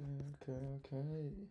Okay.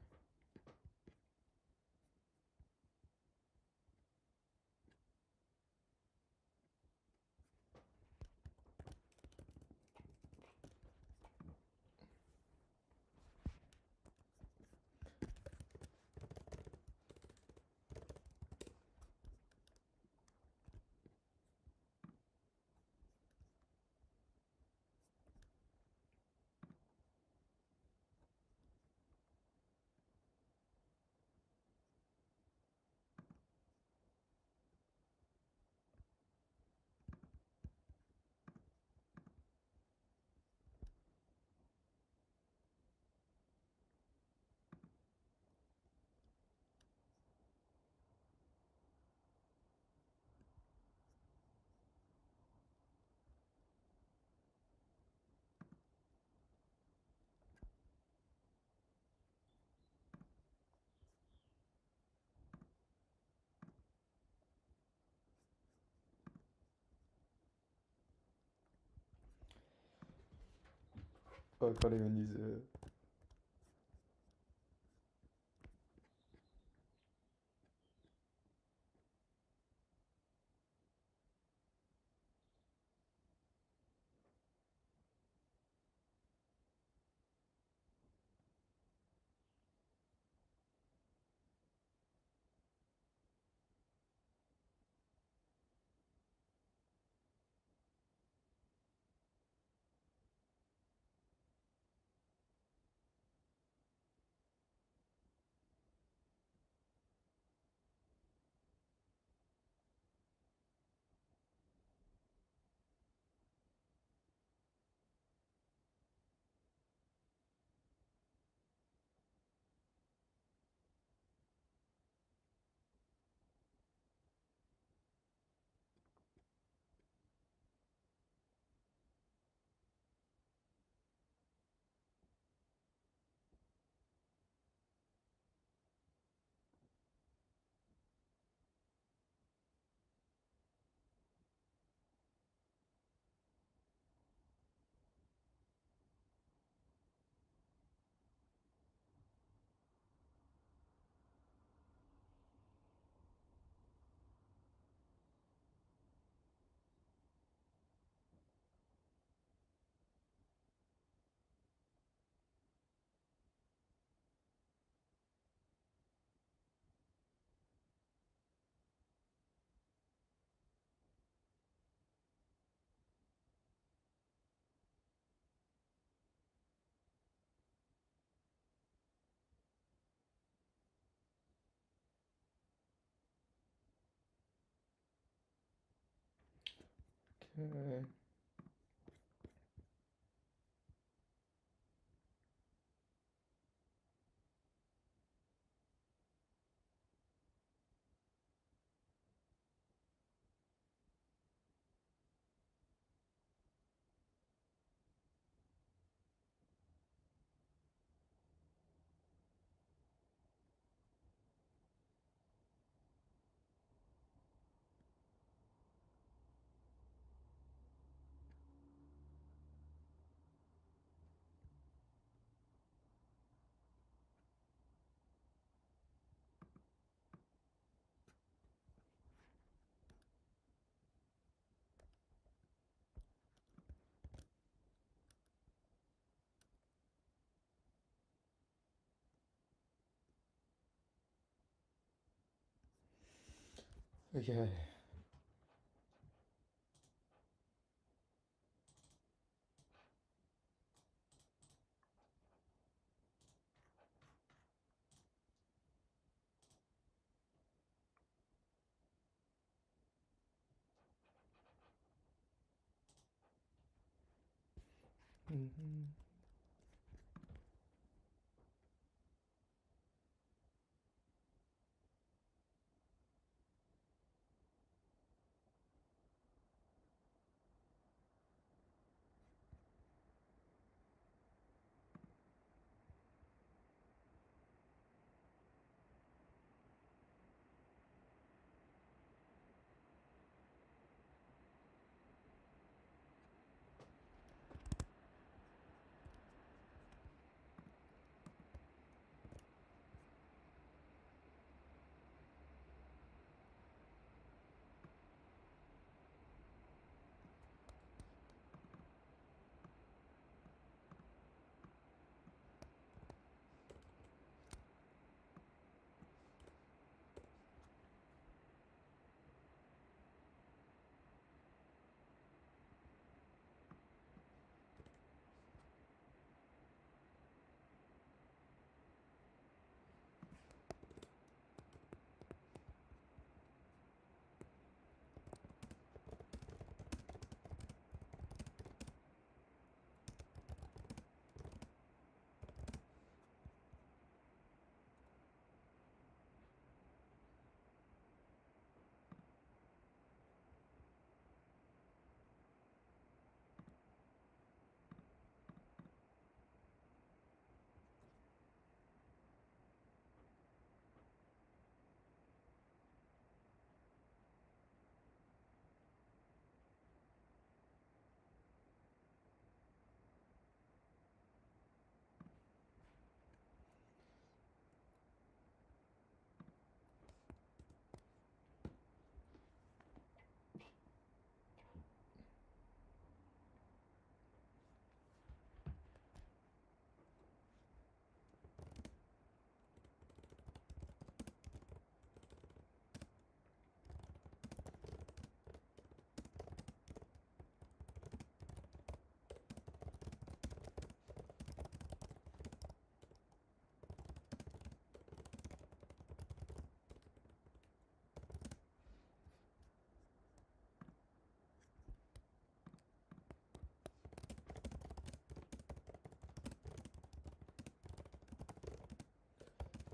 Oh, quand les menus. Okay. Okay. Mm-hmm.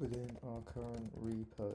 within our current repo.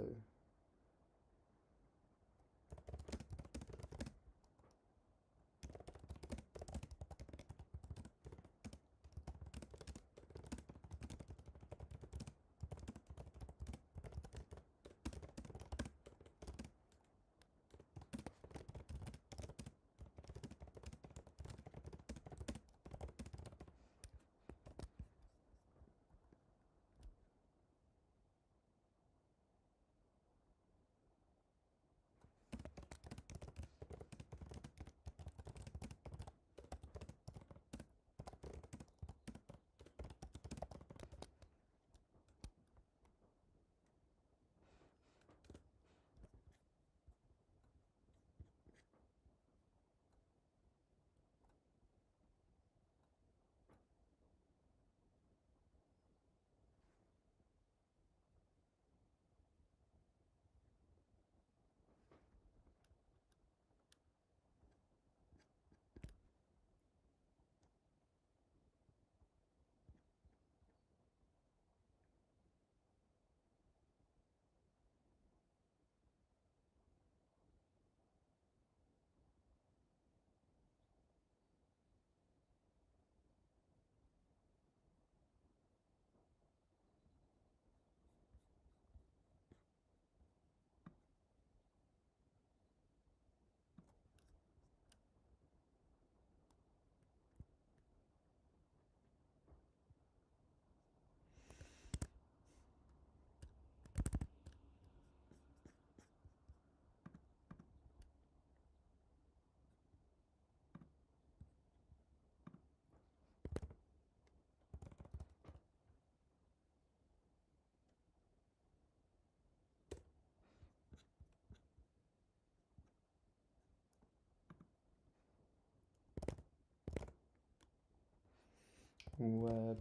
Web.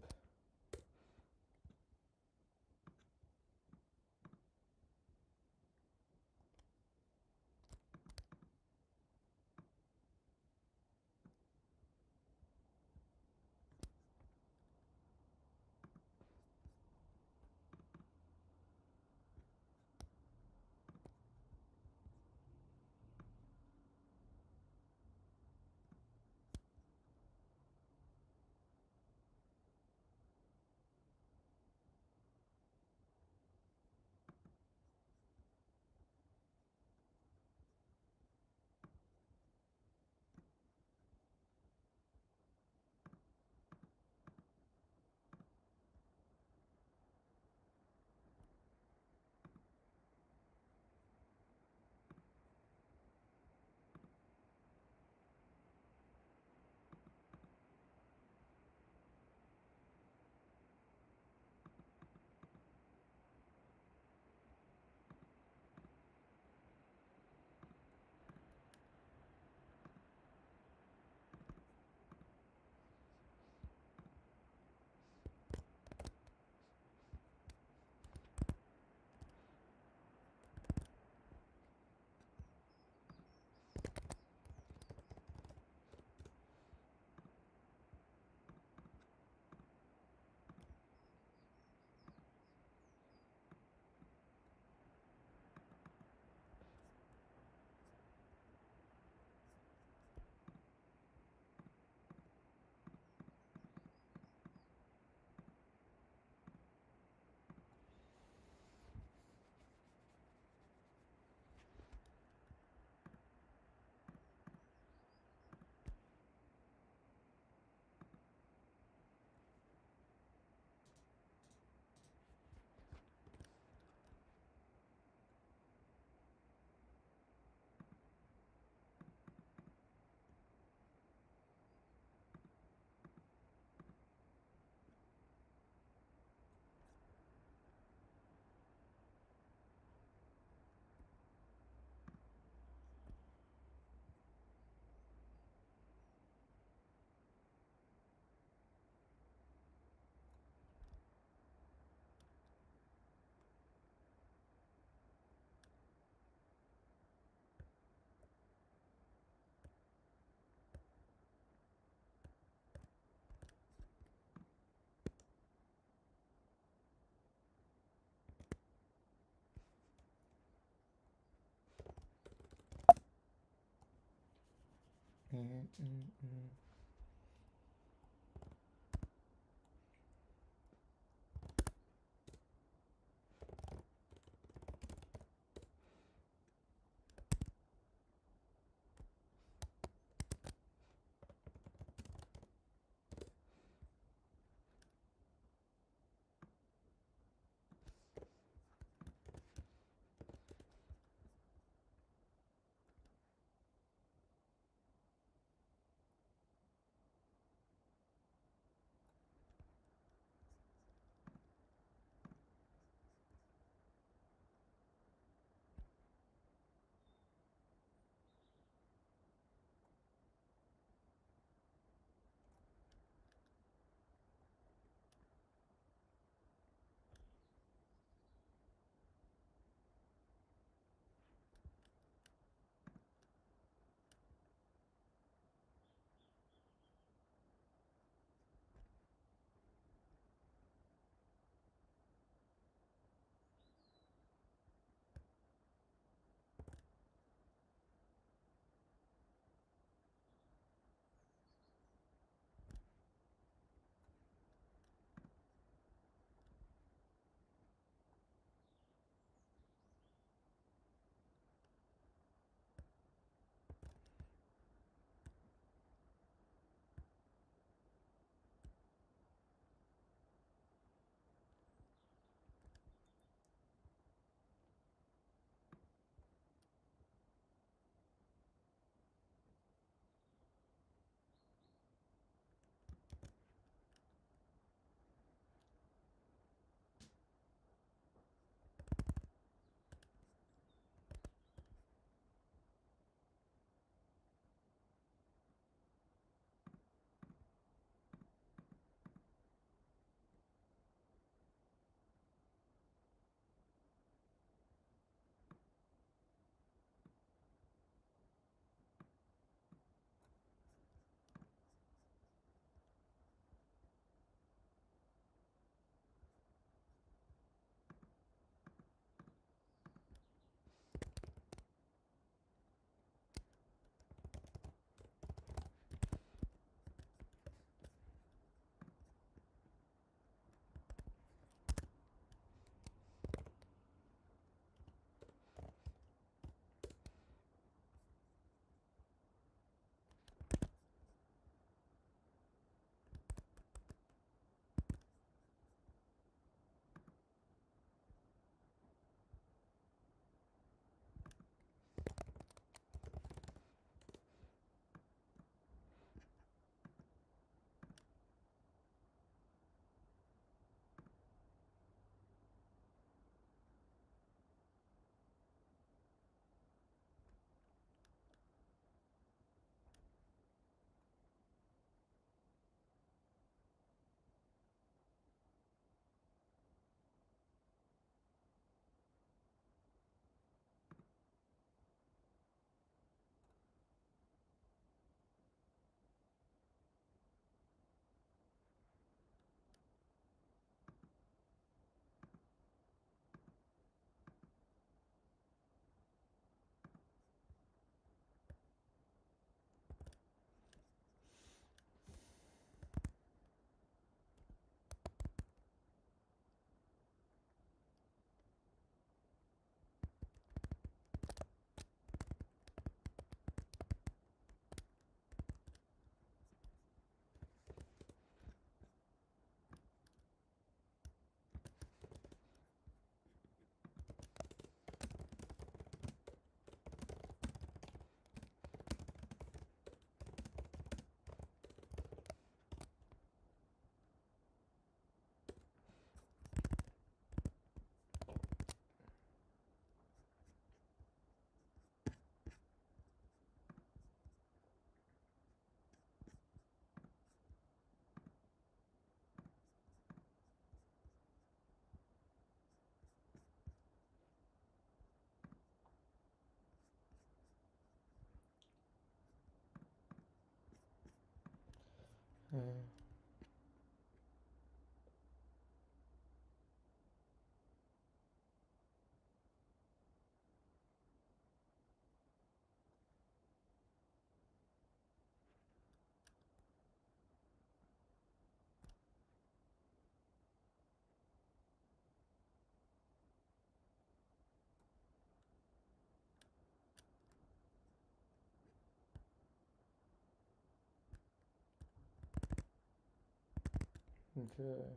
Okay.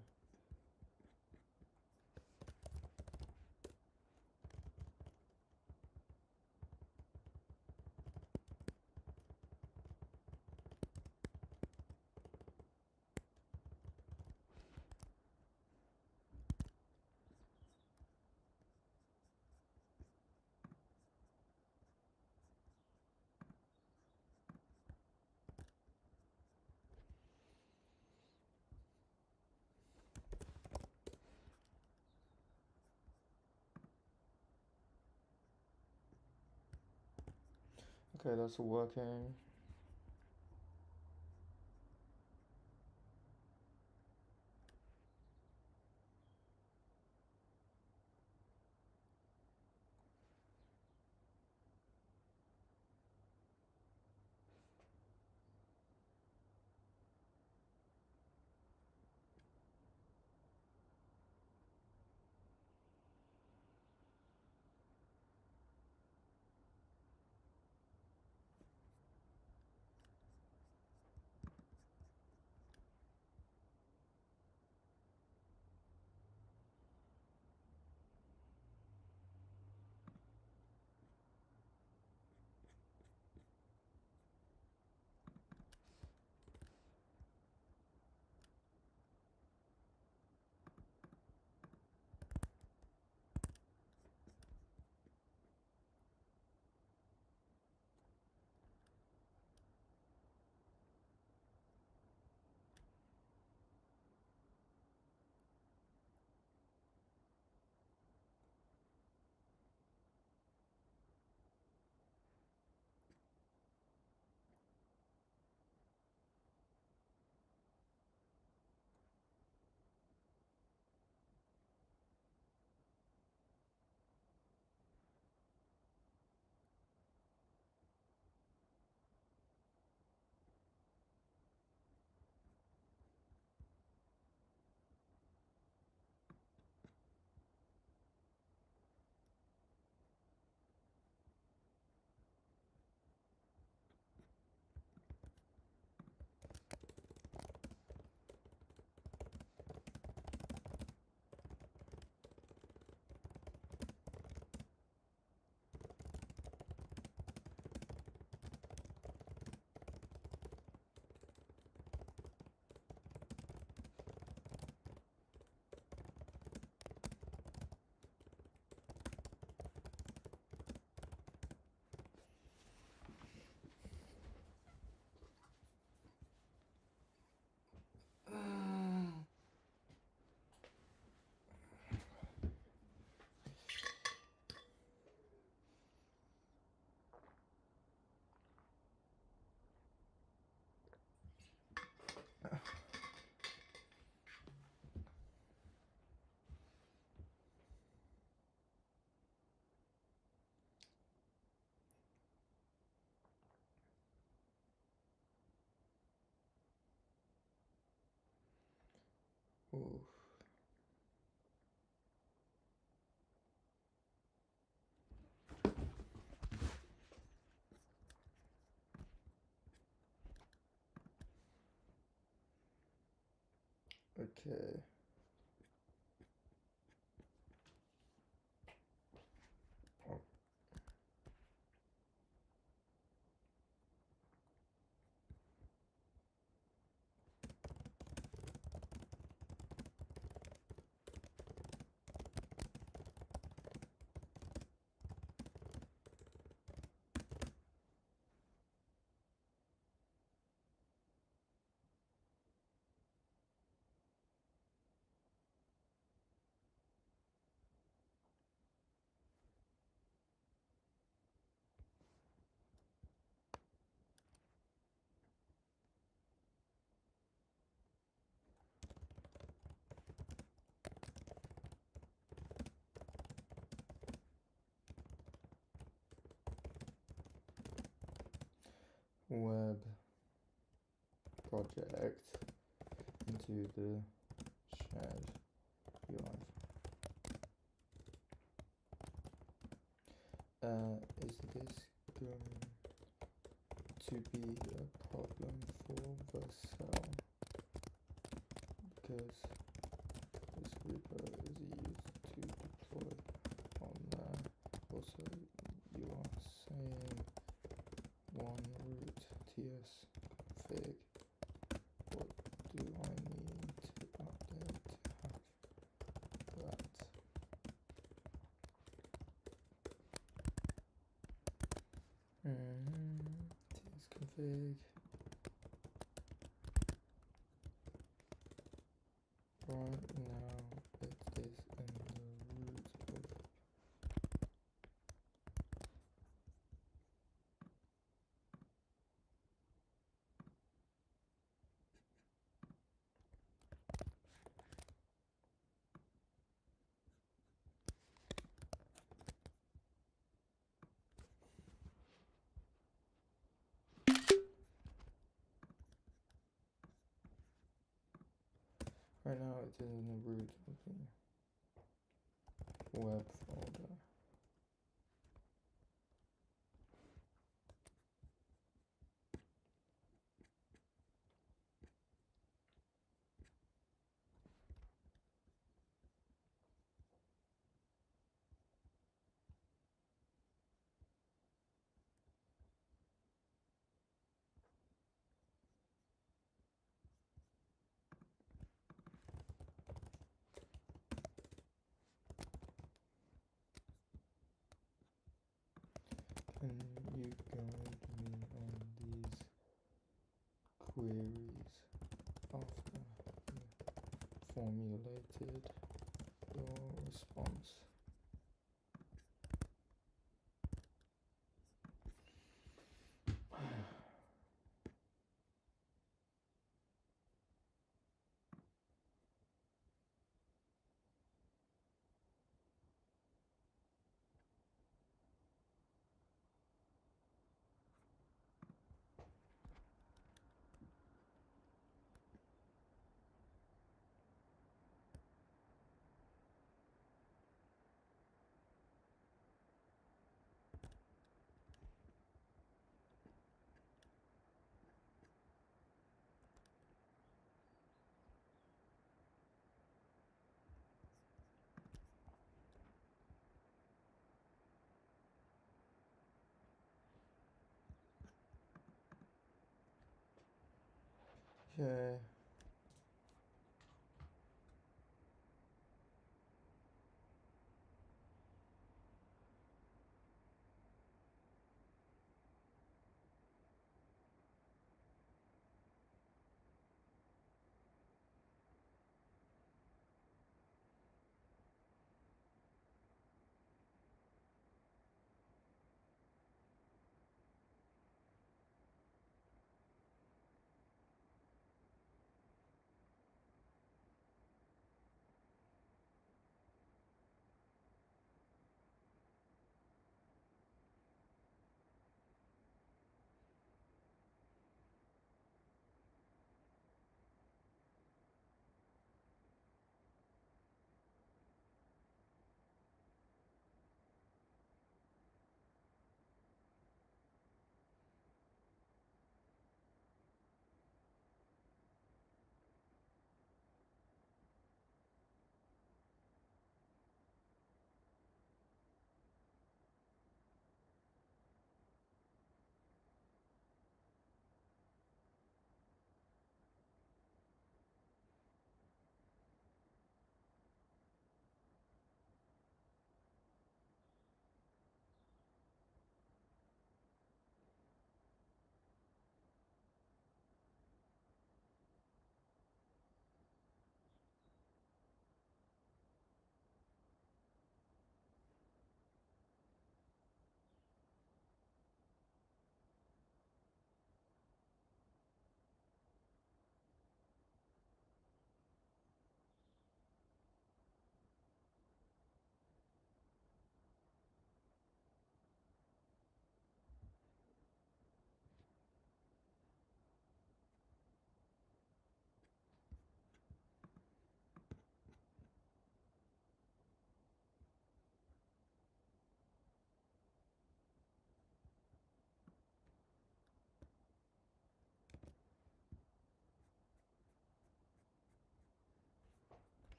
Okay, that's working. Ooh. Okay. Oh. Web project into the shared UI. Is this going to be a problem for the cell? because this repo is used to deploy on there. Also, you are saying one root ts config. What do I need to update to have that? Ts config. Right now it is in the root of right now it is in the root of the web folder. Can you guide me on these queries after you formulated your response? Okay.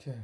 Okay.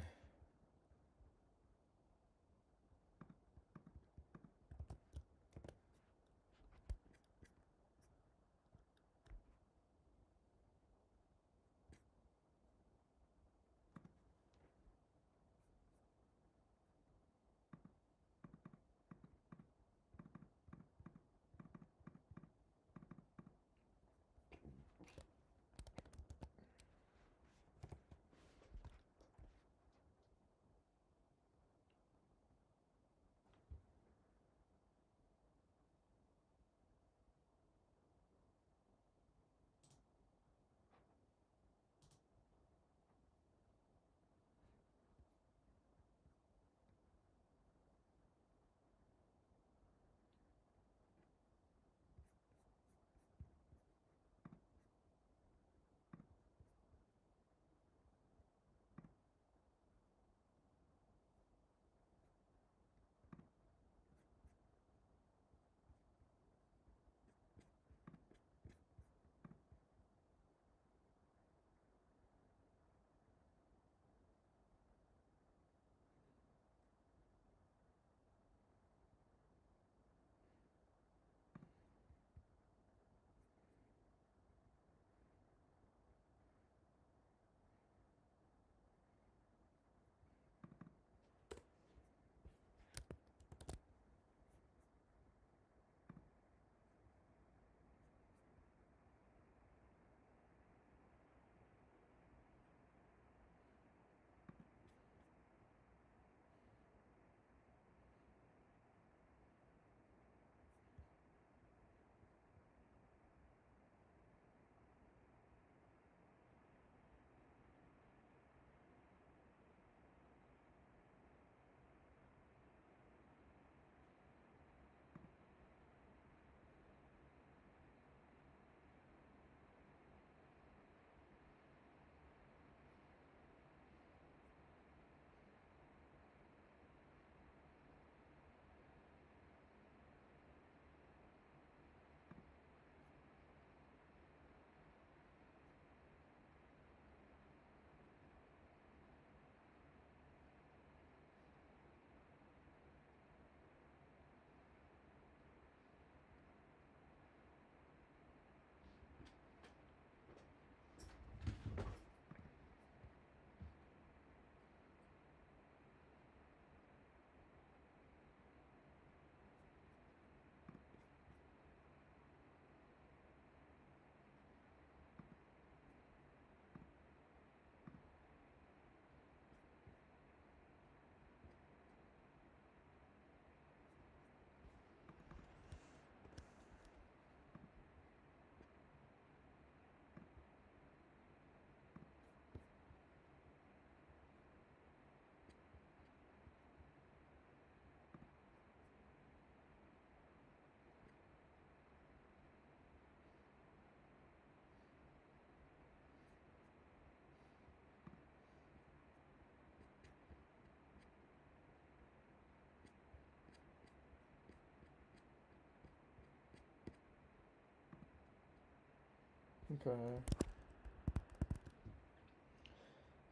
Okay.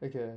Okay.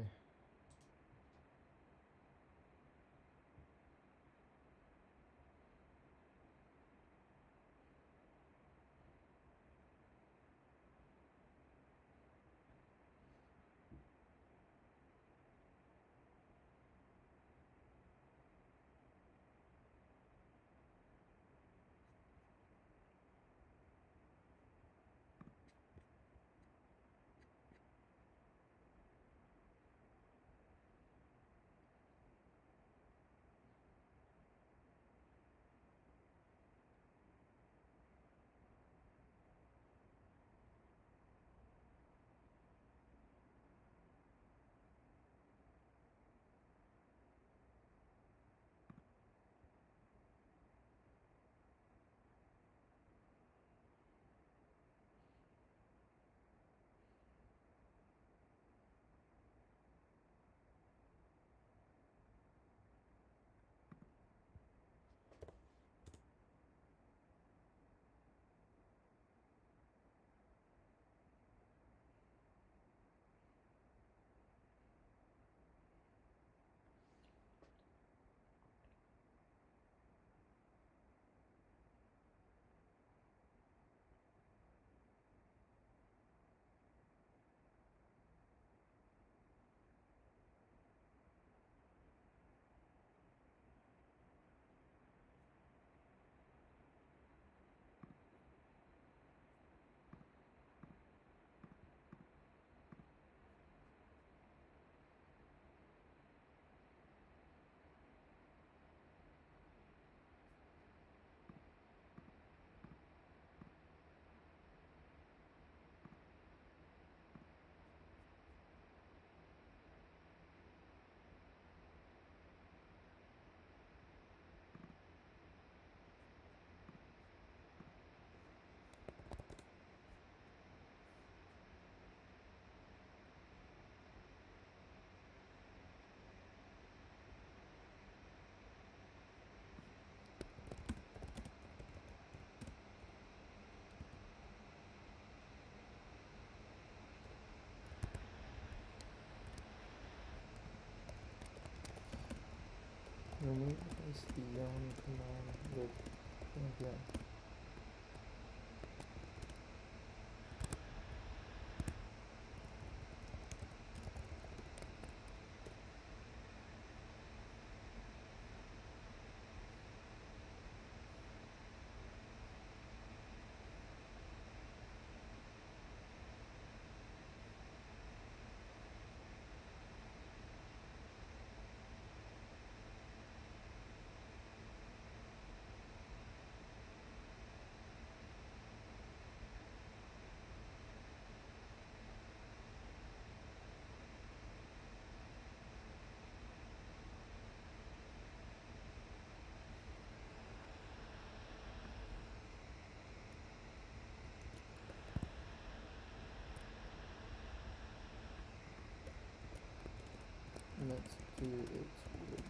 remove is beyond command, but yeah. Let's do it with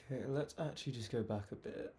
Okay, let's actually just go back a bit.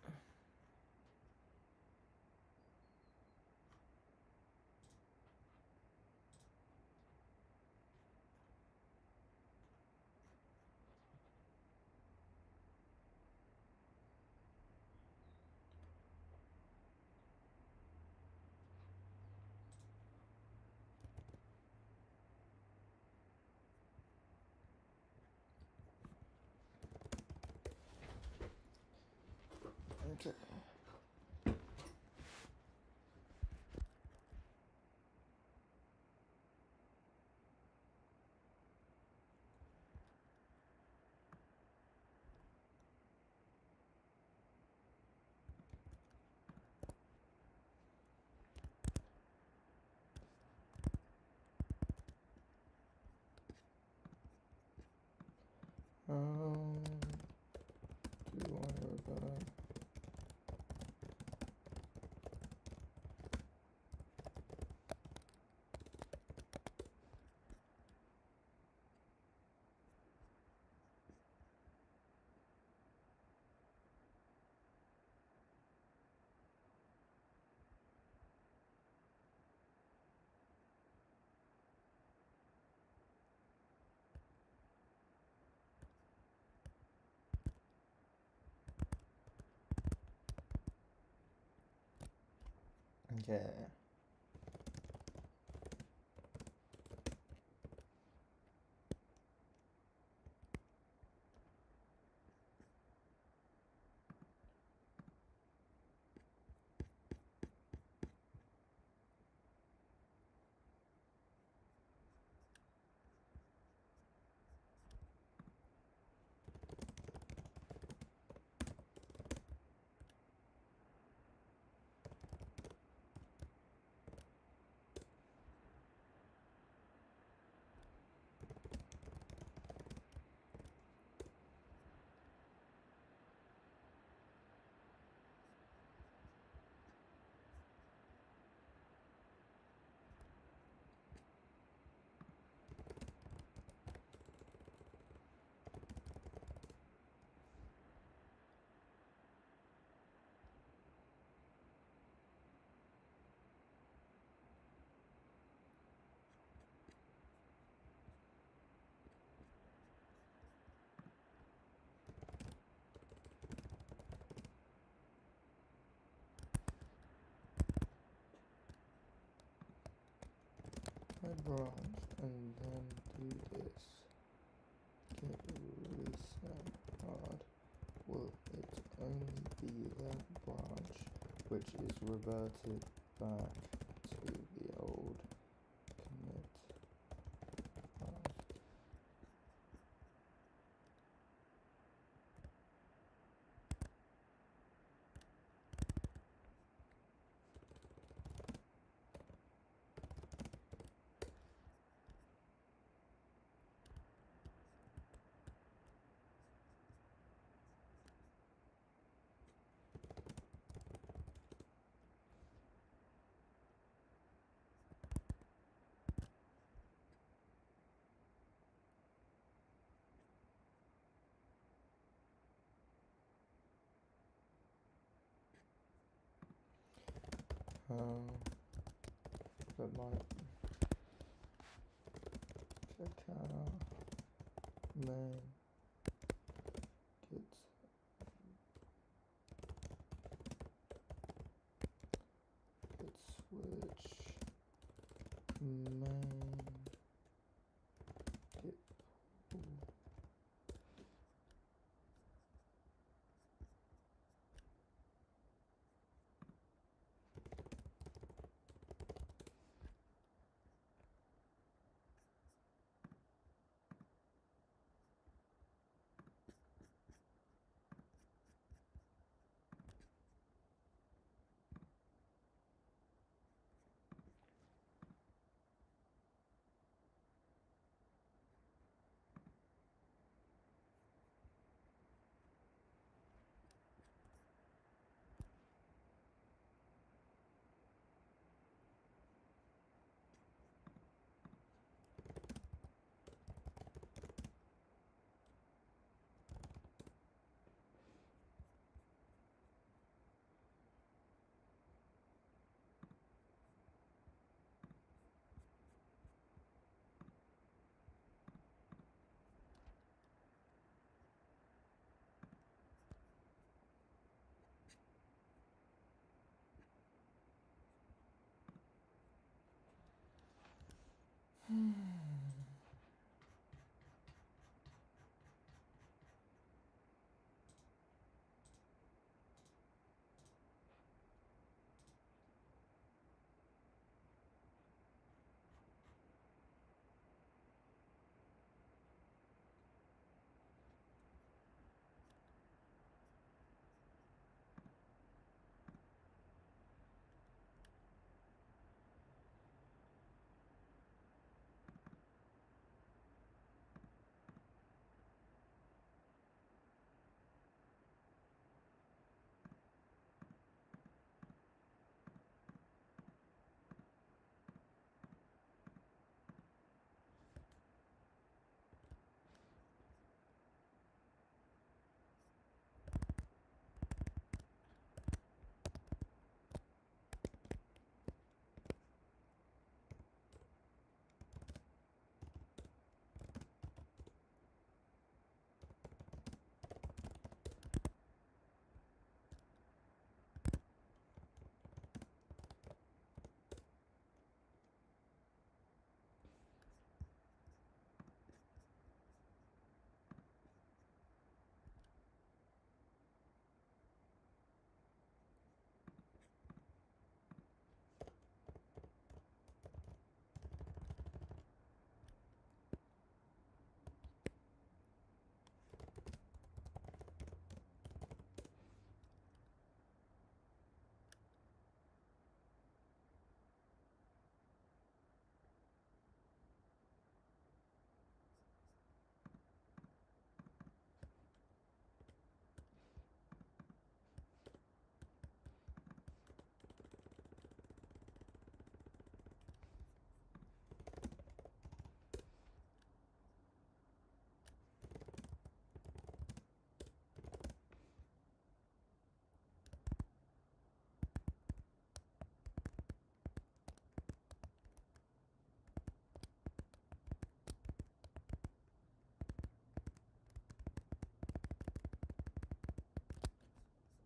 Okay. Do you want to go back? Okay. My branch and then do this. Get reset hard. Will it only be that branch which is reverted back to the old commit path? But my cacao main gets switch main get pull.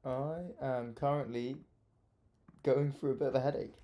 I am currently going through a bit of a headache.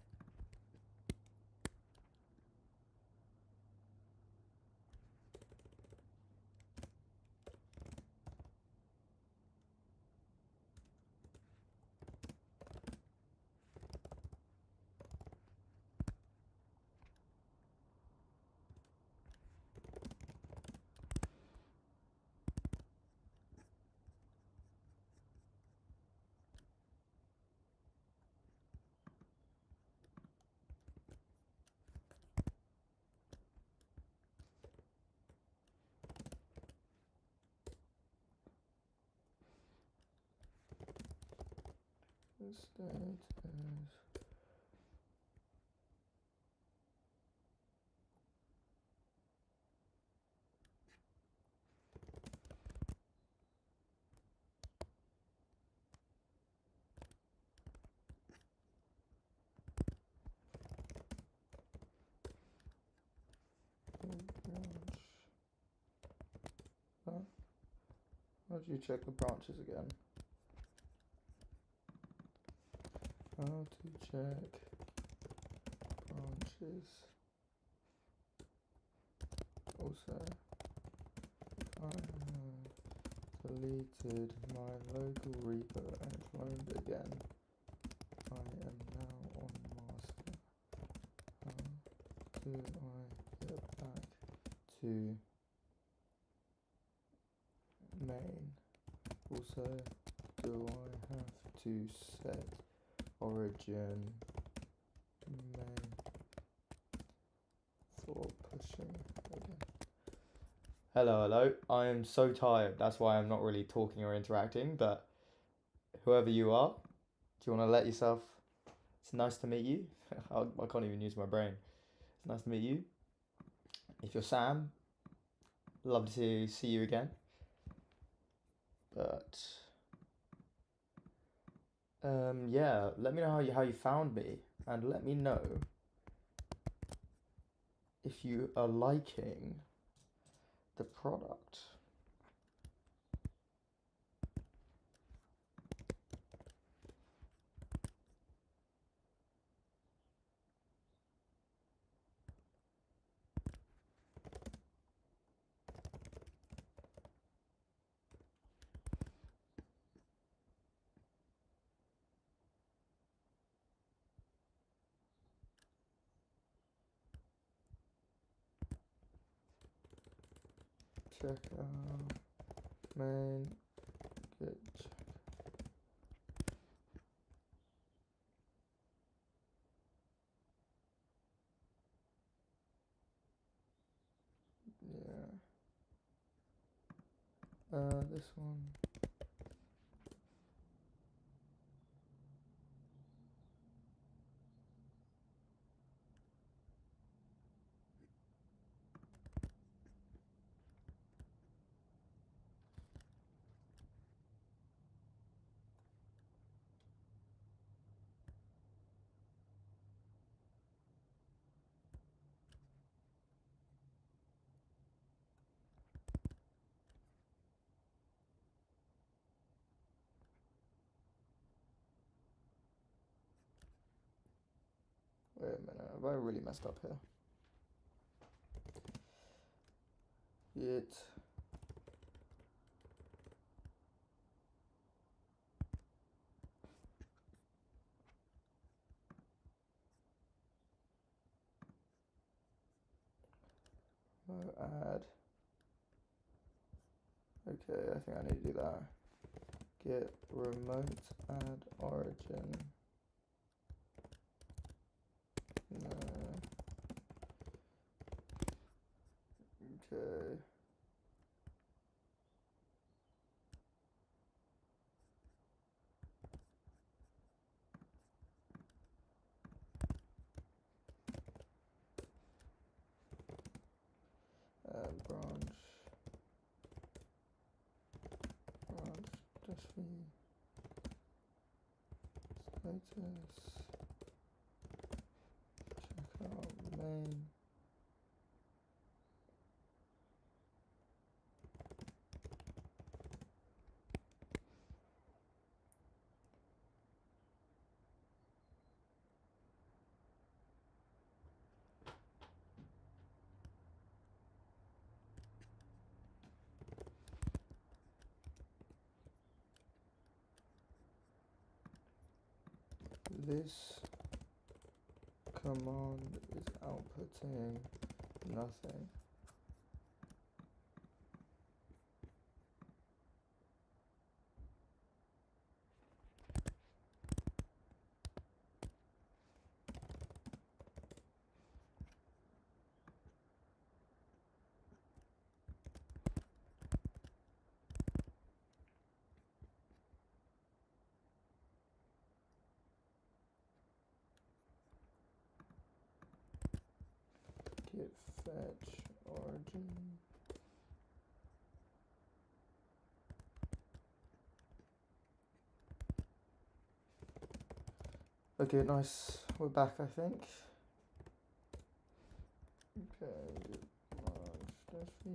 Status. How do you check the branches again? How to check branches. Also, I have deleted my local repo and cloned again. I am now on master. How do I get back to main? Also, do I have to set origin main for pushing again? Hello. I am so tired. That's why I'm not really talking or interacting, but whoever you are, do you want to let yourself... It's nice to meet you. I can't even use my brain. It's nice to meet you. If you're Sam, love to see you again. But yeah, let me know how you found me, and let me know if you are liking the product. Check out main, get check. Yeah. This one. Wait a minute, have I really messed up here? It. Add. Okay, I think I need to do that. Get remote add origin. No. Okay. Add branch. Just for you. Status. Check out main. this command is outputting nothing. Git fetch origin. Okay, nice. We're back, I think. Okay, large -v.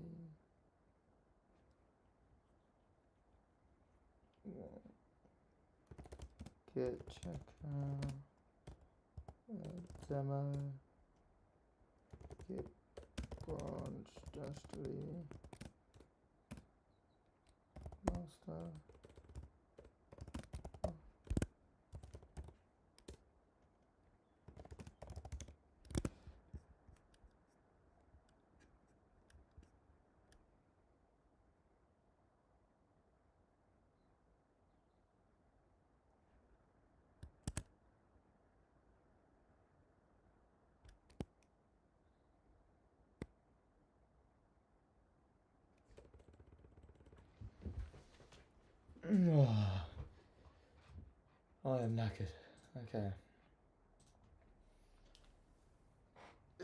Git check demo. Git branch -v. Master. I am knackered. Okay.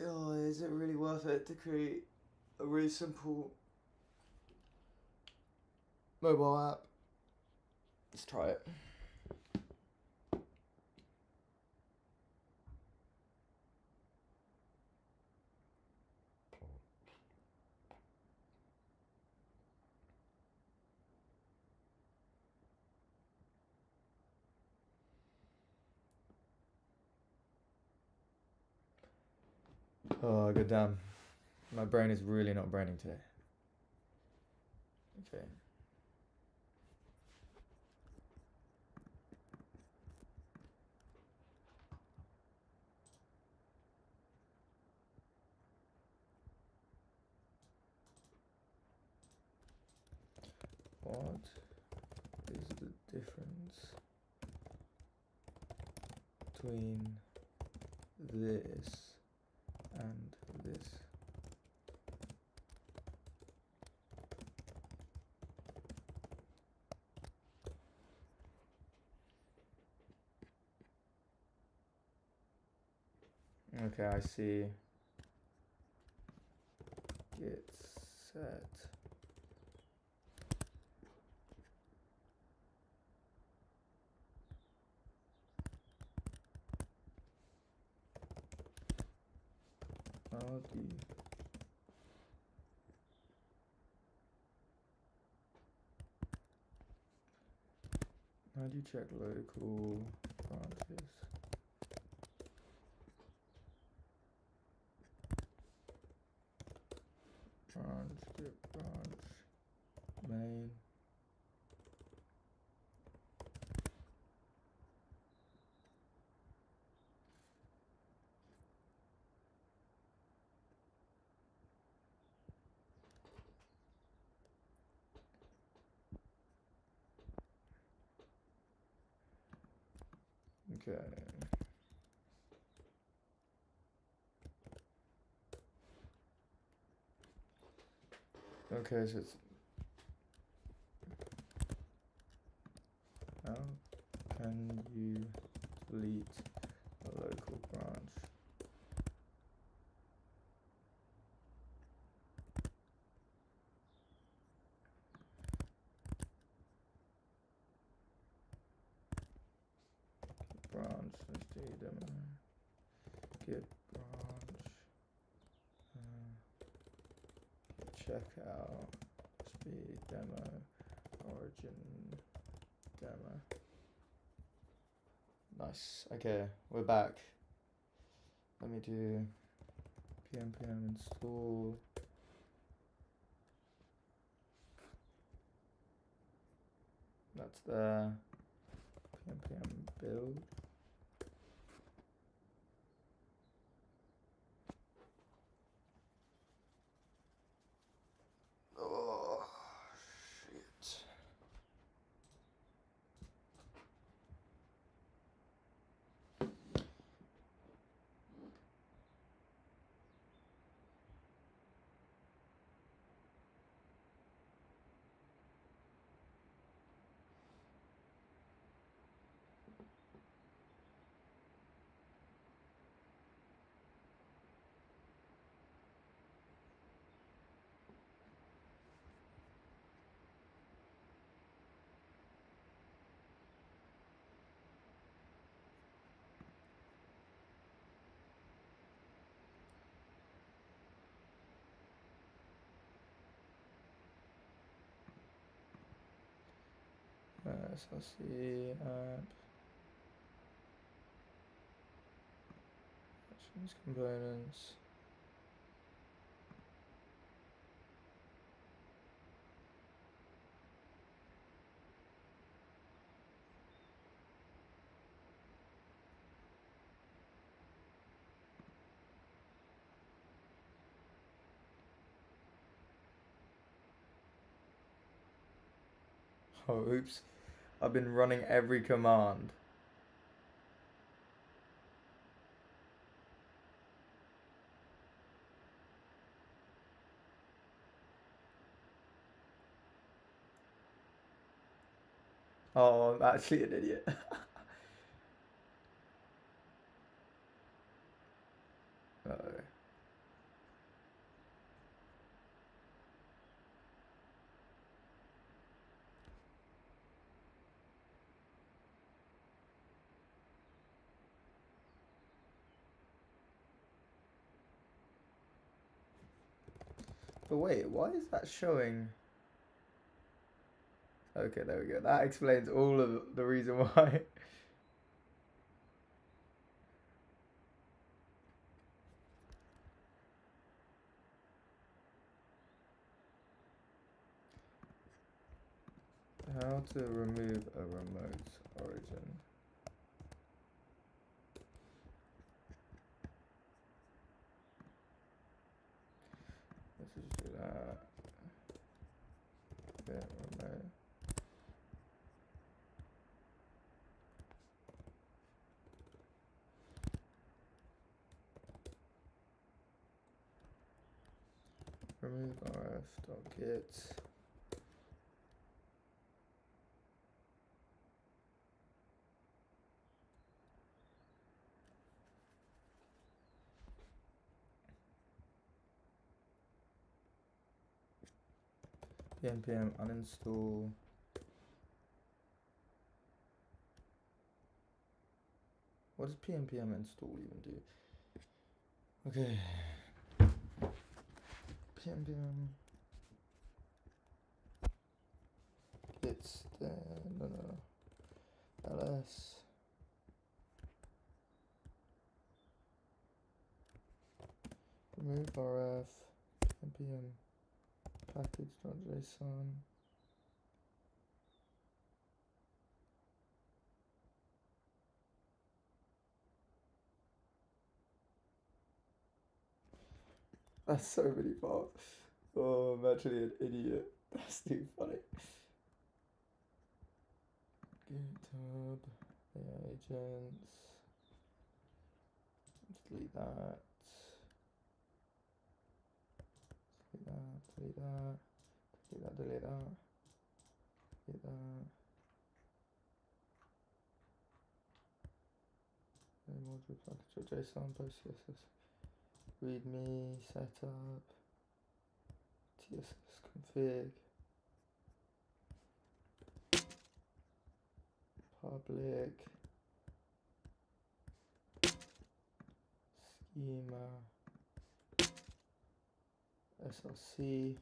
Oh, is it really worth it to create a really simple mobile app? Let's try it. Oh, good damn. My brain is really not braining today. Okay. What is the difference between this and this? Okay, I see. Git set. How do you check local branches? Branch, git branch, main. Okay. Okay, so it's how can you delete a local branch? Branch, let's do demo. Git branch. Checkout. Speed demo. Origin demo. Nice. Okay, we're back. Let me do pm install. That's there. pm build. SRC app. Actions, components. Oh, oops. I've been running every command. Oh, I'm actually an idiot. Oh. But wait, why is that showing? Okay, there we go. That explains all of the reason why. How to remove a remote origin. Let's just do that. Bit remote. Remove rf.git. npm uninstall. What does npm install even do? Okay. npm. It's the ls. Remove rf. npm package.json. That's so many parts. Oh, I'm actually an idiot. That's too funny. GitHub, AI agents. Delete that. Delete that. Delete that. Delete that. Delete that. Delete that. Module package.json post CSS. Readme setup. TSS config. Public. Schema. SRC.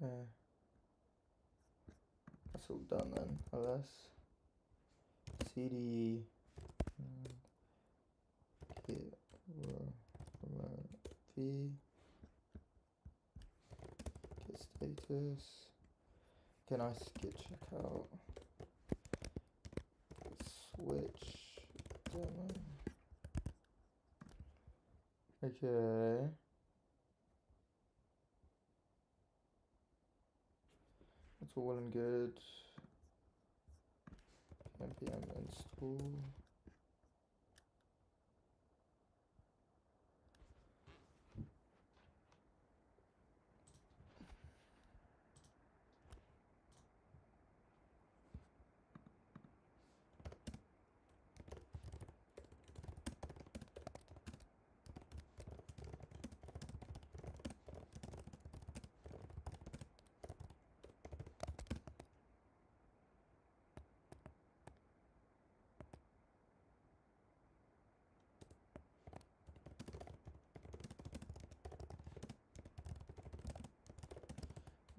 Okay. That's all done then. ls cd git v git status. Can I git checkout? Switch demo. Okay. That's all well and good. npm install.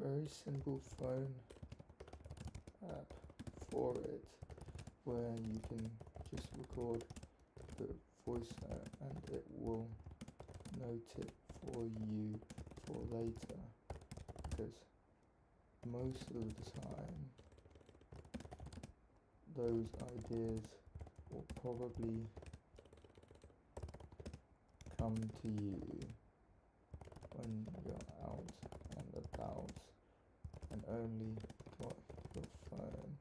very simple phone app for it, where you can just record the voice note and it will note it for you for later, because most of the time those ideas will probably come to you when you're out and about and only got your phone.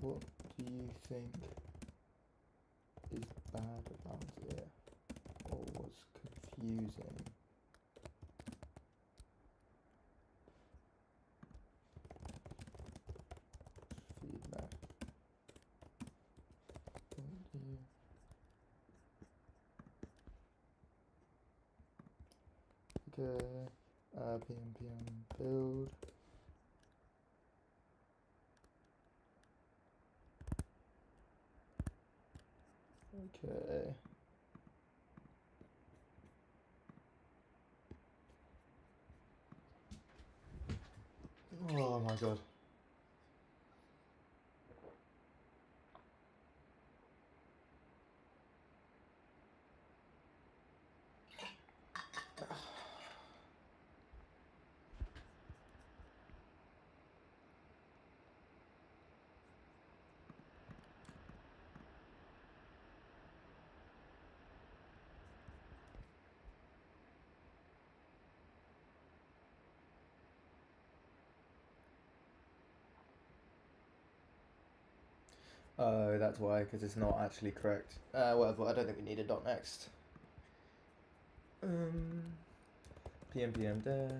What do you think is bad about it, or was confusing? Feedback. What do you... Okay, PM build. Okay. Oh my god. Oh, that's why, because it's not actually correct. Whatever, I don't think we need a dot next. PM dev.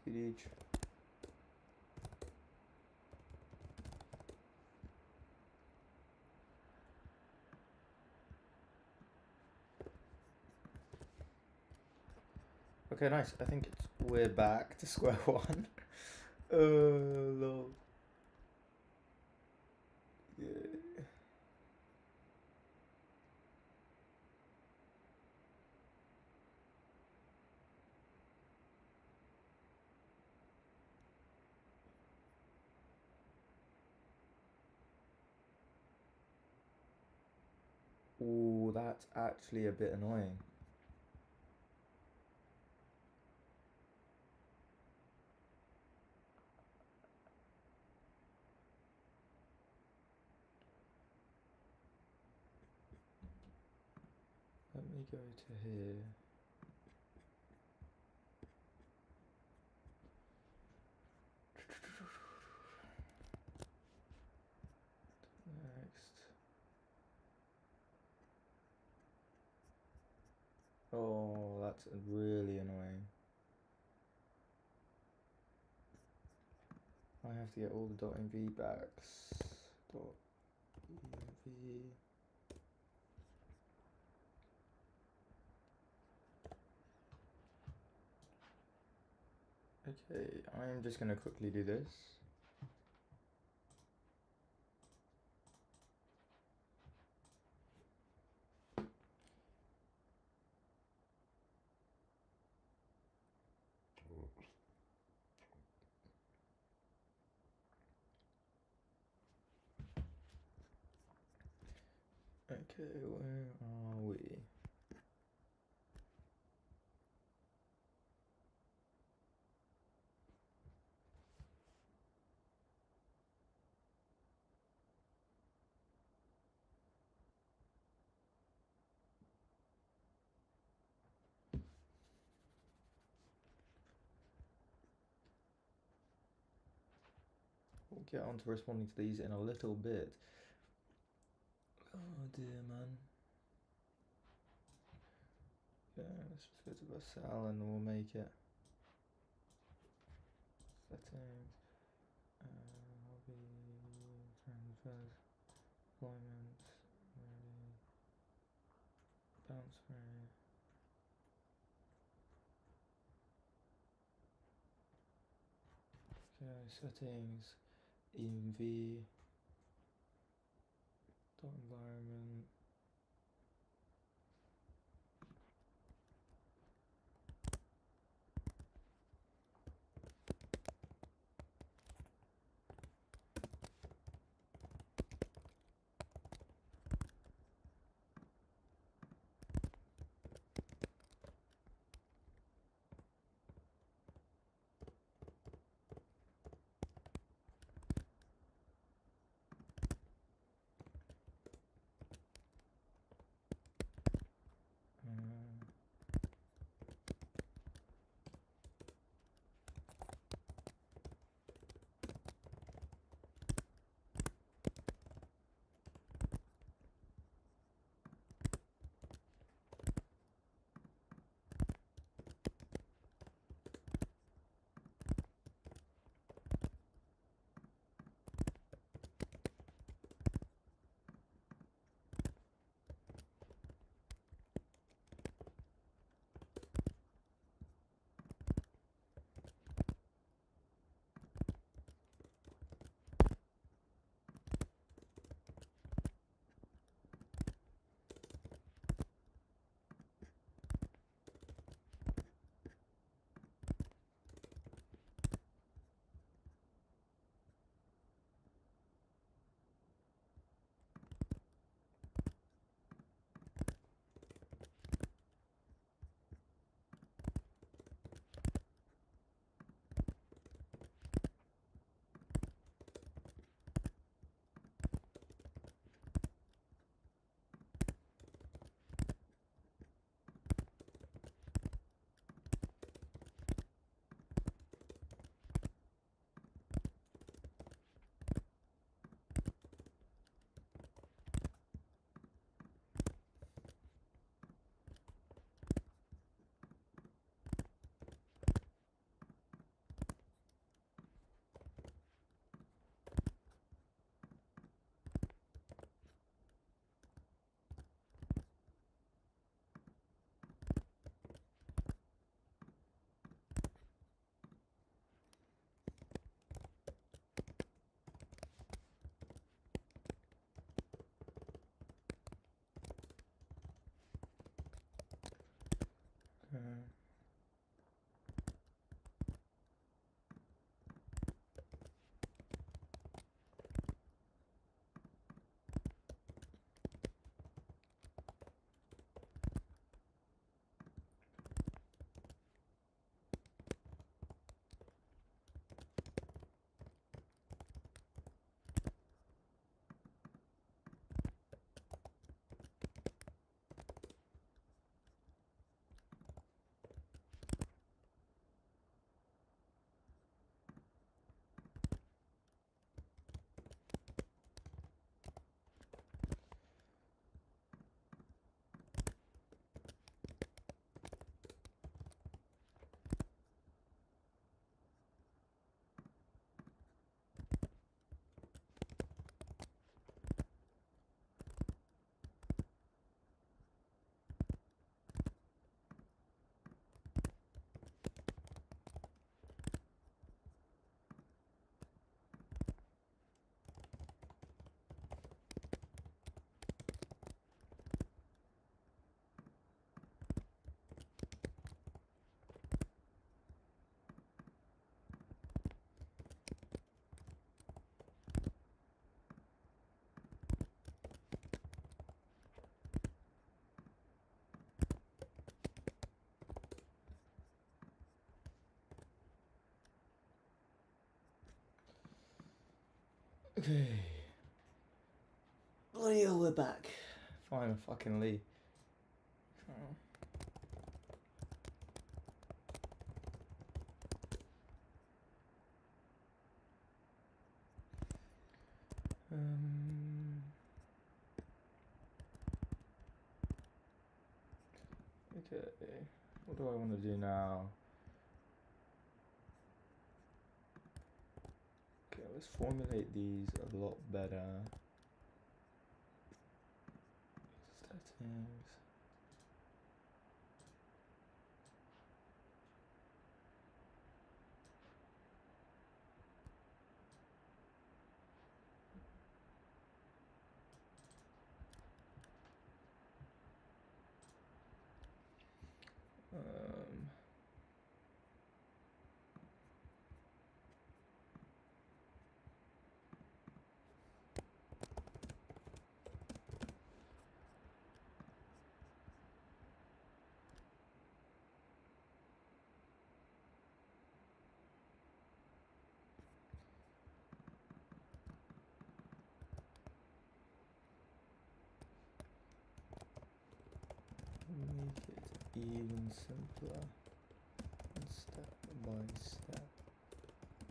CD. Okay, nice. I think we're back to square one. Oh, lol. Yeah. Ooh, that's actually a bit annoying. Let me go to here. Next. Oh, that's really annoying. I have to get all the .env backs. .env. Okay, I'm just gonna quickly do this. Okay, where are we? We'll get on to responding to these in a little bit. Oh dear, man. Yeah, let's just go to Basal and we'll make it. settings, hobby, transfers, deployments, ready, bounce rate. Okay, settings, env, dot environment. Okay. Bloody hell, we're back. Finally, fucking Lee. Okay. What do I want to do now? let's formulate these a lot better. Settings. Make it even simpler and step by step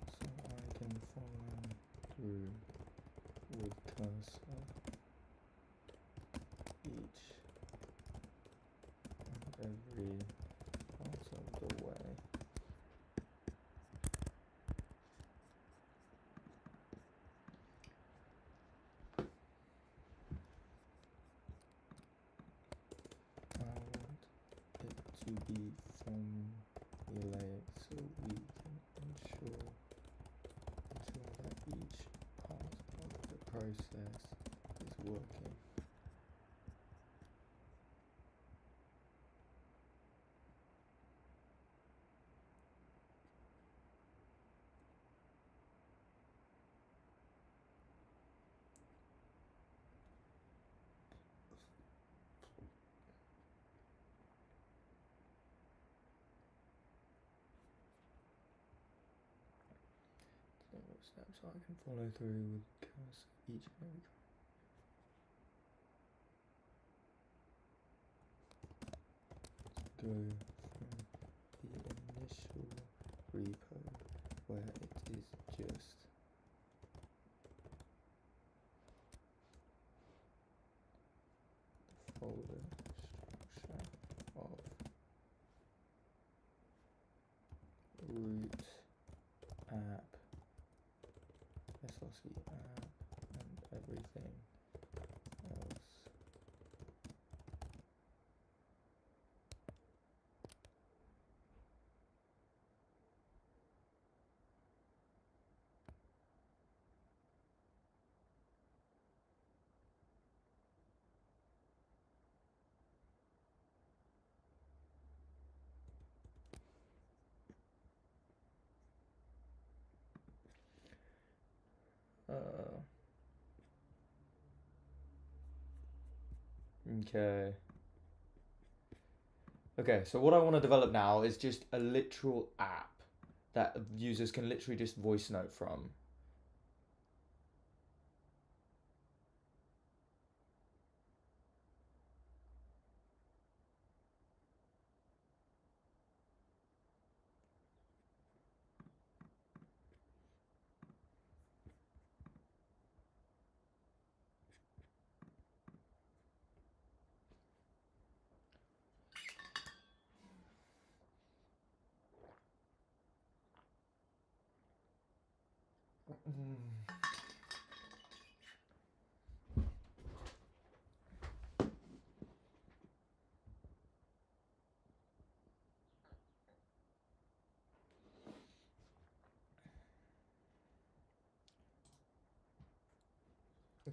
so I can follow through with cursor each and every part of the way. I want it to be formulaic so we can ensure that each part of the process is working. Steps so I can follow through with cursor each and every. Go from the initial repo where it is just the folder structure of root app, SRC app, and everything else. Okay. Okay, so what I want to develop now is just a literal app that users can literally just voice note from.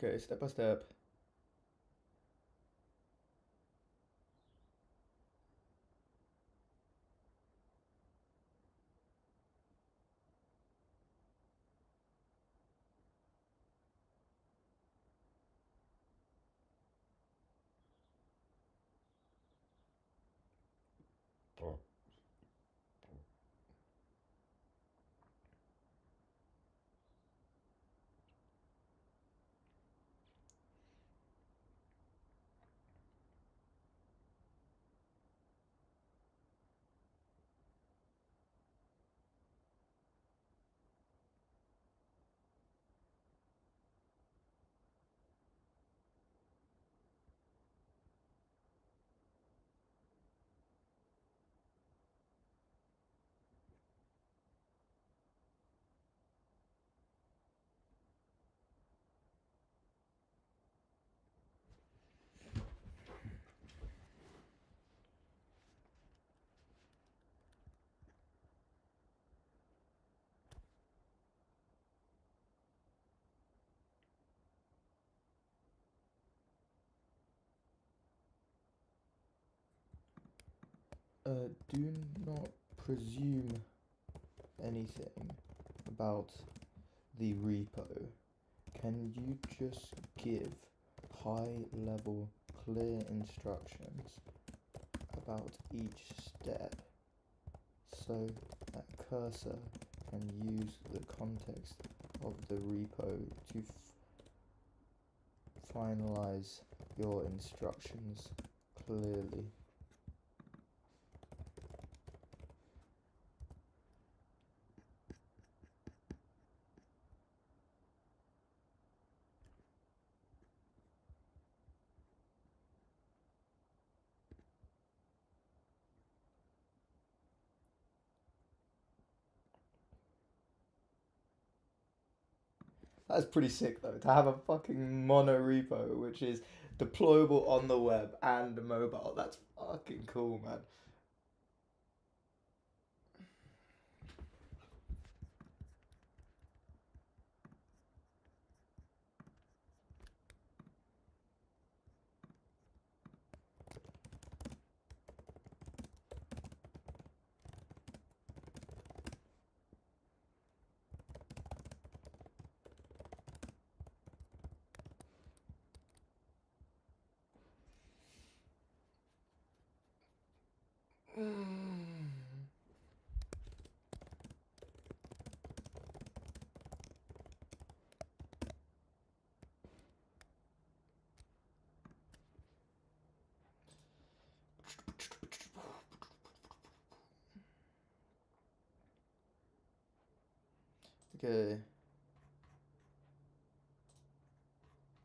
Okay, step by step. Do not presume anything about the repo. Can you just give high-level, clear instructions about each step so that cursor can use the context of the repo to finalize your instructions clearly? That's pretty sick though, to have a fucking mono repo which is deployable on the web and mobile. That's fucking cool, man. Okay.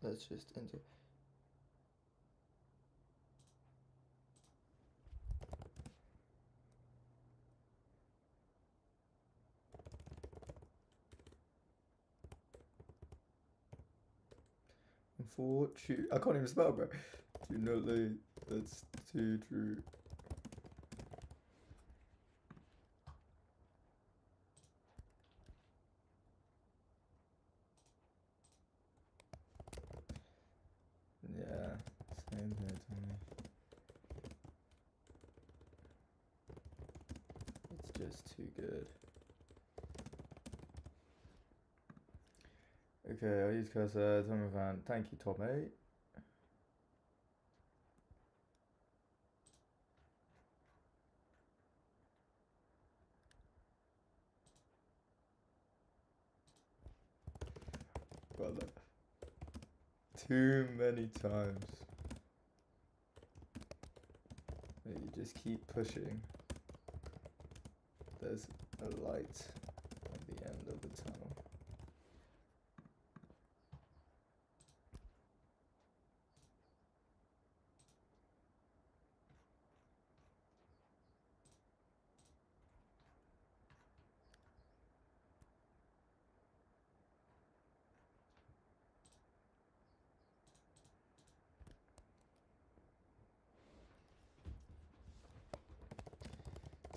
Let's just enter. I can't even spell, bro. Do not late. That's too true. Yeah, same here, Tony. It's just too good. Okay, I'll use cursor, Tommy fan. Thank you, Tommy. Brother. Too many times. You just keep pushing. There's a light at the end of the tunnel.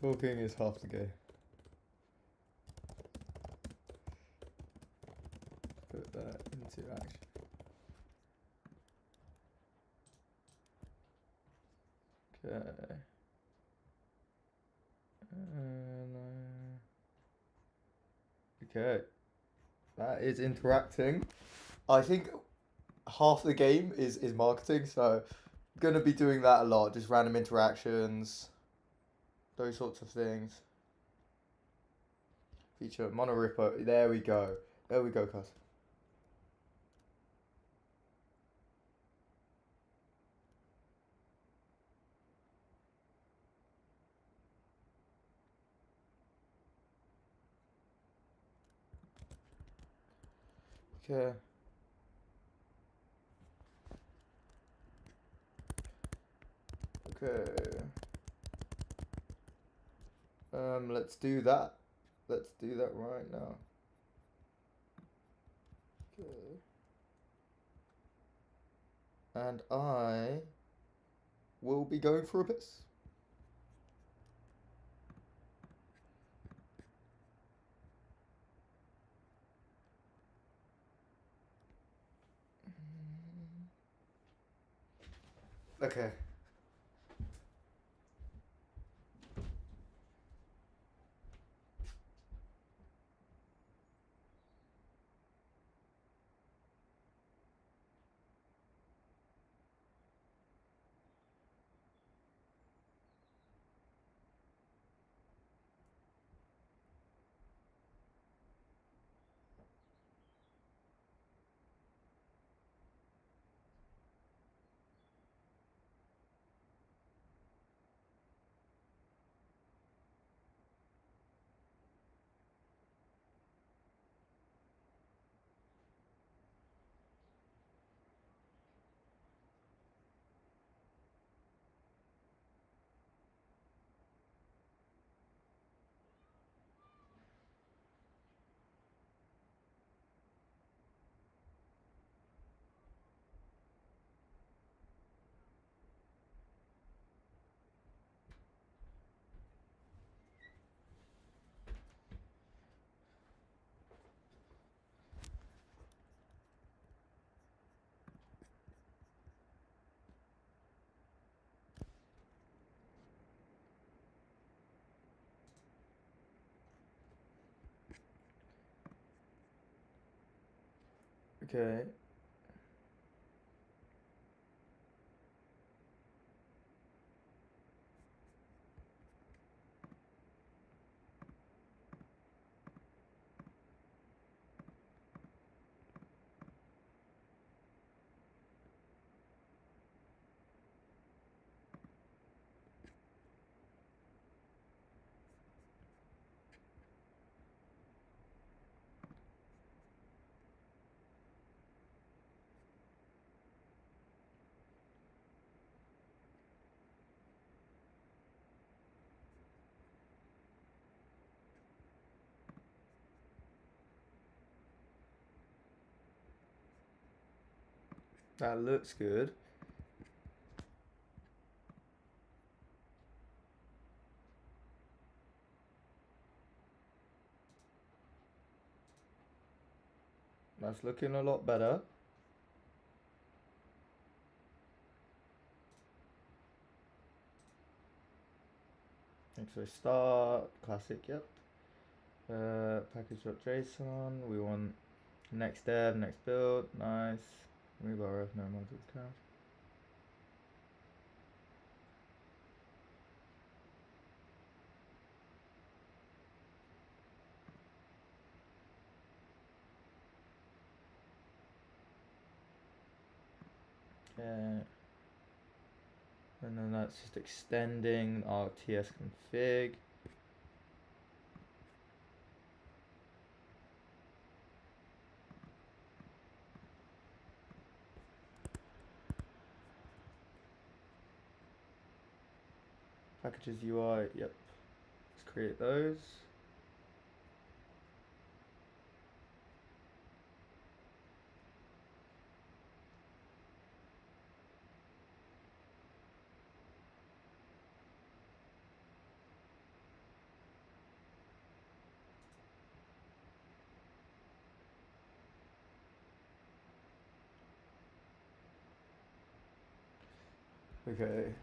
Talking is half the game. Put that into action. Okay. Okay. That is interacting. I think half the game is marketing, so gonna be doing that a lot. Just random interactions, those sorts of things. Feature mono repo. There we go. There we go, cuz. Okay. Okay. Let's do that. Let's do that right now. Okay. And I will be going for a piss. Okay. Okay. That looks good. That's looking a lot better. So start, classic, yep. Package.json, we want next dev, next build, nice. Remove our no modules count. Okay. And then that's just extending our TS config. Packages UI, yep. Let's create those. Okay.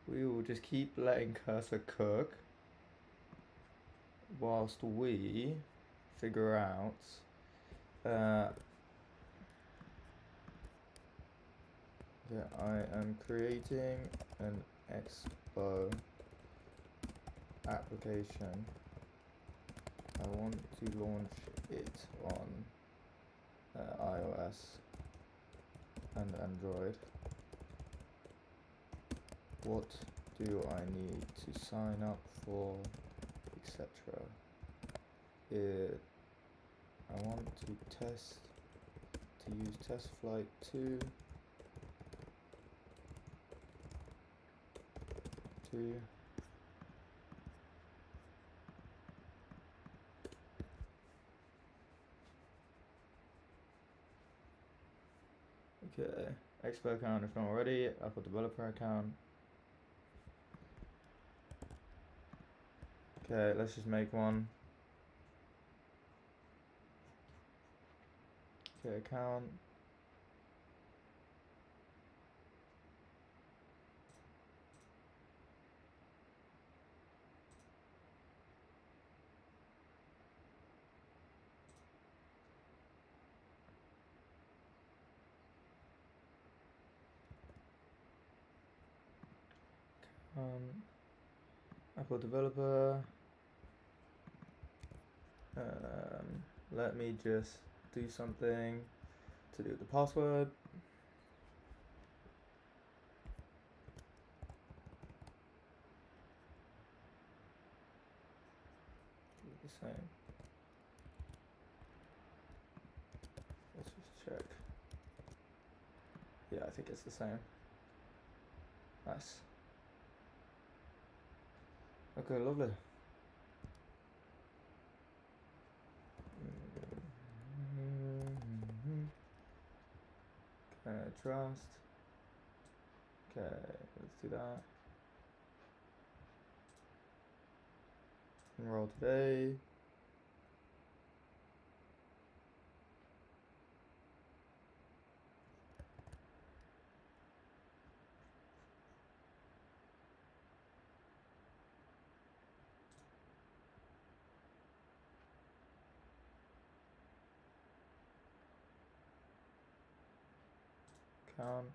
We will just keep letting cursor cook whilst we figure out that I am creating an Expo application. I want to launch it on iOS and Android. What do I need to sign up for, etc. I want to use test flight 2 Okay, Expo account if not already, Apple developer account. Okay, let's just make one. Okay, account. Apple developer. Let me just do something to do with the password. The same. Let's just check. Yeah, I think it's the same. Nice. Okay, lovely. Trust. Okay, let's do that. Enroll today. account.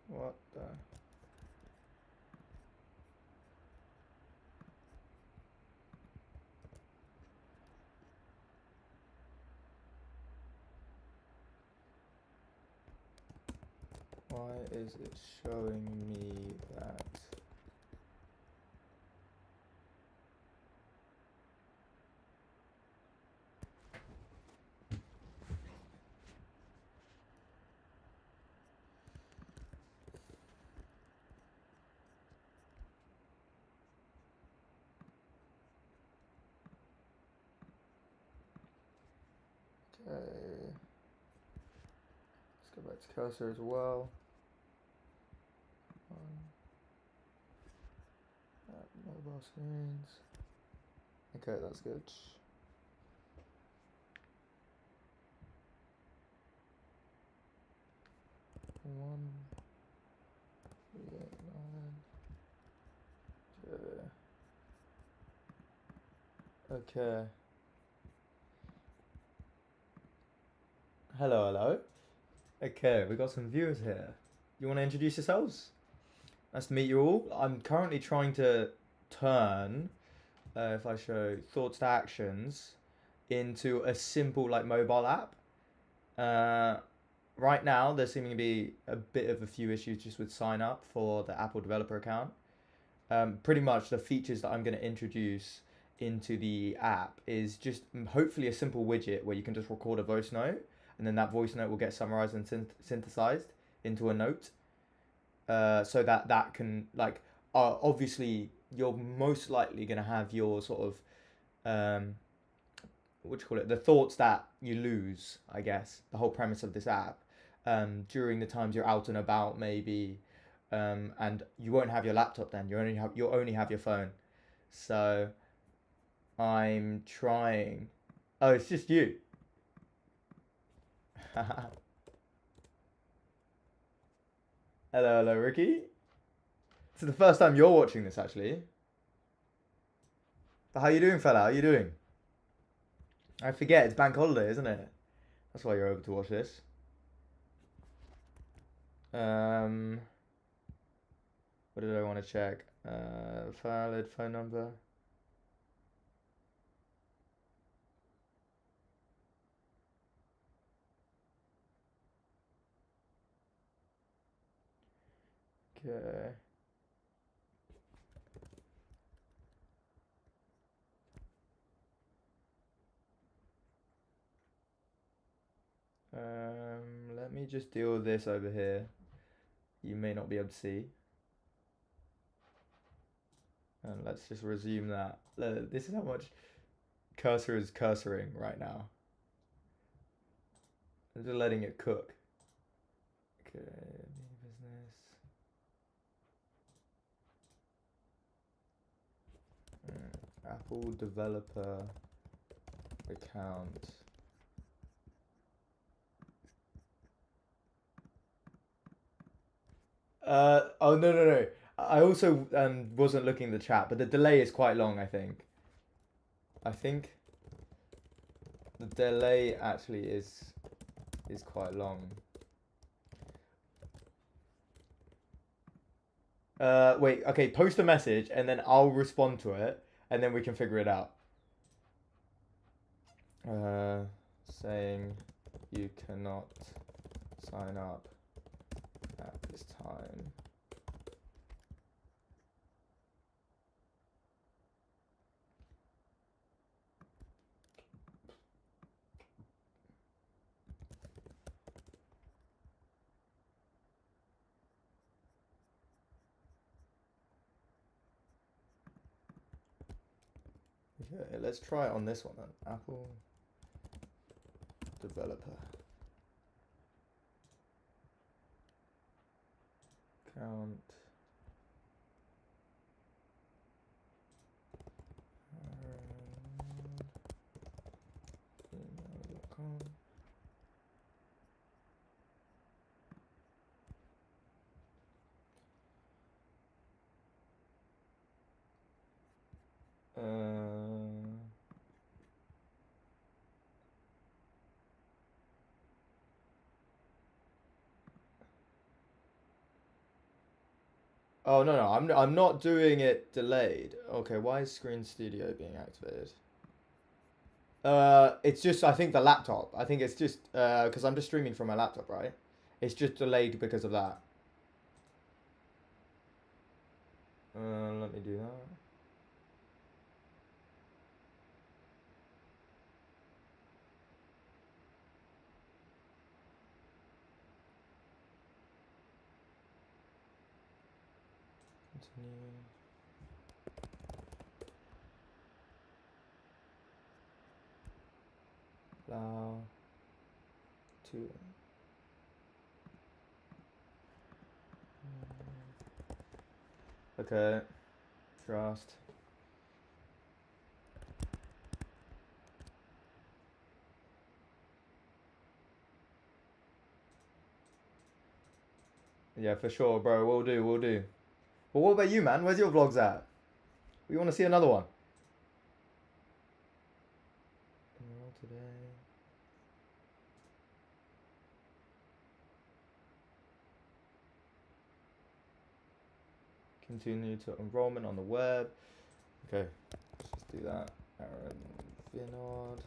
What the? Why is it showing me that? Okay. Let's go back to cursor as well. Mobile screens. Okay, that's good. 1, 3, 8, 9. Okay. Hello, hello. Okay, we got some viewers here. You want to introduce yourselves? Nice to meet you all. I'm currently trying to turn, if I show thoughts to actions, into a simple like mobile app. Right now, there seeming to be a bit of a few issues just with sign up for the Apple developer account. Pretty much the features that I'm going to introduce into the app is just hopefully a simple widget where you can just record a voice note, and then that voice note will get summarized and synthesized into a note, so that can like obviously you're most likely going to have your sort of what do you call it, the thoughts that you lose, I guess, the whole premise of this app, during the times you're out and about maybe, and you won't have your laptop then, you'll only have your phone. So I'm trying. Oh, it's just you. Hello, Ricky. This is the first time you're watching this, actually. But how you doing, fella? How you doing? I forget, it's bank holiday, isn't it? That's why you're able to watch this. What did I want to check? Valid phone number. Okay. Let me just deal with this over here. You may not be able to see. And let's just resume that. This is how much cursor is cursoring right now. I'm just letting it cook. Okay, business. Apple developer account. Oh no. I also wasn't looking at the chat, but the delay is quite long, I think. I think the delay actually is quite long. Wait, okay, post a message and then I'll respond to it and then we can figure it out. Saying you cannot sign up at this time. Okay, let's try it on this one then. Apple developer account. Gmail.com. Oh no, no, I'm not doing it delayed. Okay, why is Screen Studio being activated? It's just I think the laptop. I think it's just because I'm just streaming from my laptop, right? It's just delayed because of that. Let me do that. Continue. Allow. To. Okay. Trust. Yeah, for sure, bro. We'll do. We'll do. But what about you, man? Where's your vlogs at? We want to see another one. Today. Continue to enrollment on the web. Okay, let's just do that. Aaron Vinod.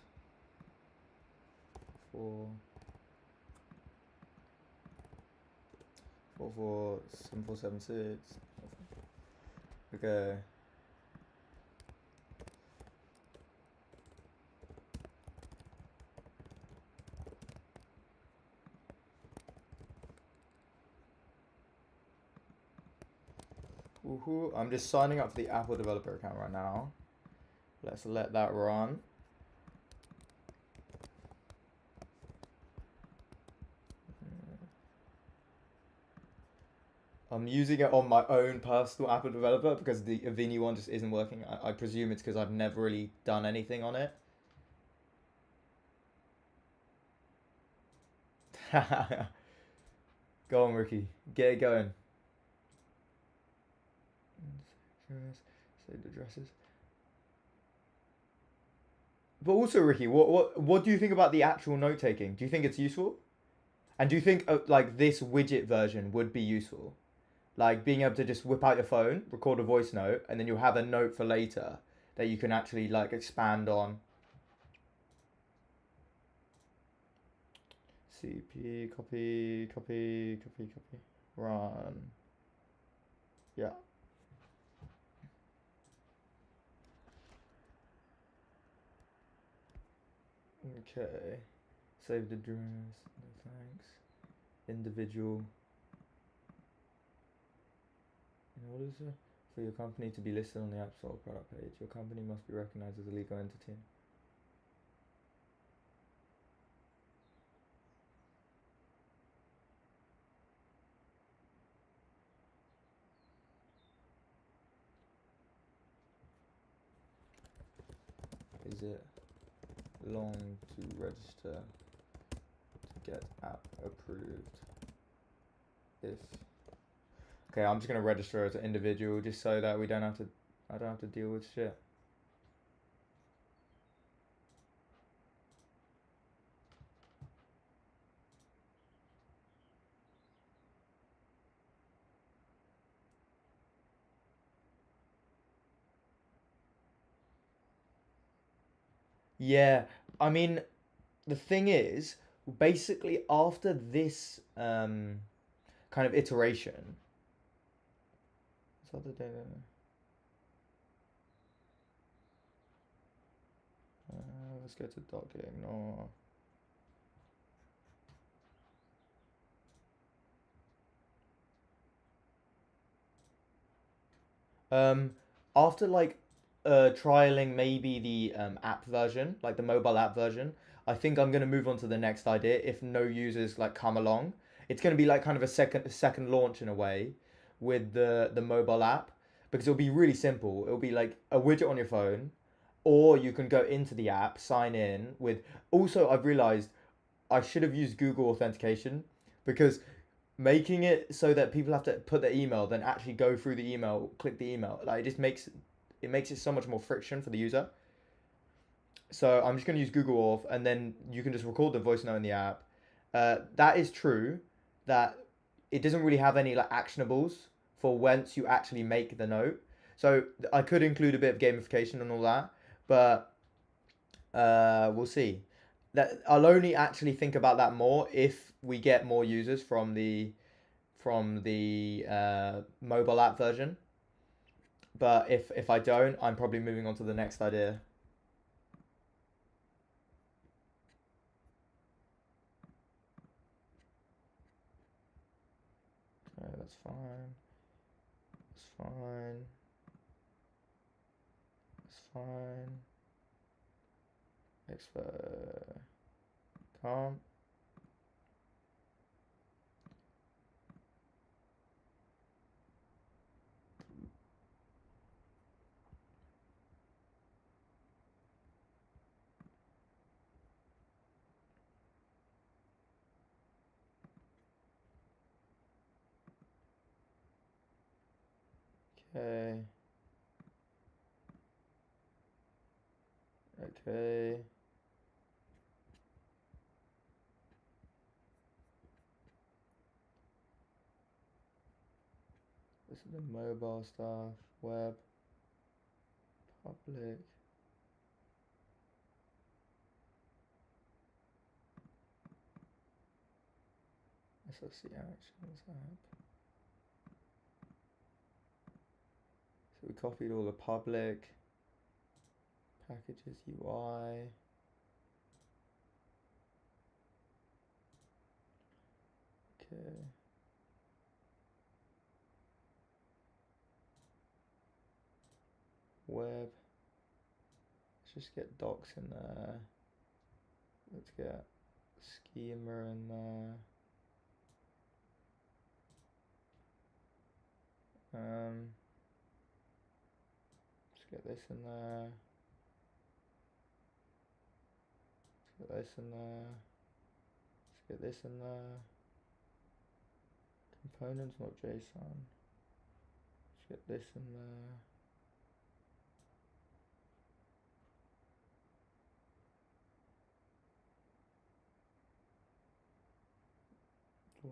44776. Okay. Woohoo. I'm just signing up for the Apple developer account right now. Let's let that run. I'm using it on my own personal Apple developer because the Avini one just isn't working. I presume it's because I've never really done anything on it. Go on, Ricky. Get it going. Save addresses. But also, Ricky, what do you think about the actual note taking? Do you think it's useful? And do you think like this widget version would be useful? Like being able to just whip out your phone, record a voice note, and then you'll have a note for later that you can actually like expand on. CP, copy. Run. Yeah. Okay. Save the address. No thanks. Individual. In order for your company to be listed on the App Store product page, your company must be recognized as a legal entity. Is it long to register to get app approved? If okay, I'm just gonna register as an individual just so that I don't have to deal with shit. Yeah, I mean, the thing is, basically after this kind of iteration, what's other data? Let's go to doc ignore. Um, After like trialing maybe the app version, like the mobile app version, I think I'm gonna move on to the next idea. If no users like come along, it's gonna be like kind of a second launch in a way with the mobile app because it'll be really simple. It'll be like a widget on your phone, or you can go into the app, sign in with. Also, I've realized I should have used Google authentication because making it so that people have to put their email, then actually go through the email, click the email, like it just makes it so much more friction for the user. So I'm just gonna use Google Auth, and then you can just record the voice note in the app. That is true that it doesn't really have any like actionables for once you actually make the note. So I could include a bit of gamification and all that, but we'll see. That I'll only actually think about that more if we get more users from the mobile app version. But if I don't, I'm probably moving on to the next idea. Okay, that's fine. That's fine. That's fine. Expert. Calm. Okay. Okay. This is the mobile stuff. Web. Public. SLC actions app. So we copied all the public. Packages UI. Okay. Web. Let's just get docs in there. Let's get schema in there. Let's get this in there. Let's get this in there. Let's get this in there. Components, not JSON. Let's get this in there.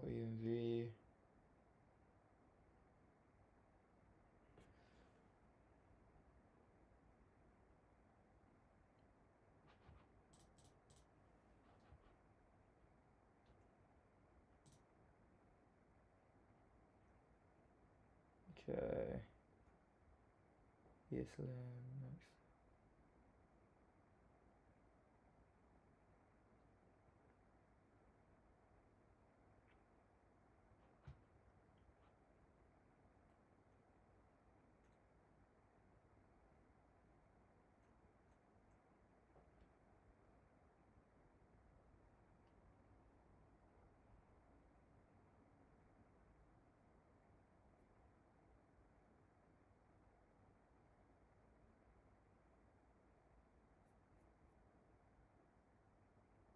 .env. Okay. ESLN next.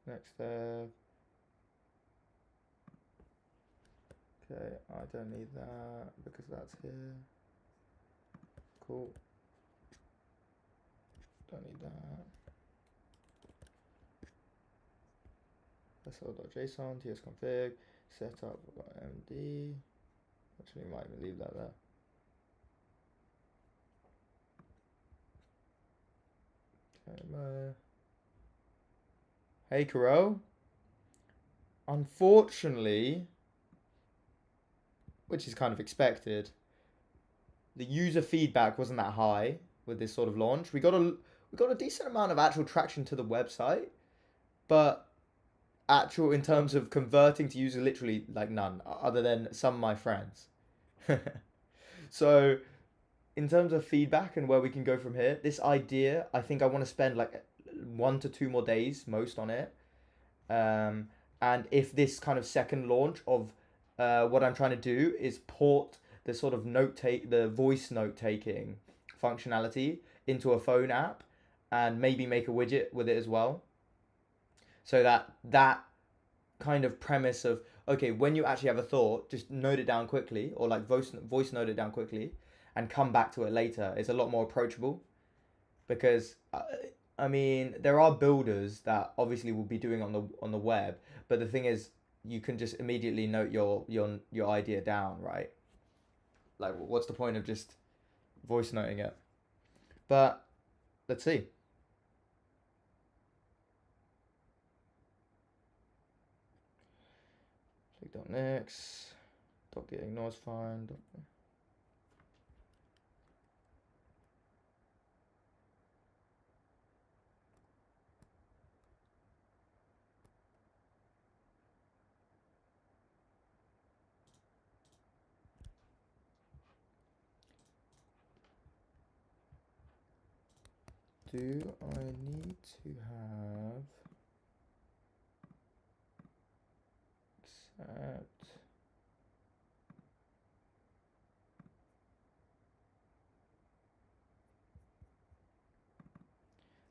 Next step. Okay, I don't need that because that's here. Cool. Don't need that. SL.json, tsconfig, setup.md. Actually, might even leave that there. Okay, hey, Karo. Unfortunately, which is kind of expected, the user feedback wasn't that high with this sort of launch. We got a decent amount of actual traction to the website, but actual in terms of converting to user, literally like none, other than some of my friends. So in terms of feedback and where we can go from here, this idea, I think I want to spend like 1 to 2 more days most on it. And if this kind of second launch of what I'm trying to do is port the sort of the voice note taking functionality into a phone app, and maybe make a widget with it as well, so that kind of premise of, okay, when you actually have a thought, just note it down quickly, or like voice note it down quickly and come back to it later. It's a lot more approachable, because I mean, there are builders that obviously will be doing on the web, but the thing is, you can just immediately note your idea down, right? Like, what's the point of just voice noting it? But let's see. Click dot next. Dot get ignores fine. Do I need to have accept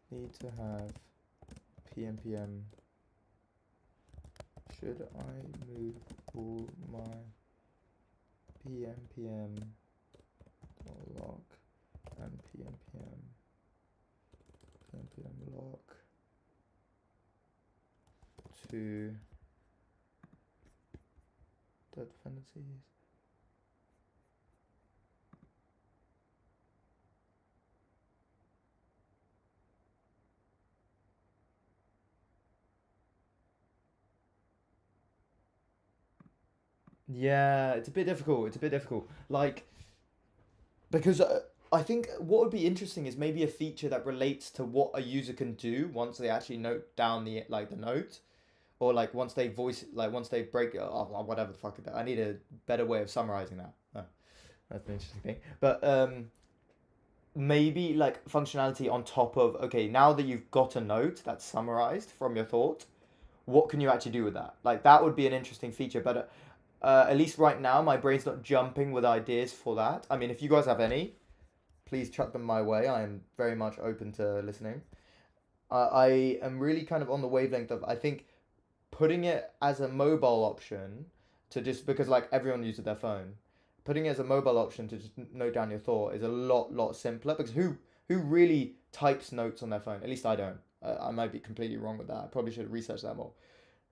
need to have PM? Should I move all my PM lock and PM lock to the dependencies? Yeah, it's a bit difficult. It's a bit difficult. Like, because I think what would be interesting is maybe a feature that relates to what a user can do once they actually note down the note, or like once they voice, like once they break, whatever the fuck. I need a better way of summarizing that. Oh, that's an interesting thing. But maybe like functionality on top of, okay, now that you've got a note that's summarized from your thought, what can you actually do with that? Like that would be an interesting feature. But at least right now, my brain's not jumping with ideas for that. I mean, if you guys have any, please chuck them my way. I am very much open to listening. I am really kind of on the wavelength of, I think, putting it as a mobile option to just, because like everyone uses their phone, putting it as a mobile option to just note down your thought is a lot simpler, because who really types notes on their phone? At least I don't. I might be completely wrong with that. I probably should research that more.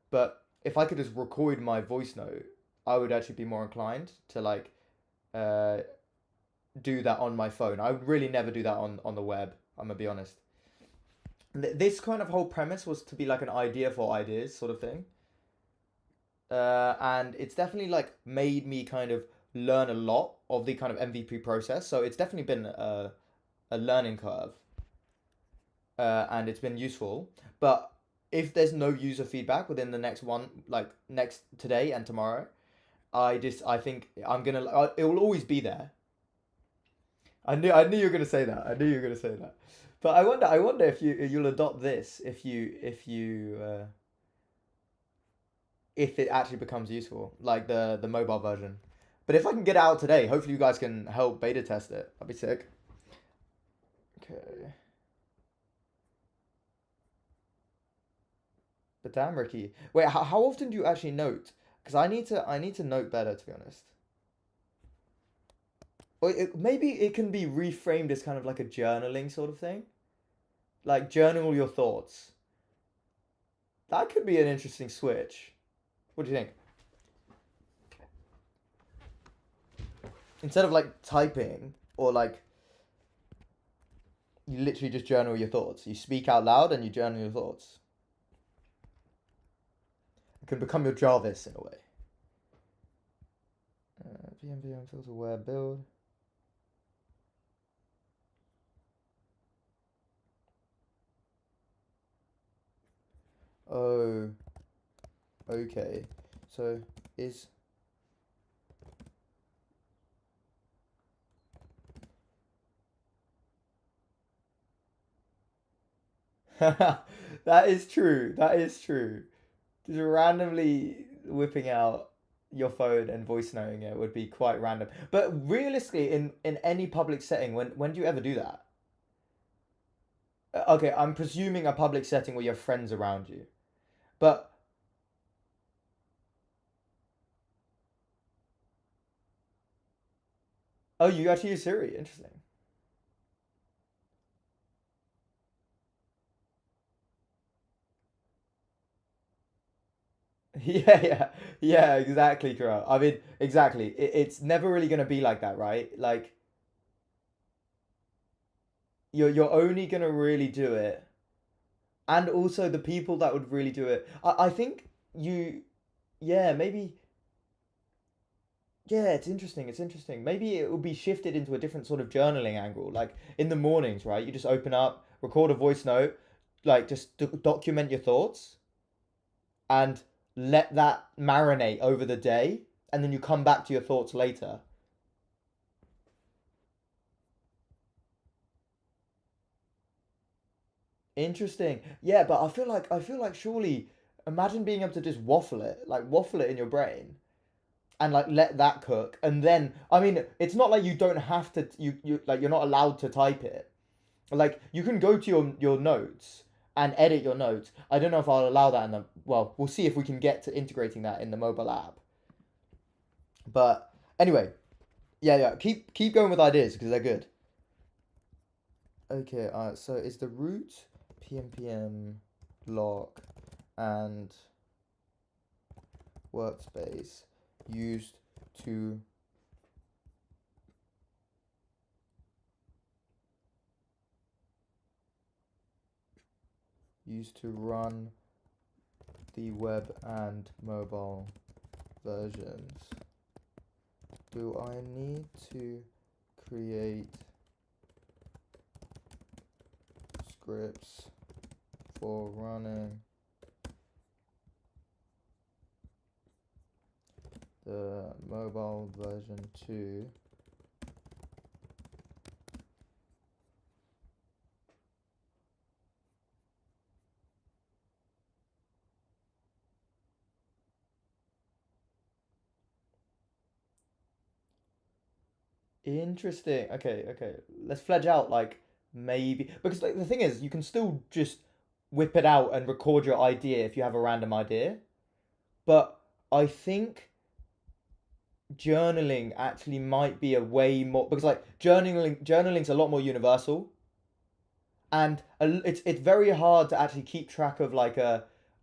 But if I could just record my voice note, I would actually be more inclined to like uh, do that on my phone. I would really never do that on the web. I'm gonna be honest. This kind of whole premise was to be like an idea for ideas sort of thing. And it's definitely like made me kind of learn a lot of the kind of MVP process. So it's definitely been a learning curve, and it's been useful. But if there's no user feedback within the next one, like next today and tomorrow, I think I'm gonna it will always be there. I knew you were gonna say that. I knew you were gonna say that. But I wonder if you'll adopt this if it actually becomes useful, like the mobile version. But if I can get it out today, hopefully you guys can help beta test it. That'd be sick. Okay. But damn, Ricky. Wait, how often do you actually note? Because I need to note better, to be honest. Or maybe it can be reframed as kind of like a journaling sort of thing. Like journal your thoughts. That could be an interesting switch. What do you think? Instead of like typing or like you literally just journal your thoughts. You speak out loud and you journal your thoughts. It can become your Jarvis in a way. VM filter where build. Oh, okay. So is that is true. That is true. Just randomly whipping out your phone and voice noting it would be quite random. But realistically, in any public setting, when do you ever do that? Okay, I'm presuming a public setting where you have friends around you. But oh, you actually use Siri. Interesting. Yeah, yeah, yeah, exactly, Kira. I mean, exactly. It's never really gonna be like that, right? Like you're only gonna really do it, and also the people that would really do it. I think you, yeah, maybe, yeah, it's interesting. It's interesting. Maybe it will be shifted into a different sort of journaling angle. Like in the mornings, right? You just open up, record a voice note, like just document your thoughts, and let that marinate over the day, and then you come back to your thoughts later. Interesting. Yeah, but I feel like surely imagine being able to just waffle it in your brain and like let that cook and then I mean it's not like you don't have to you like you're not allowed to type it. Like you can go to your notes and edit your notes. I don't know if I'll allow that in the well, we'll see if we can get to integrating that in the mobile app. But anyway, yeah, yeah, keep going with ideas because they're good. Okay, so is the root pm lock and workspace used to run the web and mobile versions. Do I need to create scripts for running the mobile version too? Interesting. Okay, okay. Let's fledge out like maybe because like the thing is you can still just whip it out and record your idea if you have a random idea. But I think journaling actually might be a way more because like journaling's a lot more universal and it's very hard to actually keep track of like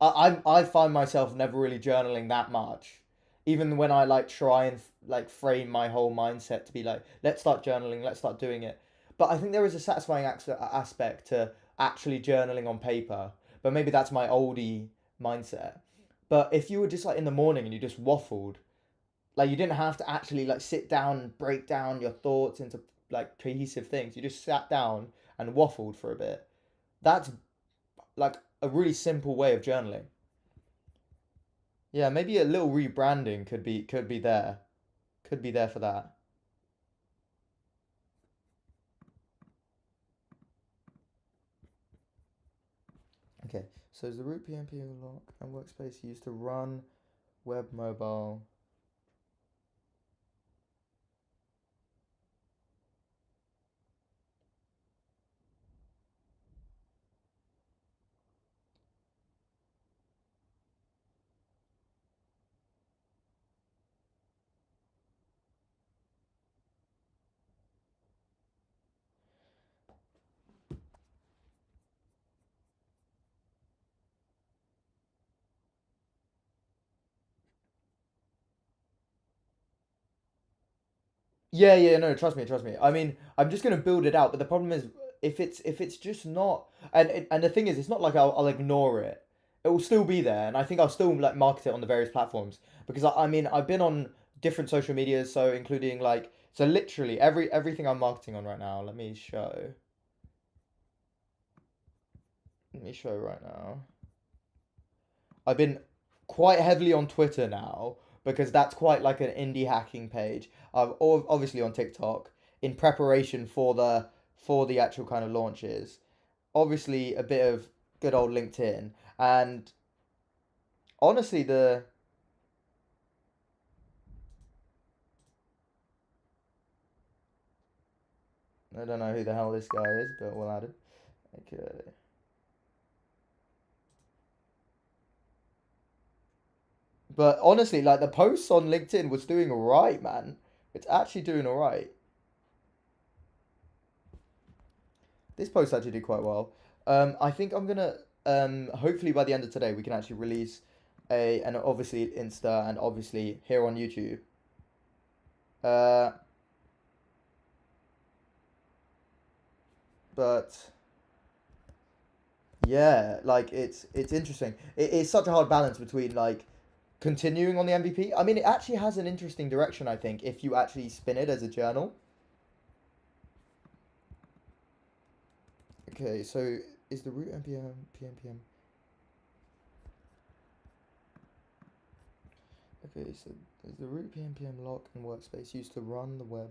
I find myself never really journaling that much even when I like try and like frame my whole mindset to be like let's start journaling, let's start doing it, but I think there is a satisfying aspect to actually journaling on paper, but maybe that's my oldie mindset. But if you were just like in the morning and you just waffled, like you didn't have to actually like sit down and break down your thoughts into like cohesive things. You just sat down and waffled for a bit. That's like a really simple way of journaling. Yeah, maybe a little rebranding could be there. Could be there for that. Okay, so is the root PnP lock and workspace used to run web mobile? Yeah, yeah, no, trust me, trust me. I mean, I'm just gonna build it out, but the problem is if it's just not, and the thing is, it's not like I'll ignore it. It will still be there, and I think I'll still like market it on the various platforms because I mean I've been on different social medias, so including like so literally everything I'm marketing on right now. Let me show right now. I've been quite heavily on Twitter now because that's quite like an indie hacking page. I've obviously on TikTok in preparation for the actual kind of launches. Obviously a bit of good old LinkedIn and honestly the I don't know who the hell this guy is, but we'll add it. Okay. But honestly, like the posts on LinkedIn was doing alright, man. It's actually doing alright. This post actually did quite well. I think I'm gonna hopefully by the end of today we can actually release and obviously Insta, and obviously here on YouTube. Uh, but yeah, like it's interesting. It's such a hard balance between like continuing on the MVP. I mean, it actually has an interesting direction, I think, if you actually spin it as a journal. Okay, so is the root npm pnpm? Okay, so is the root pnpm lock and workspace used to run the web?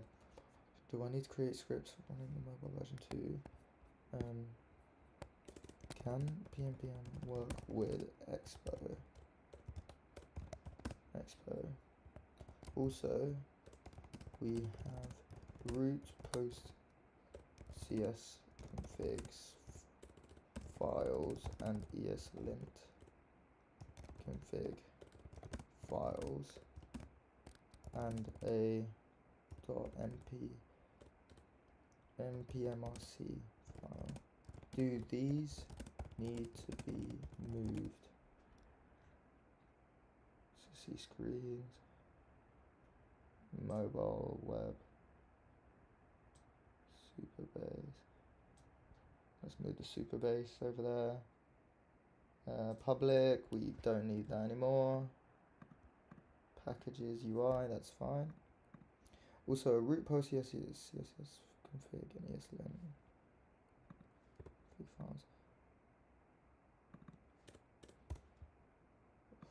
Do I need to create scripts for running the mobile version too? Can pnpm work with expo? Also, we have root post cs configs files and eslint config files and a .npmrc file. Do these need to be moved? So see screens, mobile web, Superbase. Let's move the Superbase over there. Public, we don't need that anymore. Packages UI, that's fine. Also, a root post CSS config and ESLint files.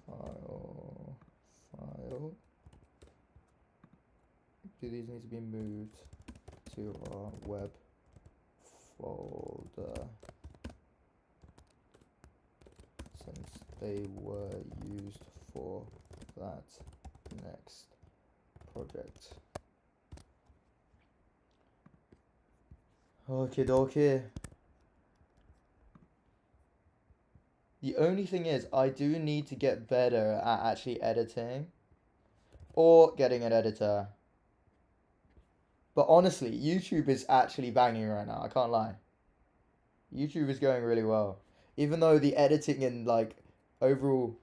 File. Do these need to be moved to our web folder since they were used for that next project? Okay, dokie. The only thing is, I do need to get better at actually editing or getting an editor. But honestly, YouTube is actually banging right now. I can't lie. YouTube is going really well. Even though the editing and like overall.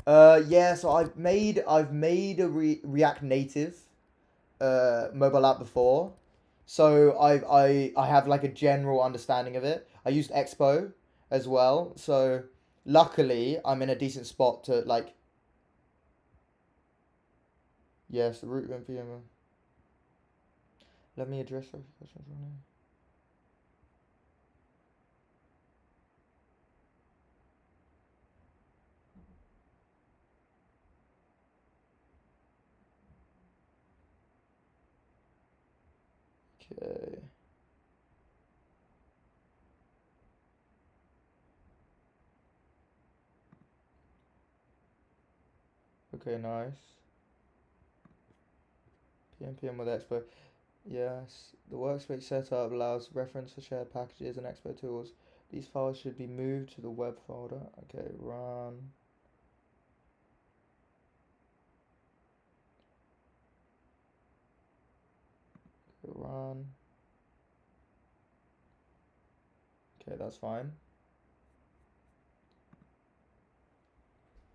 Yeah, so I've made a React Native mobile app before. So I have like a general understanding of it. I used Expo as well. So luckily I'm in a decent spot to like, yes, the root npm. Let me address those questions on here. Okay. Okay, nice. PNPM with Expo. Yes, the workspace setup allows reference for shared packages and Expo tools. These files should be moved to the web folder. Okay, run. Okay, run. Okay, that's fine.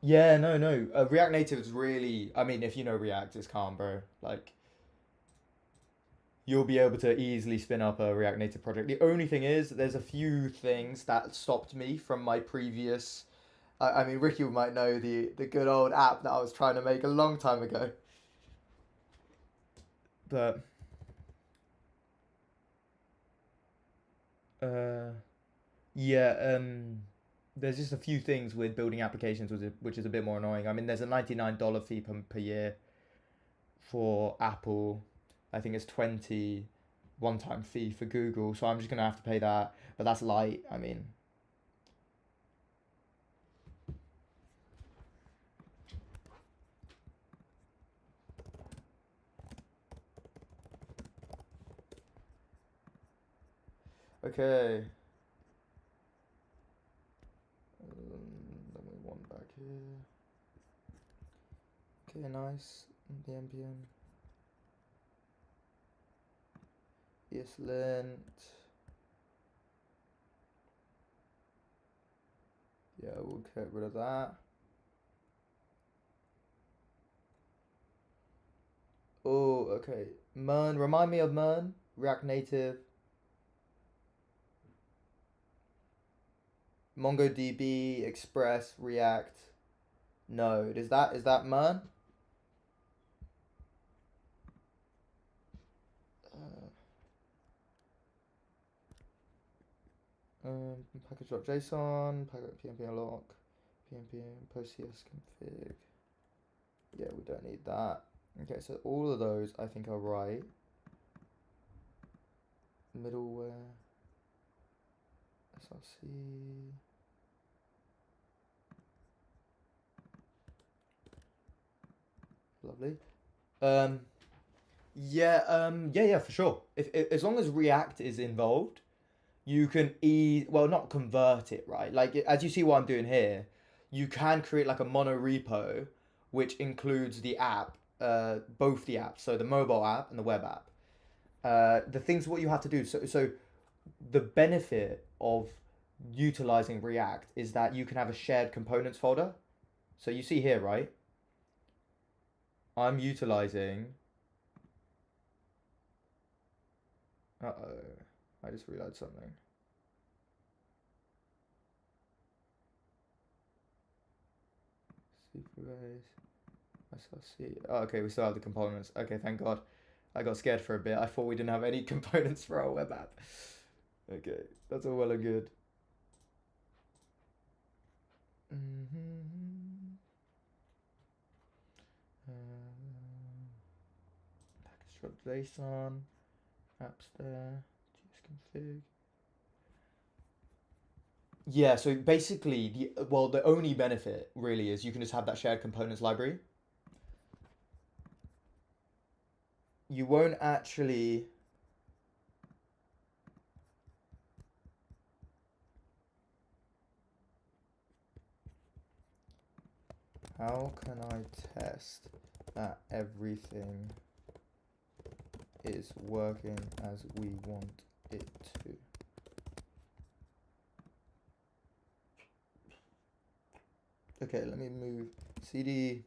Yeah, no. React Native is really. I mean, if you know React, it's calm, bro. Like, you'll be able to easily spin up a React Native project. The only thing is, there's a few things that stopped me from my previous. I mean, Ricky might know the good old app that I was trying to make a long time ago. But uh, yeah, there's just a few things with building applications which is a bit more annoying. I mean, there's a $99 fee per year for Apple. I think it's 20 one-time fee for Google. So I'm just gonna have to pay that. But that's light. I mean, okay. Then we want back here. Okay, nice. The npm. ESLint. Yeah, we'll get rid of that. Oh, okay. Mern, remind me of Mern. React Native. MongoDB, Express, React, Node. Is that Mern? Package.json, package pnp lock, pnp post cs config. Yeah, we don't need that. Okay, so all of those I think are right. Middleware, src. Lovely. Yeah, for sure. If as long as React is involved, you can well, not convert it, right? Like as you see what I'm doing here, you can create like a mono repo which includes the app, both the apps, so the mobile app and the web app. The things what you have to do. So the benefit of utilizing React is that you can have a shared components folder. So you see here, right? I'm utilizing. Uh-oh. I just realized something. Supervise. SRC. Oh, okay, we still have the components. Okay, thank God. I got scared for a bit. I thought we didn't have any components for our web app. Okay, that's all well and good. Package.json. Apps there. Tsconfig. Yeah, so basically, the only benefit really is you can just have that shared components library. You won't actually. How can I test that everything is working as we want it to? Okay, let me move cd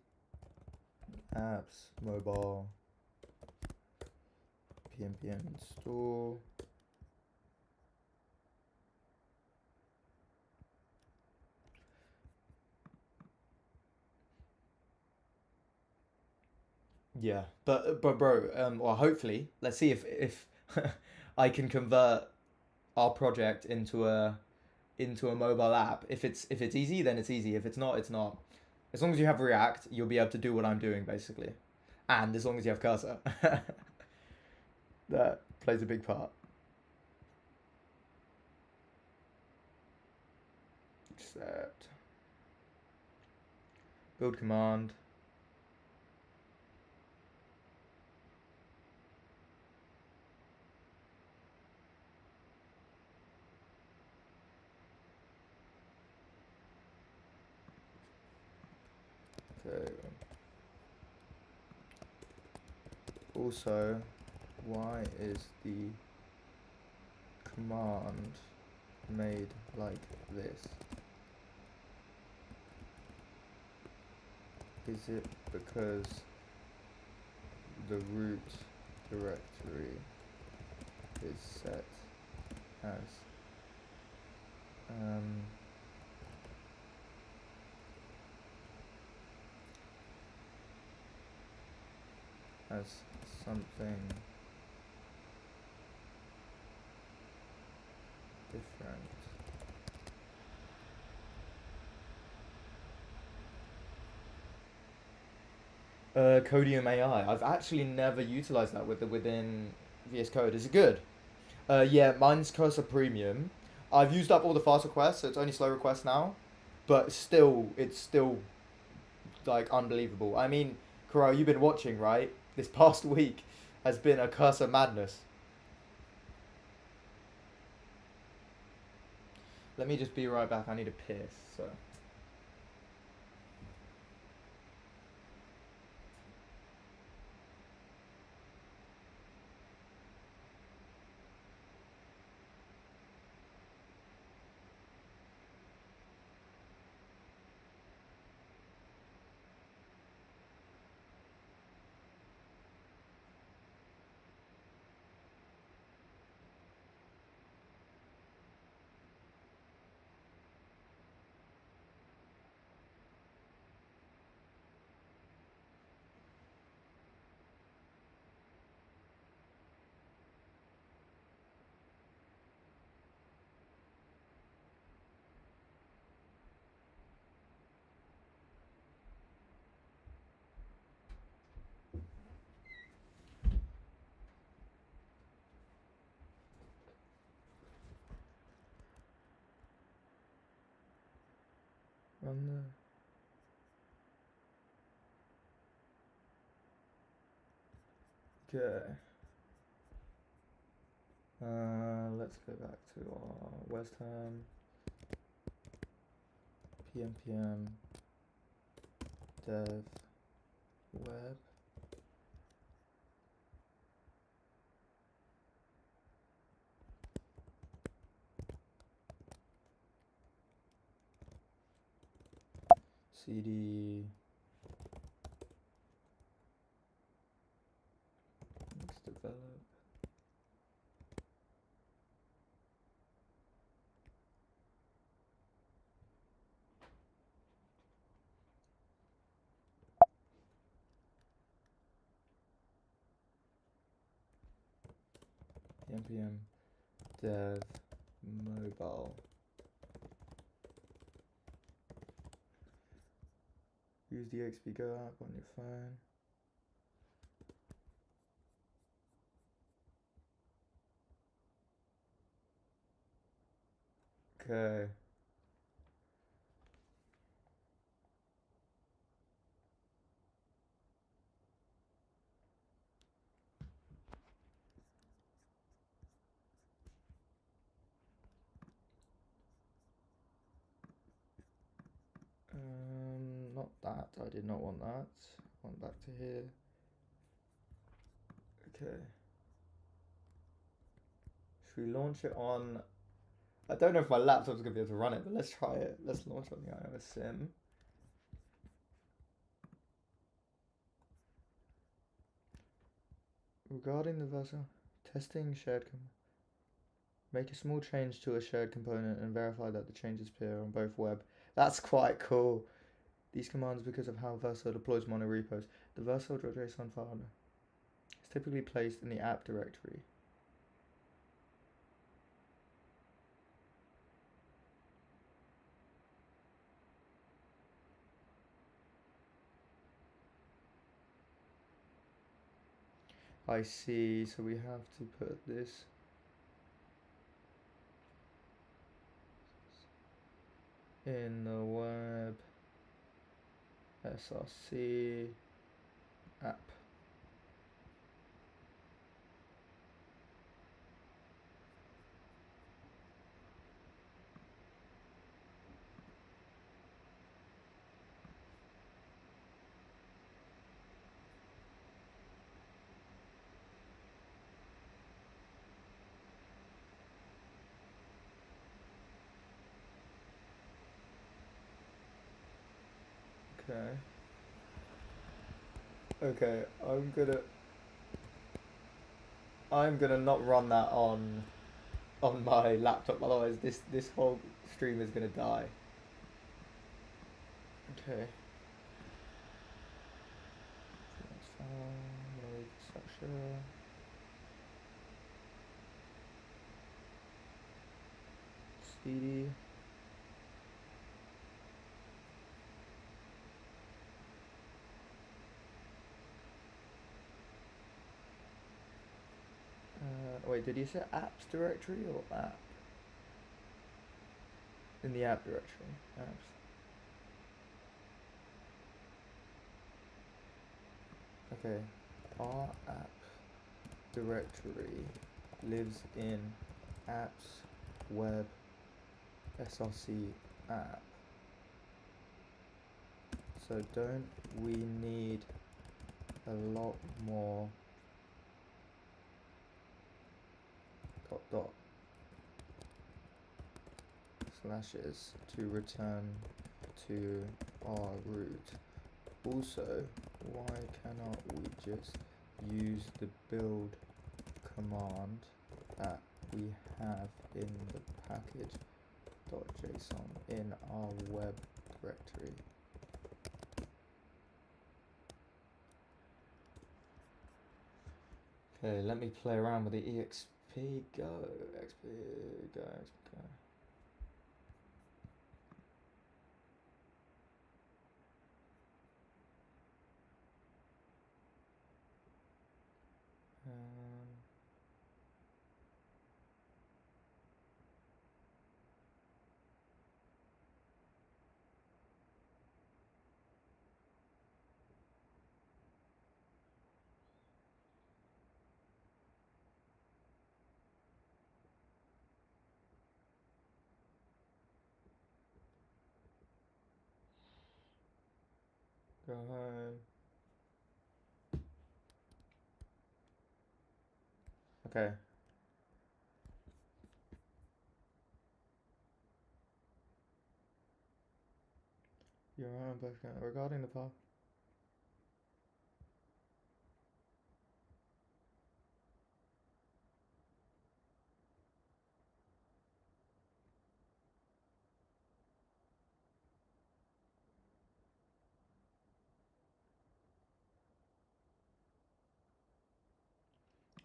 apps mobile pnpm install. Yeah, but bro, well, hopefully, let's see if I can convert our project into a mobile app. If it's easy, then it's easy. If it's not, it's not. As long as you have React, you'll be able to do what I'm doing basically, and as long as you have cursor, that plays a big part. Except build command. Okay. Also, why is the command made like this? Is it because the root directory is set as something different? Codium AI. I've actually never utilized that within VS Code. Is it good? Yeah, mine's Cursor Premium. I've used up all the fast requests, so it's only slow requests now. But still, it's still like unbelievable. I mean, Corral, you've been watching, right? This past week has been a cursor madness. Let me just be right back. I need a piss. So. Run the. Okay. Let's go back to our West Ham. PM dev web. CD. Let's develop. npm dev mobile. Use the XP Go app on your phone. Okay. Not that. I did not want that. I want back to here. Okay. Should we launch it on? I don't know if my laptop's gonna be able to run it, but let's try it. Let's launch on the iOS sim. Regarding the Versa testing shared make a small change to a shared component and verify that the changes appear on both web. That's quite cool. These commands, because of how Versa deploys mono repos, the Versa.json file is typically placed in the app directory. I see, so we have to put this in the web src app. Okay. Okay, I'm gonna not run that on my laptop, otherwise this whole stream is gonna die. Okay. That's fine. Structure. CD. Wait, did you say apps directory or app? In the app directory. Apps. Okay. Our app directory lives in apps web src app. So don't we need a lot more dot slashes to return to our root? Also, why cannot we just use the build command that we have in the package.json in our web directory? Okay, let me play around with the exp go, exp go, exp go. Go home. Okay. You're right, regarding the path.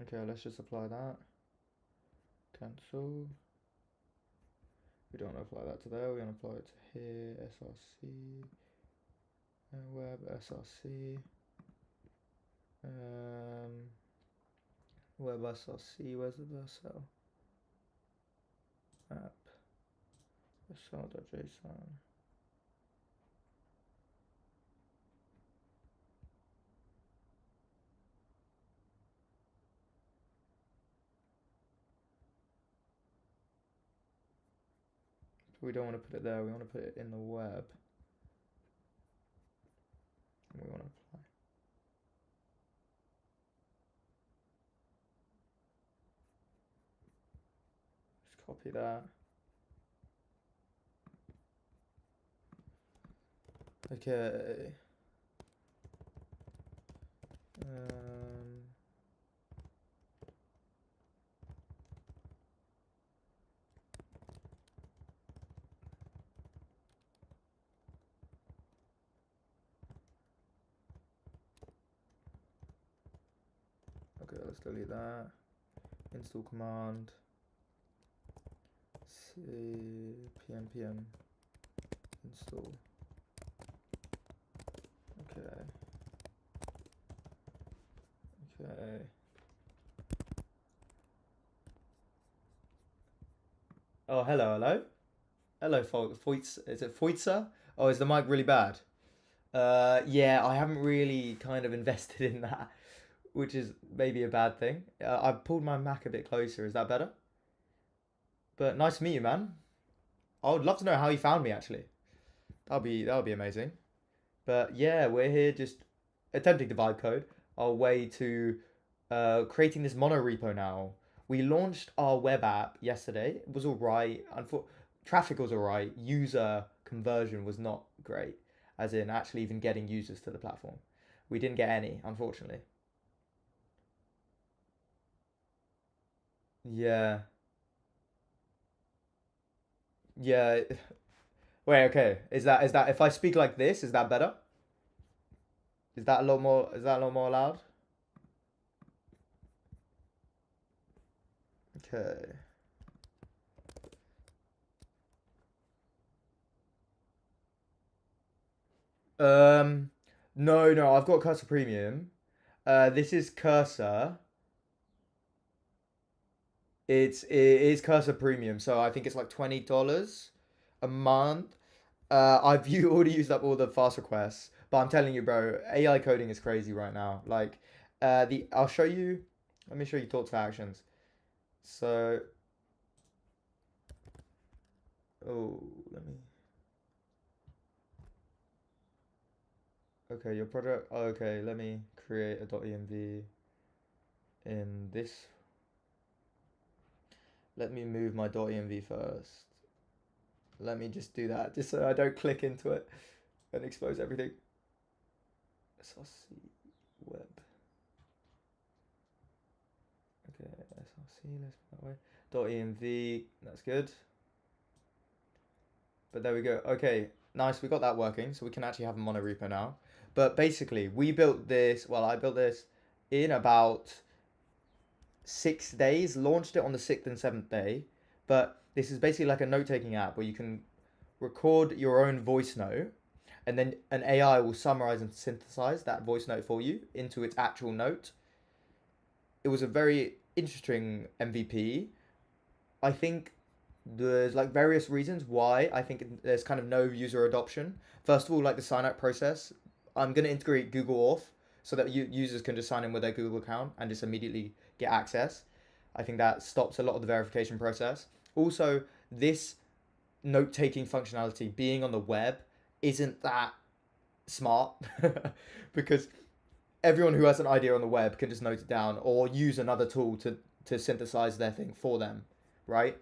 Okay, let's just apply that. Cancel. We don't want to apply that to there, we want to apply it to here, src, web, src, web src, where's the vercel? App, vercel.json. We don't want to put it there, we want to put it in the web. And we want to apply. Just copy that. Okay. Okay, let's delete that. Install command. pnpm install. Okay. Okay. Oh, hello. Hello, Foitz. Is it Foitzer? Oh, is the mic really bad? Yeah, I haven't really kind of invested in that, which is maybe a bad thing. I've pulled my Mac a bit closer. Is that better? But nice to meet you, man. I would love to know how you found me, actually. That'll be amazing. But yeah, we're here just attempting to vibe code our way to creating this mono repo now. We launched our web app yesterday. It was all right. Traffic was all right. User conversion was not great, as in actually even getting users to the platform. We didn't get any, unfortunately. Yeah. Yeah. Wait, okay. Is that if I speak like this, is that better? Is that a lot more loud? Okay. Um, no, I've got Cursor Premium. This is Cursor. It is Cursor Premium, so I think it's like $20 a month. I've already used up all the fast requests, but I'm telling you, bro, AI coding is crazy right now. Like, I'll show you. Let me show you thoughts to actions. So, oh, let me. Okay, your project. Okay, let me create a .env in this. Let me move my .env first. Let me just do that, just so I don't click into it and expose everything. src web. Okay, src, let's put that way. .env, that's good. But there we go. Okay, nice, we got that working, so we can actually have a mono repo now. But basically, I built this in about 6 days, launched it on the 6th and 7th day. But this is basically like a note-taking app where you can record your own voice note, and then an AI will summarize and synthesize that voice note for you into its actual note. It was a very interesting MVP. I think there's like various reasons why I think there's kind of no user adoption. First of all, like the sign up process, I'm going to integrate Google Auth so that users can just sign in with their Google account and just immediately get access. I think that stops a lot of the verification process. Also, this note taking functionality being on the web isn't that smart because everyone who has an idea on the web can just note it down or use another tool to synthesize their thing for them, right?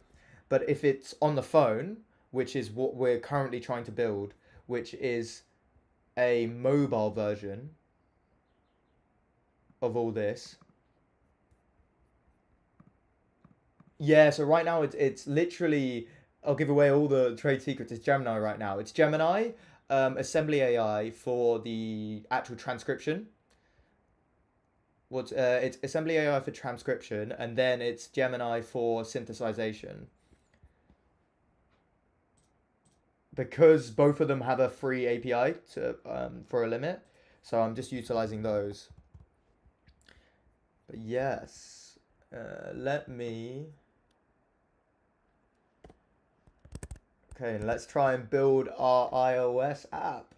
But if it's on the phone, which is what we're currently trying to build, which is a mobile version of all this. Yeah, so right now it's literally, I'll give away all the trade secrets. It's Gemini right now. It's Gemini, assembly AI for the actual transcription. It's assembly AI for transcription, and then it's Gemini for synthesization. Because both of them have a free API for a limit, so I'm just utilizing those. But yes, let me. Okay, let's try and build our iOS app.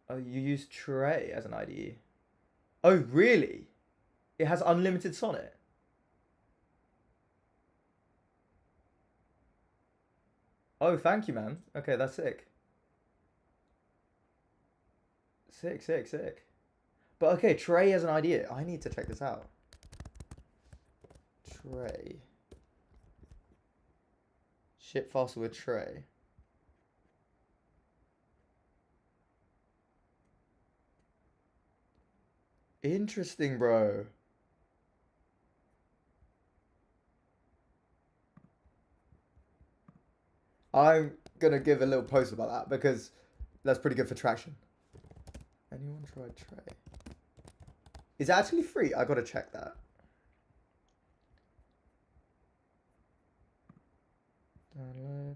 Oh, you use Tray as an IDE. Oh, really? It has unlimited sonnet. Oh, thank you, man. Okay, that's sick. Sick, sick, sick. But okay, Tray as an idea. I need to check this out. Tray. Ship faster with Tray. Interesting, bro. I'm gonna give a little post about that because that's pretty good for traction. Anyone tried Tray? Is it actually free? I gotta check that. Download.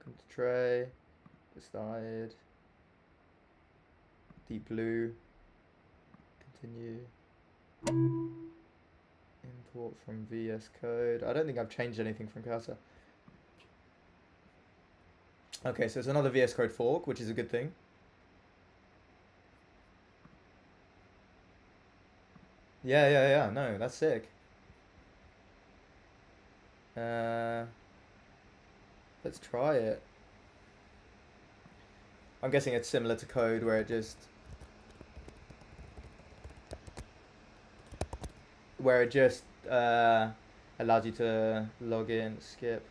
Come to Tray. Get started. Deep blue. Continue. Import from VS Code. I don't think I've changed anything from cursor. Okay, so it's another VS Code fork, which is a good thing. Yeah. No, that's sick. Uh, let's try it. I'm guessing it's similar to code where it just allows you to log in, skip.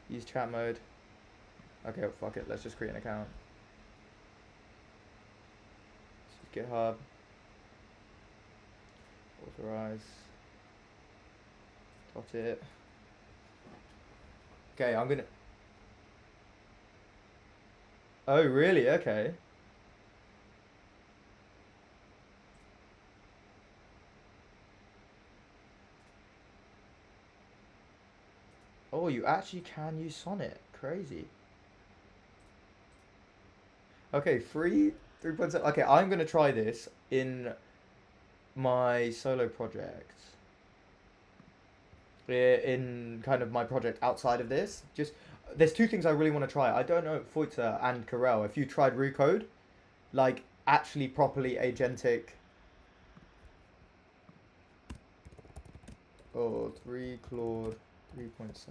Use chat mode. Okay, well, fuck it. Let's just create an account. GitHub. Authorize. Got it. Okay, I'm gonna. Oh, really? Okay. Oh, you actually can use Sonnet. Crazy. Okay, 3.7. Okay, I'm gonna try this in my solo project. In kind of my project outside of this. Just there's two things I really want to try. I don't know Foyta and Carell. If you tried Recode, like actually properly agentic. Oh, 3 Claude 3.7.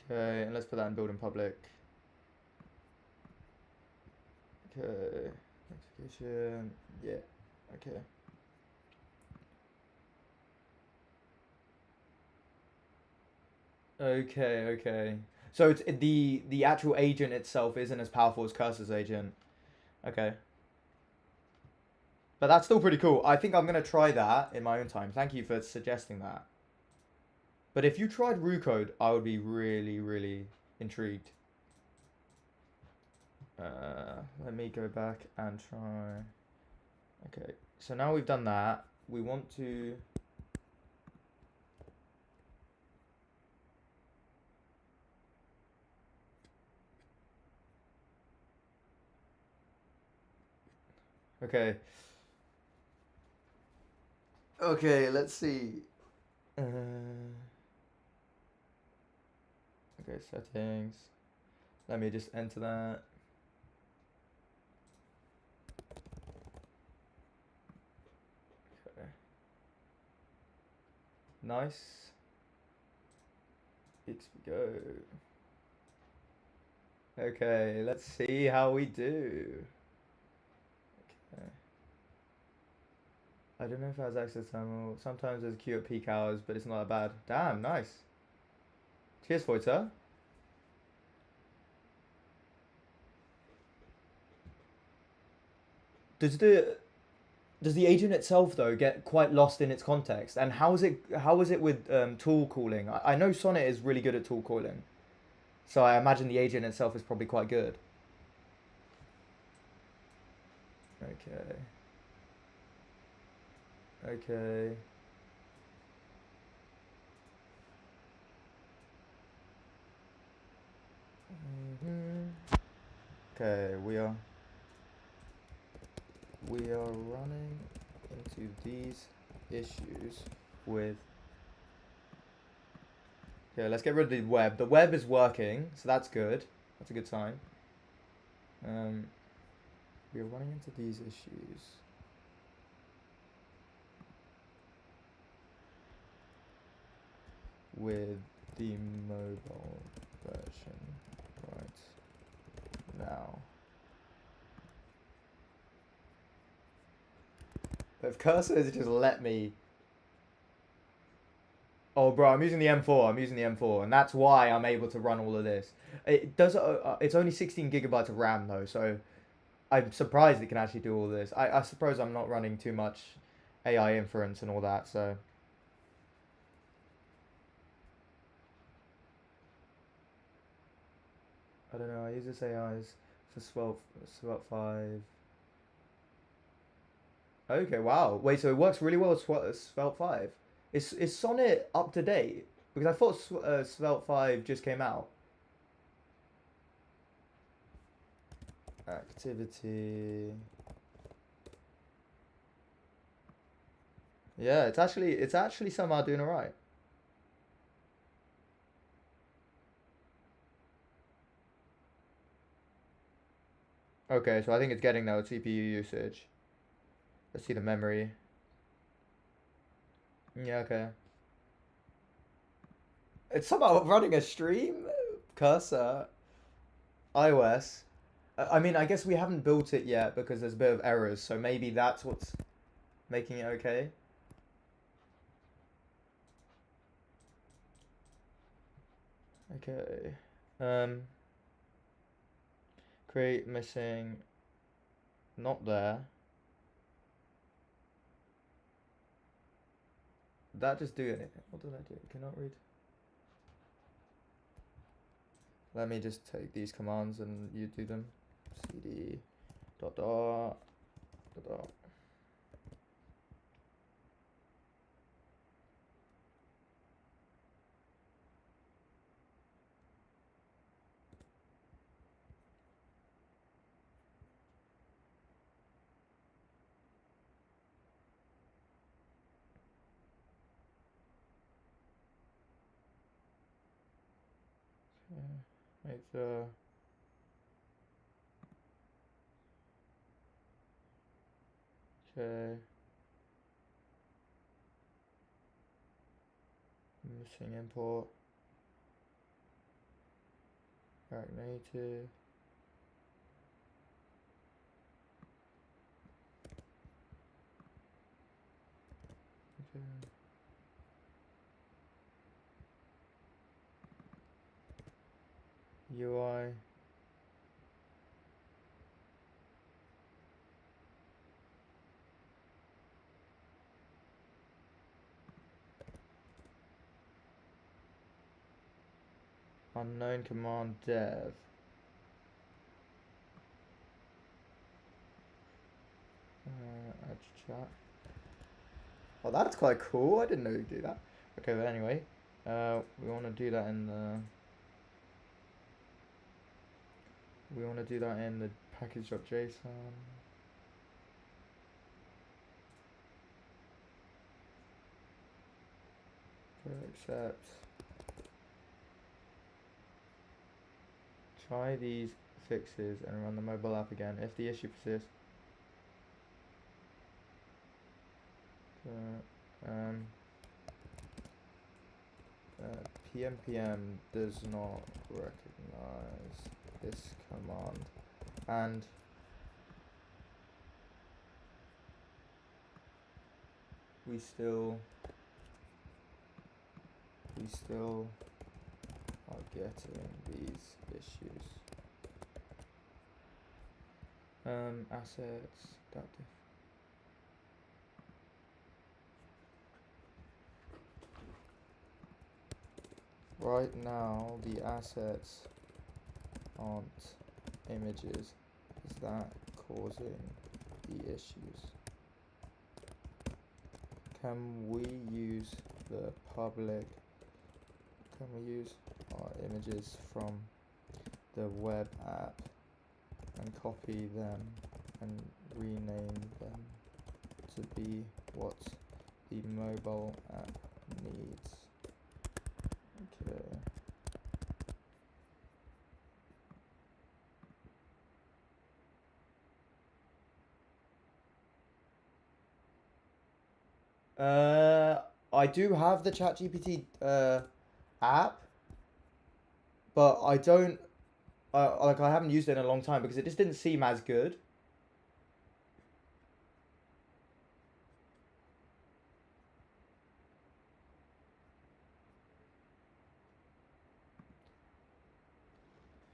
Okay, and let's put that in build in public. Okay, notification. Yeah. Okay. Okay. So it's the actual agent itself isn't as powerful as Cursor's agent. Okay. But that's still pretty cool. I think I'm gonna try that in my own time. Thank you for suggesting that. But if you tried Rue code, I would be really, really intrigued. Let me go back and try. Okay, so now we've done that. We want to. Okay. Okay, let's see. Okay, settings. Let me just enter that. Okay. Nice. Here we go. Okay, let's see how we do. Okay. I don't know if it has access terminal. Sometimes there's a queue at peak hours, but it's not that bad. Damn, nice. Cheers, Foyter. Does the agent itself though get quite lost in its context? And how is it with tool calling? I know Sonnet is really good at tool calling, so I imagine the agent itself is probably quite good. Okay. Okay. Okay, we are running into these issues with. Okay, let's get rid of the web. The web is working, so that's good. That's a good sign. We are running into these issues. With the mobile version right now. But if cursor has just let me. Oh, bro, I'm using the M4. I'm using the M4, and that's why I'm able to run all of this. It does. It's only 16 gigabytes of RAM though, so I'm surprised it can actually do all this. I suppose I'm not running too much AI inference and all that, so. I don't know. I use this AIs for Svelte 5. Okay, wow. Wait, so it works really well with Svelte 5. Is Sonnet up to date? Because I thought Svelte 5 just came out. Activity. Yeah, it's actually somehow doing alright. Okay, so I think it's getting now CPU usage. Let's see the memory. Yeah, okay. It's somehow running a stream cursor iOS. I mean, I guess we haven't built it yet because there's a bit of errors, so maybe that's what's making it okay. Okay. Create missing. Not there. That just do it. What did I do? Cannot read. Let me just take these commands and you do them. cd dot dot dot dot. Make the okay. Missing import. React Native. Okay. UI. unknown command dev. Add chat. Oh, that's quite cool. I didn't know you'd do that. Okay, but anyway, we want to do that in the. We want to do that in the package.json. Accept. Try these fixes and run the mobile app again if the issue persists. PMPM does not recognize this command, and we still are getting these issues. Assets, adaptive. Right now, the assets aren't images. Is that causing the issues? Can we use the public? Can we use our images from the web app and copy them and rename them to be what the mobile app needs? Okay. I do have the ChatGPT app, but I don't like I haven't used it in a long time because it just didn't seem as good.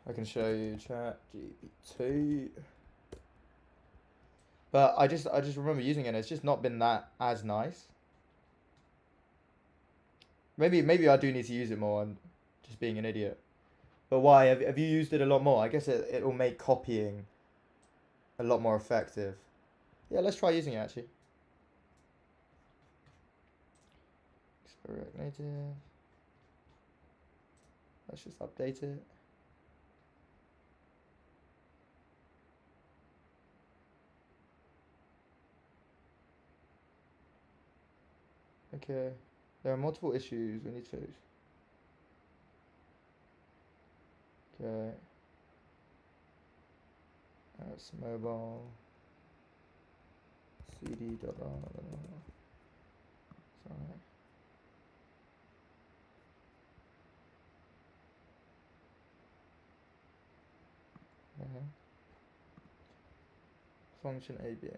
I can show you ChatGPT. But I just remember using it and it's just not been that as nice. Maybe I do need to use it more. I'm just being an idiot. But why? Have you used it a lot more? I guess it'll make copying a lot more effective. Yeah, let's try using it actually. React Native. Let's just update it. Okay. There are multiple issues we need to fix. Okay. That's mobile. CD. Sorry. Okay. Function API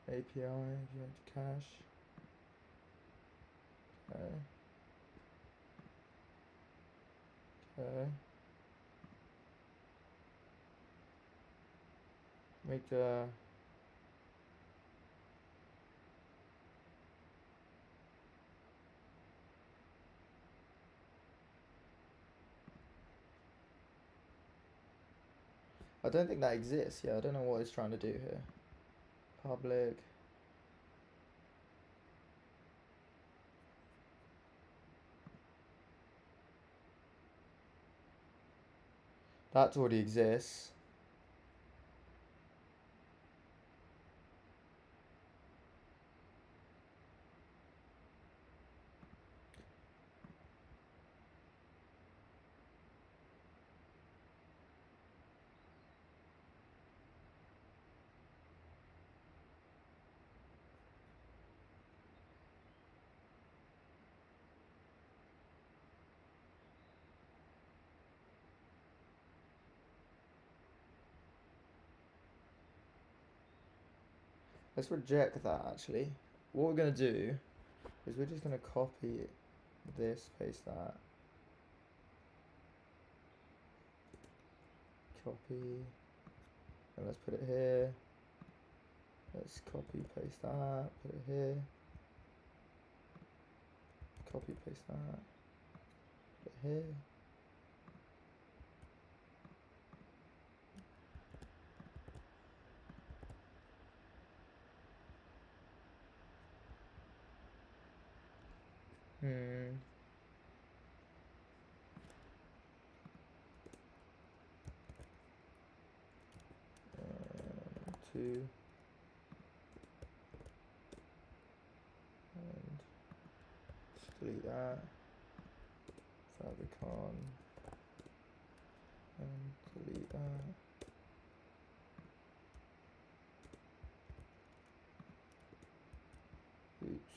to cache. Okay. Okay. Make the I don't think that exists. Yeah, I don't know what it's trying to do here. Public. That already exists. Let's reject that actually. What we're going to do is we're just going to copy this, paste that. Copy. And let's put it here. Let's copy, paste that, put it here. Copy, paste that, put it here. Hmm. Two. And just delete that. Favicon. And delete that. Oops.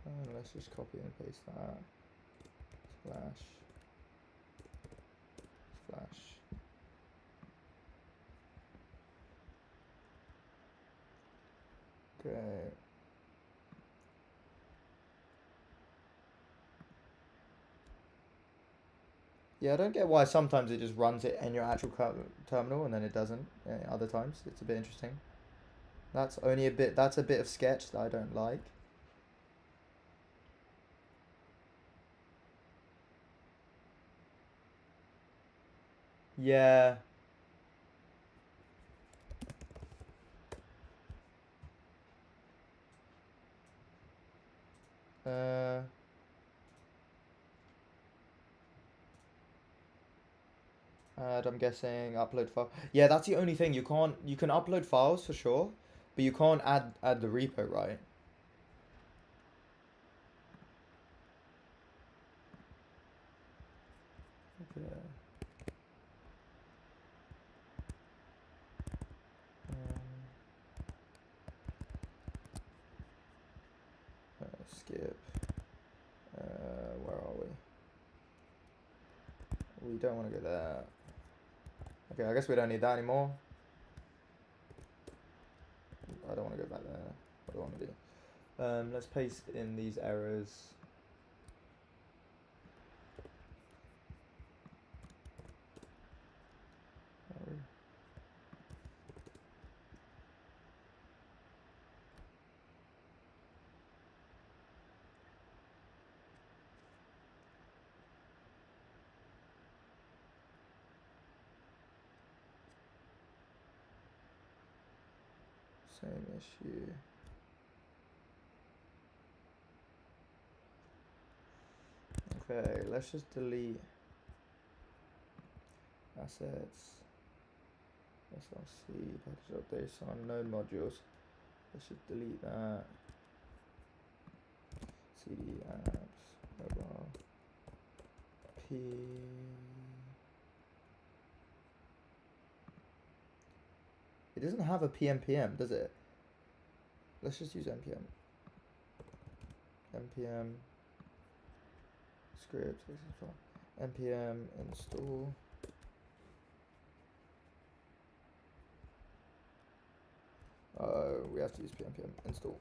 And let's just copy and paste that. Slash. Slash. Okay. Yeah, I don't get why sometimes it just runs it in your actual terminal and then it doesn't. Other times it's a bit interesting. That's only a bit. That's a bit of sketch that I don't like. Yeah. Uh. Add, I'm guessing upload file. Yeah, that's the only thing. You can't. You can upload files for sure, but you can't add the repo, right? Okay. Skip. Where are we? We don't want to go there. Okay, I guess we don't need that anymore. I don't want to go back there. What do I want to do? Let's paste in these errors. Same issue. Okay, let's just delete assets. SRC, package updates on node modules. Let's just delete that. CD apps, mobile, P. It doesn't have a PMPM, does it? Let's just use npm. npm script, npm install. We have to use pnpm install.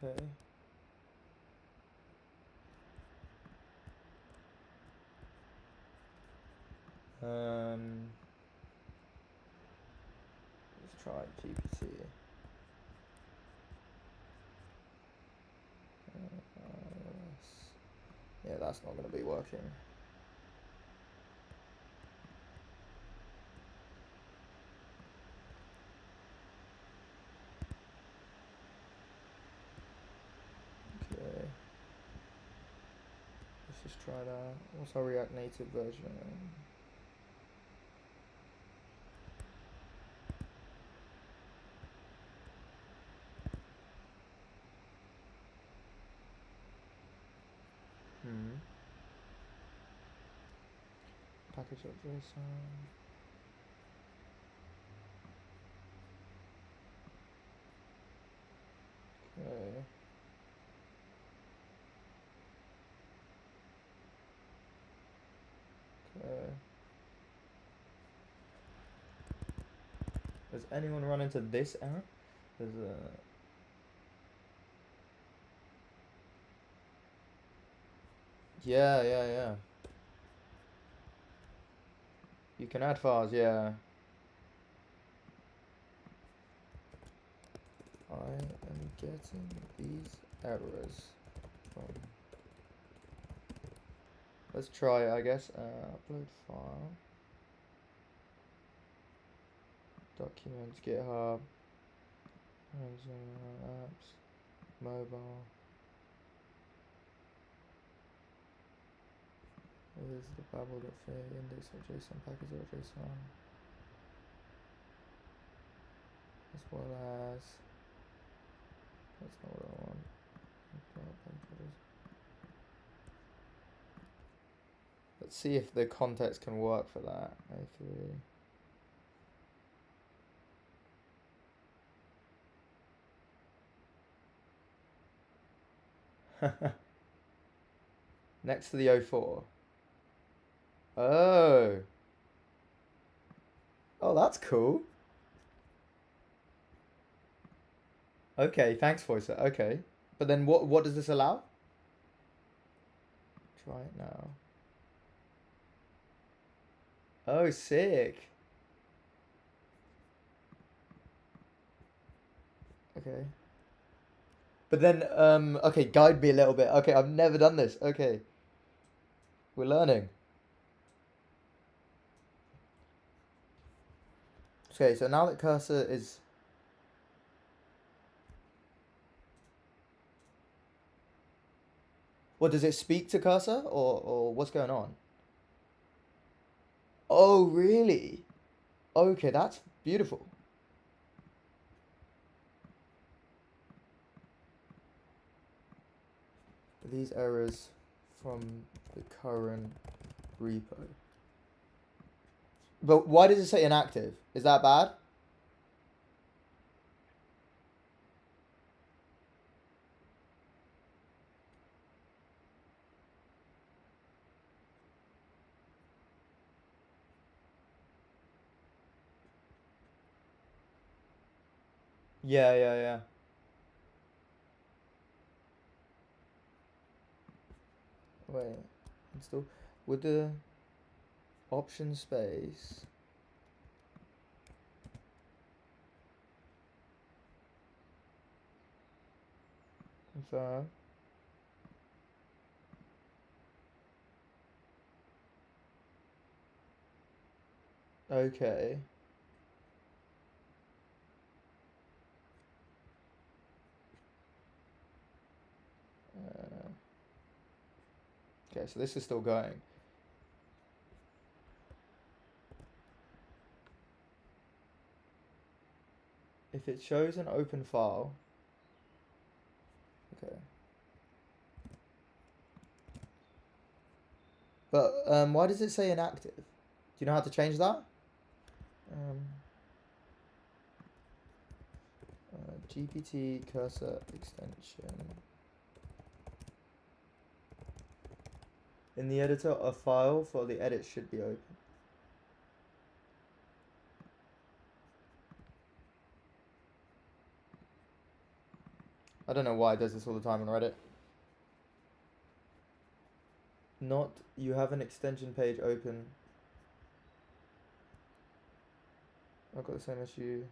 Okay. Let's try GPT. Yeah, that's not going to be working. Okay. Let's just try that. What's our React Native version? Package of JSON. Okay. Okay. Does anyone run into this error? There's a Yeah, yeah, yeah. You can add files, yeah. I am getting these errors from... Let's try it, I guess. Upload file. Documents, GitHub. Apps. Mobile. This is the babel.fa index.json package.json. As well as... That's not what I want. Let's see if the context can work for that. A3. Next to the 04. Oh. Oh, that's cool. Okay, thanks, Voicer. Okay. But then what does this allow? Try it now. Oh, sick. Okay. But then, okay, guide me a little bit. Okay, I've never done this. Okay. We're learning. Okay, so now that cursor is... What, does it speak to cursor? Or what's going on? Oh, really? Okay, that's beautiful. These errors from the current repo. But why does it say inactive? Is that bad? Yeah, yeah, yeah. Wait, install with the option space. Confirm. Okay. Okay, so this is still going. If it shows an open file. Okay. But why does it say inactive? Do you know how to change that? GPT cursor extension. In the editor, a file for the edit should be open. I don't know why it does this all the time on Reddit. Not, you have an extension page open. I've got the same issue.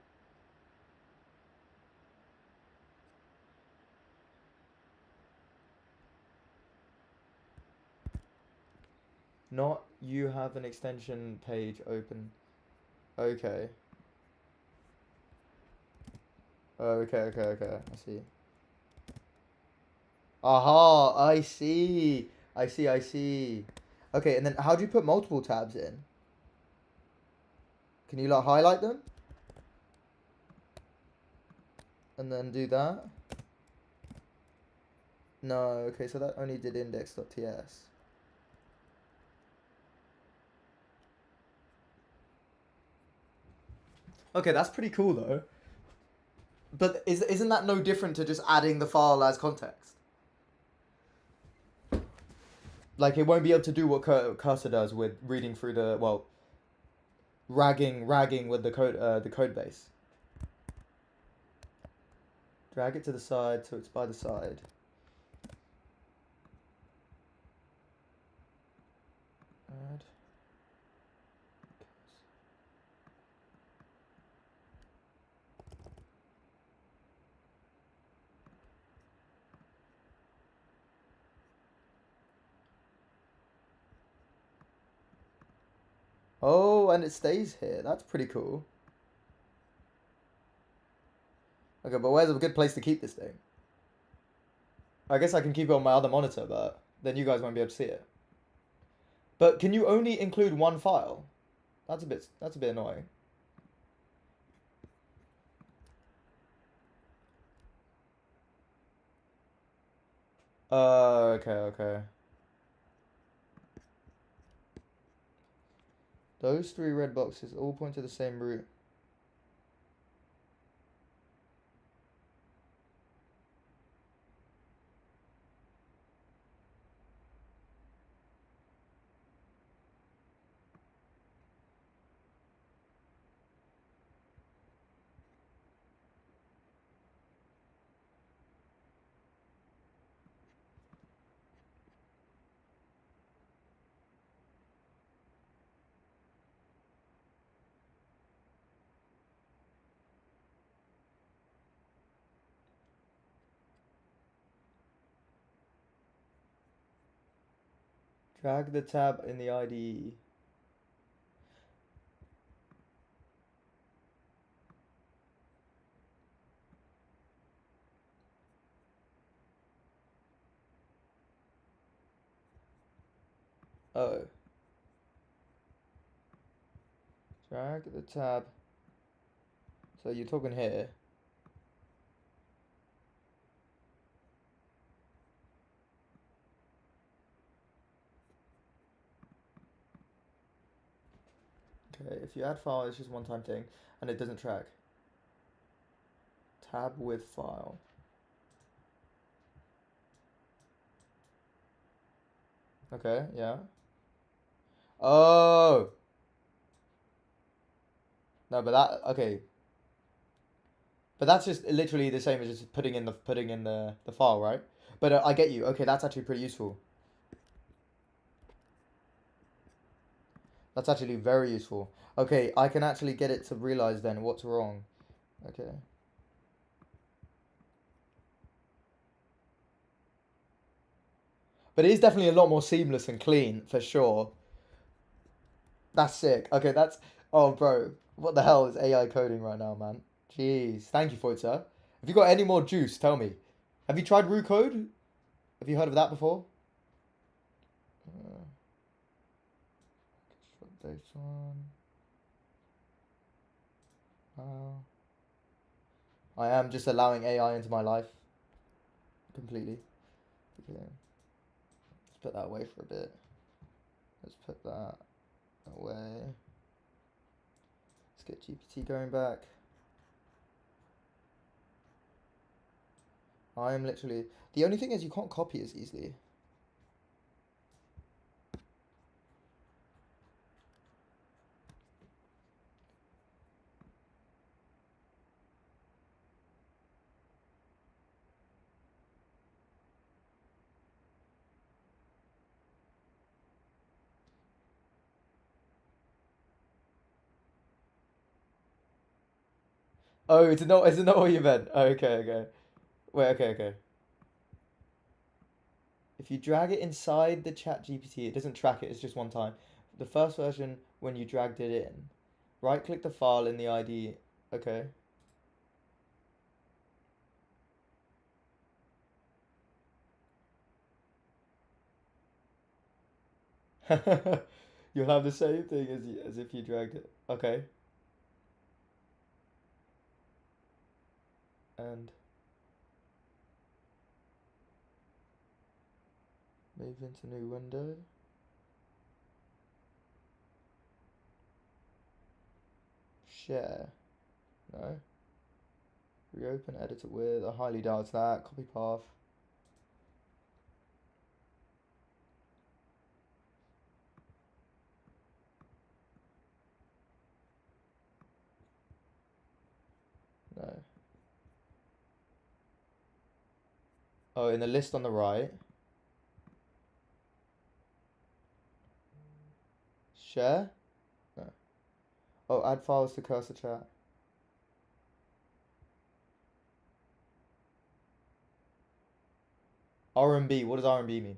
Not, you have an extension page open. Okay. Okay. I see. Aha, I see. I see. Okay, and then how do you put multiple tabs in? Can you like highlight them? And then do that? No, okay, so that only did index.ts. Okay, that's pretty cool though. But isn't that no different to just adding the file as context? Like it won't be able to do what cursor does with reading through the, well, ragging with the code base. Drag it to the side so it's by the side. Add. Oh, and it stays here. That's pretty cool. Okay, but where's a good place to keep this thing? I guess I can keep it on my other monitor, but then you guys won't be able to see it. But can you only include one file? That's a bit annoying. Okay. Those three red boxes all point to the same route. Drag the tab in the IDE. Oh. Drag the tab. So you're talking here. Okay, if you add file, it's just one time thing, and it doesn't track. Tab with file. Okay, yeah. Oh! No, but that, okay. But that's just literally the same as just putting in the file, right? But I get you. Okay, that's actually pretty useful. That's actually very useful. Okay, I can actually get it to realize then what's wrong. Okay. But it is definitely a lot more seamless and clean, for sure. That's sick. Okay, that's... Oh, bro. What the hell is AI coding right now, man? Jeez. Thank you for it, sir. Have you got any more juice? Tell me. Have you tried Root Code? Have you heard of that before? This one. I am just allowing AI into my life. Completely. Okay. Let's put that away for a bit. Let's put that away. Let's get GPT going back. I am literally... The only thing is you can't copy as easily. Oh, it's not what you meant. Oh, okay. Wait, okay. If you drag it inside the chat GPT, it doesn't track it, it's just one time. The first version, when you dragged it in, right click the file in the ID. Okay. You'll have the same thing as if you dragged it. Okay. And move into new window. Share. No. Reopen editor with. I highly doubt that. Copy path. No. Oh, in the list on the right. Share? No. Oh, add files to cursor chat. RMB, what does RMB mean?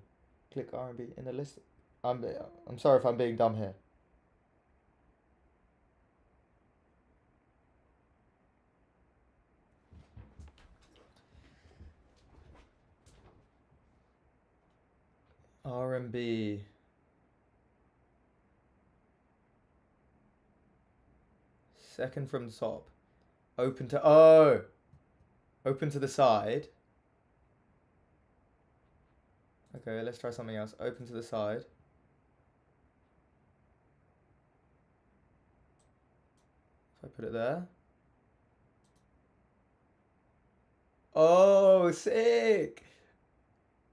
Click RMB in the list. I'm sorry if I'm being dumb here. RMB. Second from the top. Open to, oh! Open to the side. Okay, let's try something else. Open to the side. If I put it there. Oh, sick!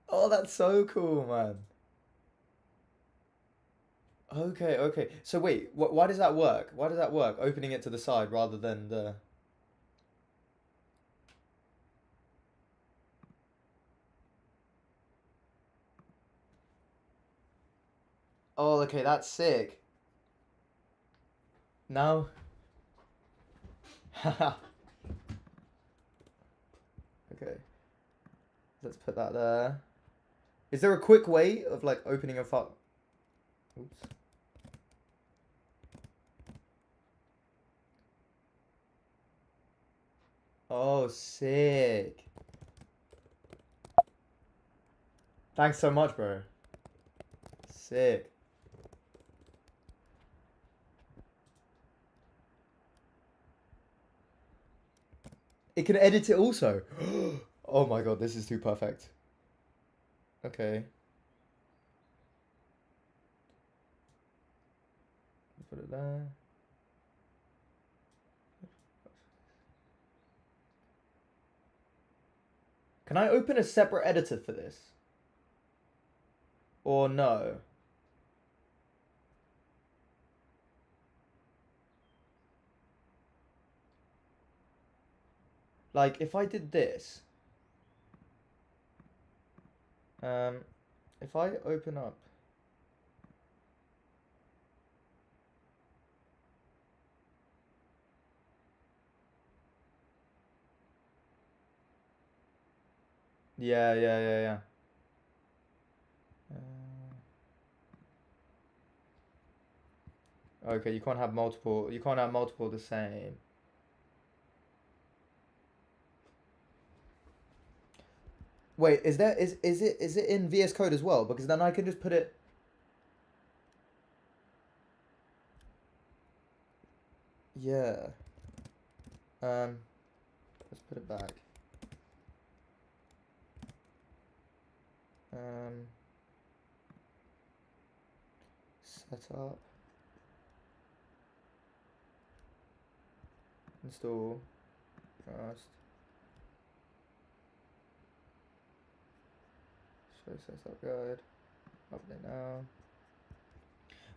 Oh, that's so cool, man. Okay, okay. So wait, why does that work? Why does that work? Opening it to the side rather than the... Oh, okay, that's sick. Now... Haha. Okay. Let's put that there. Is there a quick way of like opening a file? Oops. Oh, sick. Thanks so much, bro. Sick. It can edit it also. Oh my god, this is too perfect. Okay. Put it there. Can I open a separate editor for this? Or no? Like, if I did this, if I open up, yeah. Okay, you can't have multiple. You can't have multiple the same. Wait, is it in VS Code as well? Because then I can just put it. Yeah. Let's put it back. Set up. Install. Trust. Show setup guide. Update now.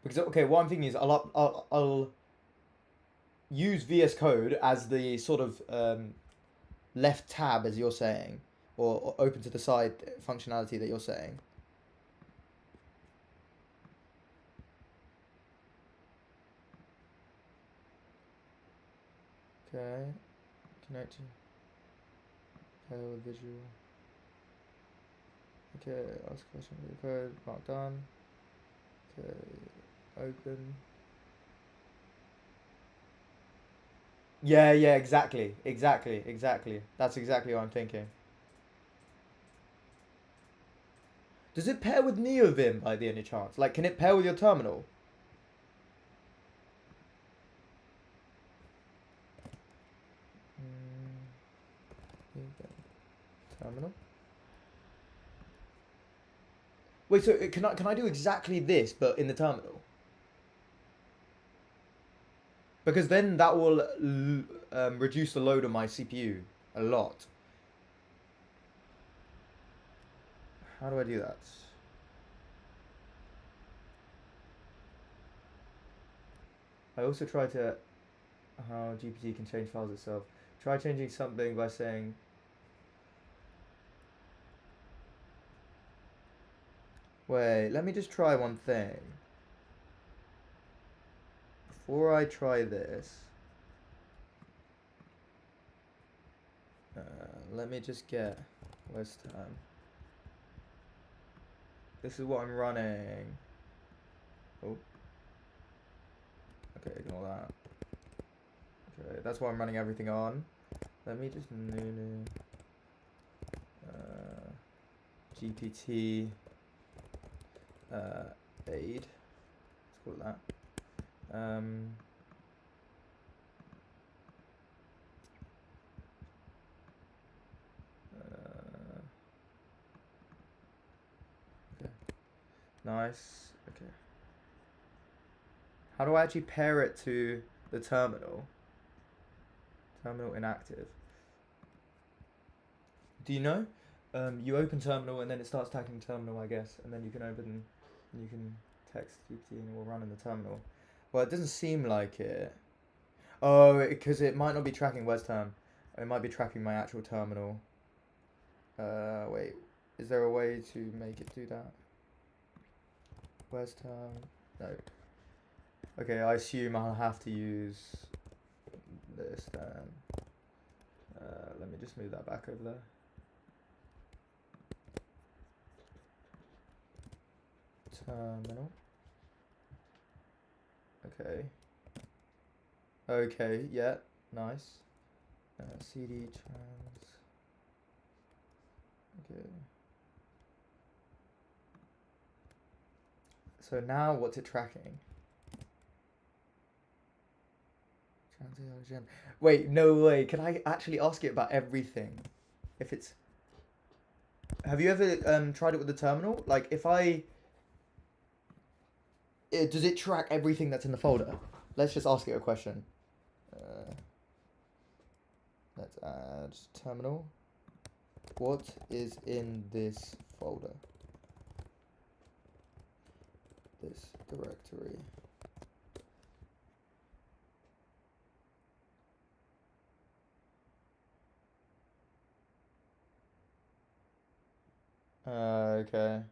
Because okay, what I'm thinking is I'll use VS Code as the sort of left tab, as you're saying, or open to the side functionality that you're saying. Okay, connect to visual. Okay, ask a question with the code, mark done. Okay, open. Yeah, exactly. That's exactly what I'm thinking. Does it pair with NeoVim by the any chance? Like, can it pair with your terminal? Terminal. Wait, so can I do exactly this, but in the terminal? Because then that will reduce the load on my CPU a lot. How do I do that? I also try to... How GPT can change files itself. Try changing something by saying... Wait, let me just try one thing. before I try this, let me just get West Ham. This is what I'm running. Oh. Okay, ignore that. Okay, that's what I'm running everything on. Let me just GPT aid. Let's call it that. Okay. Nice. Okay. How do I actually pair it to the terminal? Terminal inactive. Do you know? You open terminal and then it starts tagging terminal, I guess, and then you can open, and you can text GPT and it will run in the terminal. Well, it doesn't seem like it. Oh, because it might not be tracking West Ham. It might be tracking my actual terminal. Wait. Is there a way to make it do that? West Ham. No. Okay, I assume I'll have to use this then. Let me just move that back over there. Terminal. Okay. Okay, yeah, nice. CD trans. Okay. So now what's it tracking? Wait, no way. Can I actually ask it about everything? If it's... Have you ever tried it with the terminal? Like, if I... does it track everything that's in the folder? Let's just ask it a question. Let's add terminal. What is in this folder? This directory. Okay.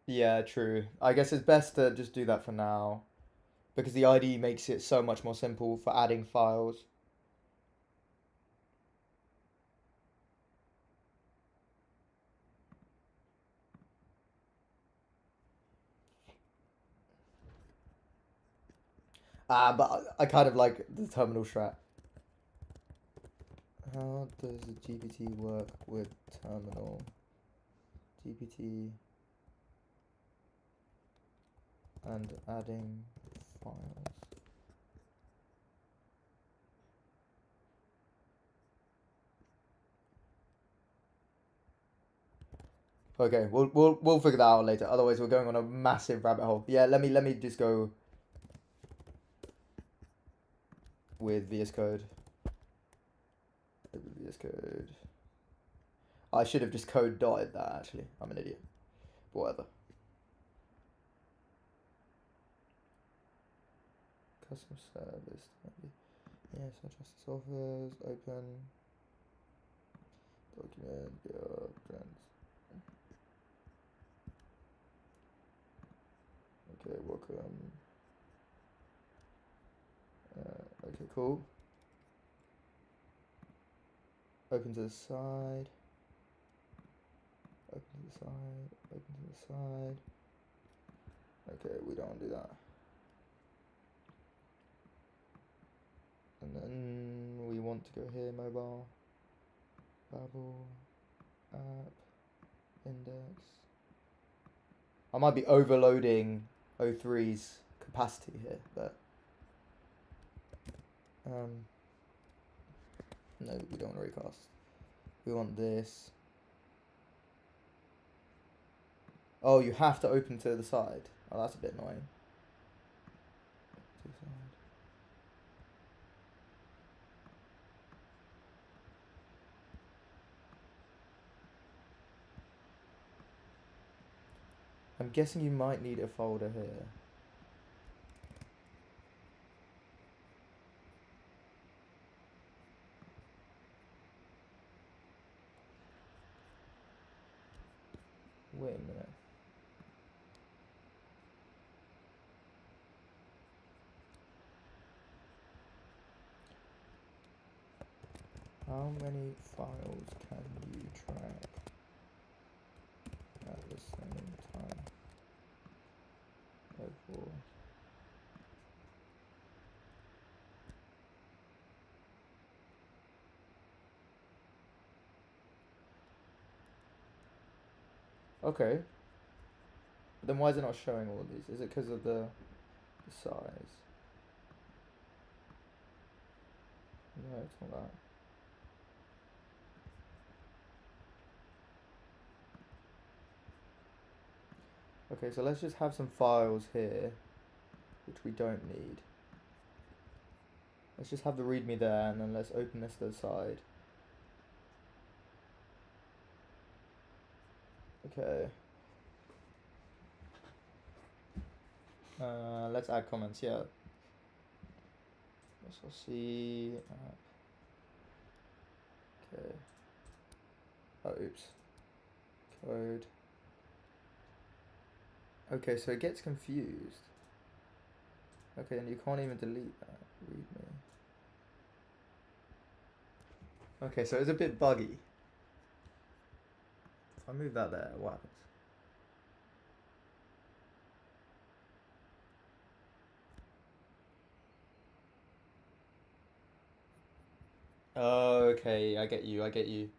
Yeah, true. I guess it's best to just do that for now, because the IDE makes it so much more simple for adding files. But I kind of like the terminal strat. How does GPT work with terminal? GPT and adding files. Okay, we'll figure that out later. Otherwise, we're going on a massive rabbit hole. Yeah, let me just go with VS Code. VS Code. I should have just code dotted that actually. I'm an idiot. But whatever. Customer service. Yes, I trust this offers. Open. Document. Trends. Okay, welcome. Okay, cool. Open to the side. Open to the side. Open to the side. Okay, we don't want to do that. And then we want to go here, mobile, Babel, app, index. I might be overloading O3's capacity here, but no, we don't want to recast. We want this. Oh, you have to open to the side. Oh, that's a bit annoying. To the side. I'm guessing you might need a folder here. Wait a minute. How many files can you track at the same time? Therefore, okay. But then why is it not showing all of these? Is it because of the size? No, it's not that. Okay, so let's just have some files here, which we don't need. Let's just have the readme there, and then let's open this to the side. Okay. Let's add comments, yeah. Let's see. Okay. Oh, oops. Code. Okay, so it gets confused. Okay, and you can't even delete that. Readme. Okay, so it's a bit buggy. If I move that there, what happens? Oh, okay, I get you, I get you.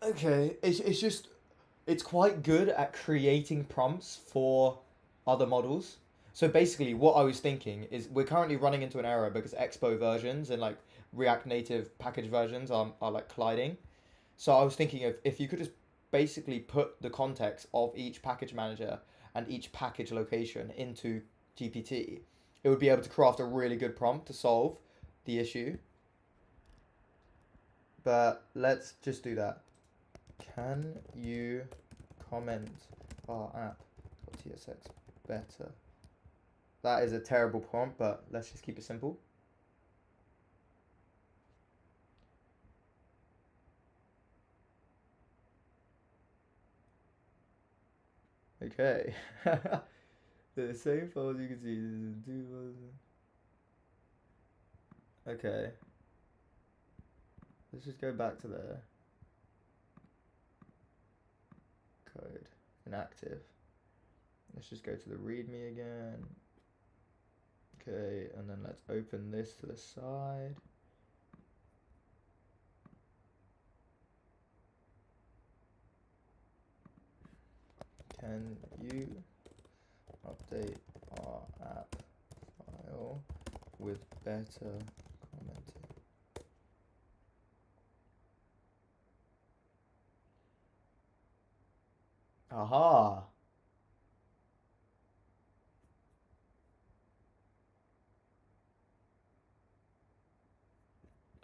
Okay, it's just, it's quite good at creating prompts for other models. So basically, what I was thinking is we're currently running into an error because Expo versions and like React Native package versions are like colliding. So I was thinking of if you could just basically put the context of each package manager and each package location into GPT, it would be able to craft a really good prompt to solve the issue. But let's just do that. Can you comment our app.tsx better? That is a terrible prompt, but let's just keep it simple. Okay. The same files you can see. Okay. Let's just go back to the code inactive. Let's just go to the readme again. Okay, and then let's open this to the side. Can you update our app file with better commenting? Aha!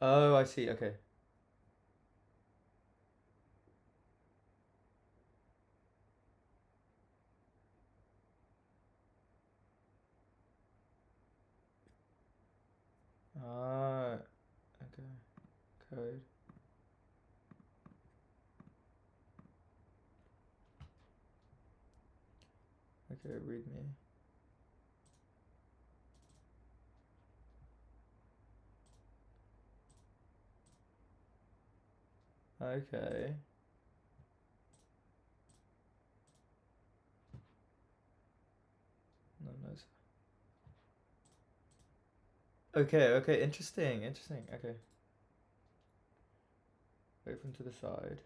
Oh, I see. Okay. Ah, okay. Code. Okay, readme. Okay. No, no. Okay, okay, interesting, interesting. Okay. Open to the side.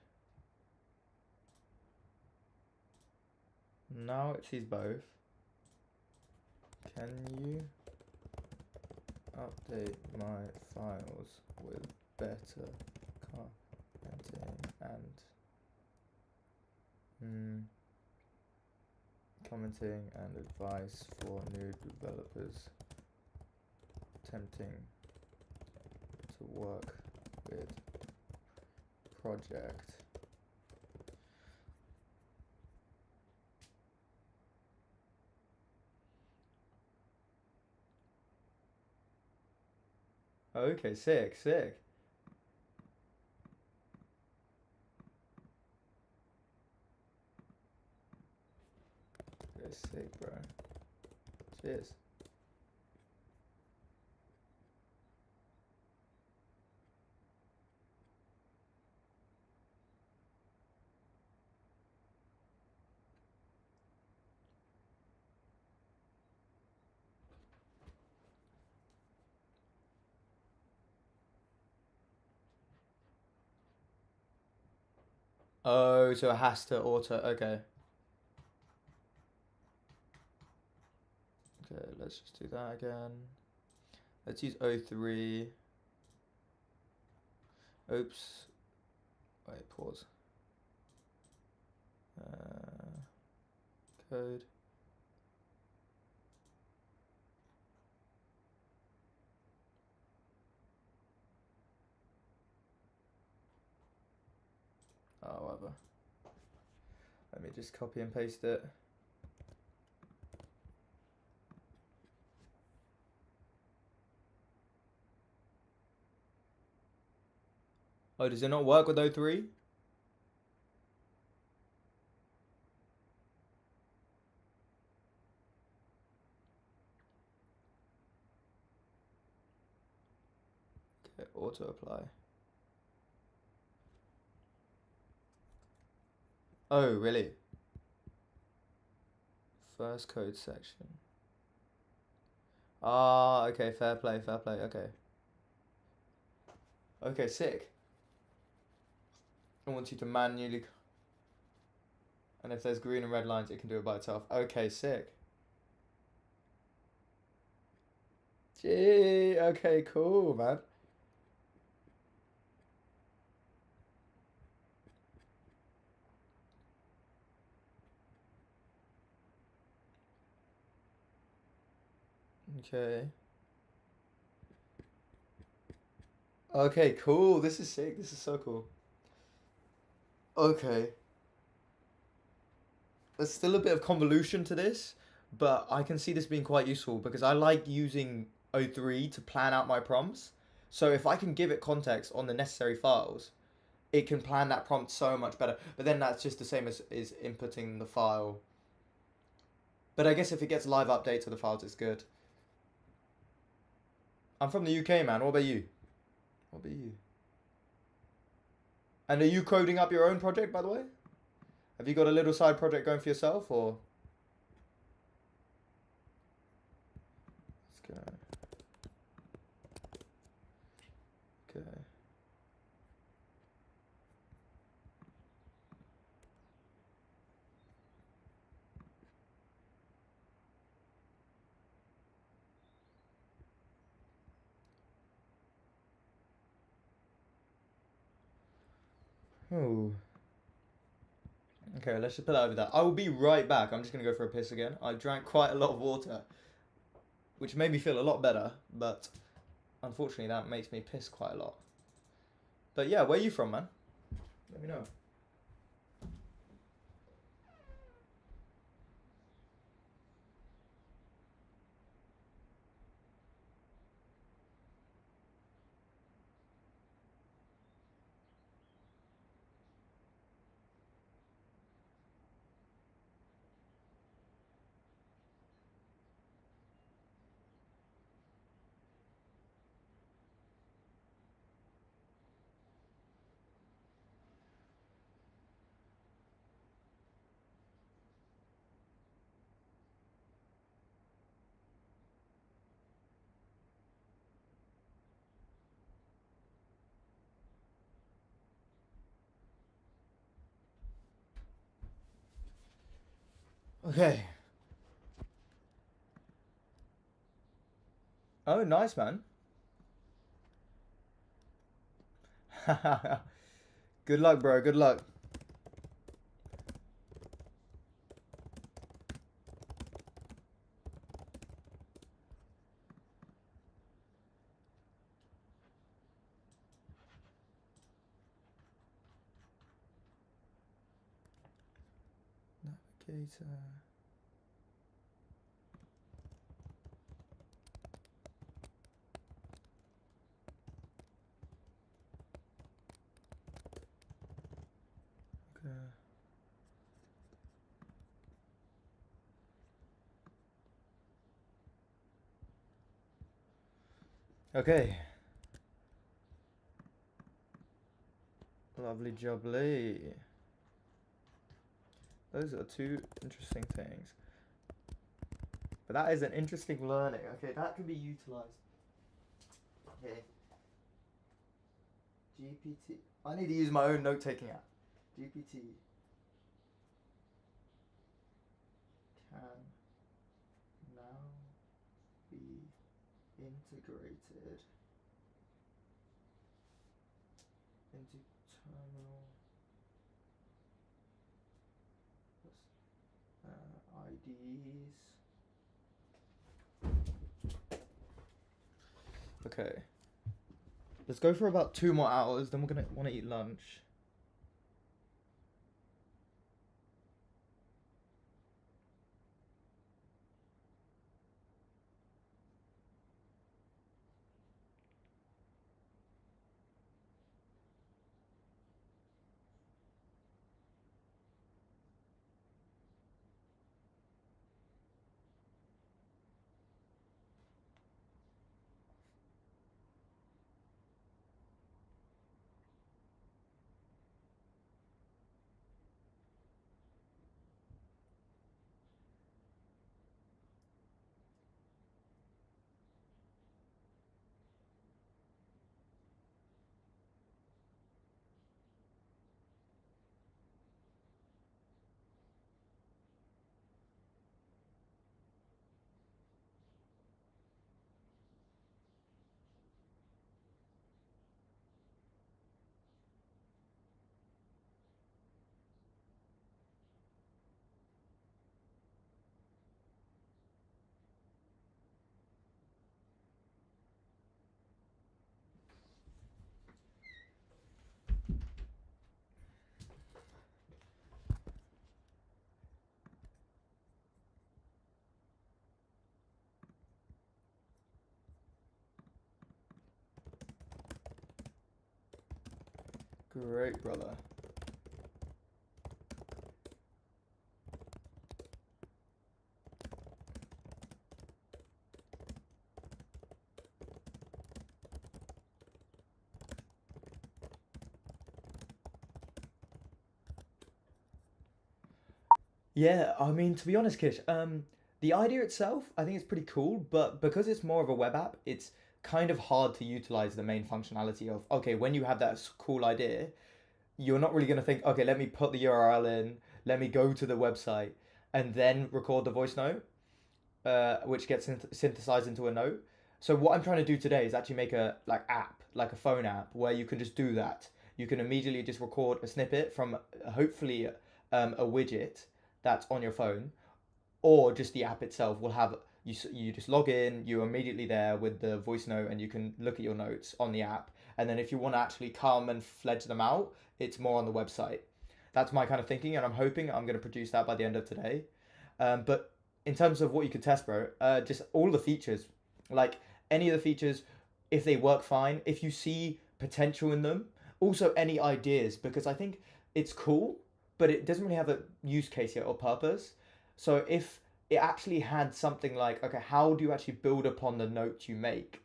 Now it sees both. Can you update my files with better commenting and commenting and advice for new developers attempting to work with project? Okay, sick, sick. sick, bro. Cheers. Oh, so it has to auto. Okay. Okay, let's just do that again. Let's use O3. Oops. Wait, pause. Code. Oh, whatever. Let me just copy and paste it. Oh, does it not work with O3? Okay, auto apply. Oh, really? First code section. Ah, okay, fair play, okay. Okay, sick. I want you to manually... And if there's green and red lines, it can do it by itself. Okay, sick. Gee, okay, cool, man. Okay. Okay, cool. This is sick. This is so cool. Okay. There's still a bit of convolution to this, but I can see this being quite useful because I like using O3 to plan out my prompts. So if I can give it context on the necessary files, it can plan that prompt so much better. But then that's just the same as is inputting the file. But I guess if it gets live updates of the files, it's good. I'm from the UK, man. What about you? What about you? And are you coding up your own project, by the way? Have you got a little side project going for yourself, or? Let's go. Okay. Oh. Okay, let's just put that over there. I will be right back. I'm just going to go for a piss again. I drank quite a lot of water, which made me feel a lot better, but unfortunately that makes me piss quite a lot. But yeah, where are you from, man? Let me know. Okay. Oh, nice, man. Good luck, bro. Good luck. Navigator. Okay. Okay. Lovely jubbly. Those are two interesting things. But that is an interesting learning. Okay, that can be utilized. Okay. GPT. I need to use my own note-taking app. GPT can now be integrated into terminal IDs. Okay. Let's go for about 2 more hours, then we're gonna want to eat lunch. Great, brother. Yeah, I mean, to be honest, Kish, the idea itself, I think it's pretty cool, but because it's more of a web app, it's kind of hard to utilize the main functionality of, okay, when you have that cool idea, you're not really going to think, okay, let me put the URL in, let me go to the website, and then record the voice note, which gets synthesized into a note. So what I'm trying to do today is actually make a app, like a phone app, where you can just do that. You can immediately just record a snippet from hopefully a widget that's on your phone, or just the app itself will have you just log in, you're immediately there with the voice note, and you can look at your notes on the app. And then if you want to actually come and fledge them out, it's more on the website. That's my kind of thinking, and I'm hoping I'm going to produce that by the end of today. But in terms of what you could test, bro, just all the features, like any of the features, if they work fine, if you see potential in them, also any ideas, because I think it's cool, but it doesn't really have a use case yet or purpose. So if it actually had something like, okay, how do you actually build upon the note you make?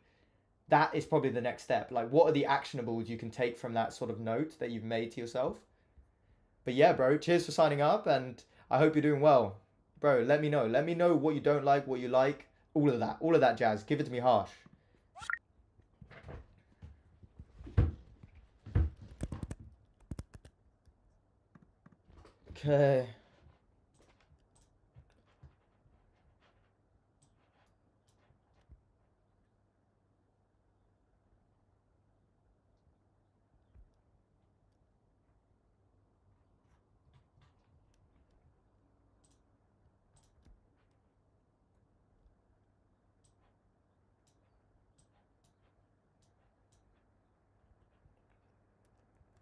That is probably the next step. Like, what are the actionables you can take from that sort of note that you've made to yourself? But yeah, bro, cheers for signing up, and I hope you're doing well. Bro, let me know. Let me know what you don't like, what you like, all of that jazz. Give it to me harsh. Okay.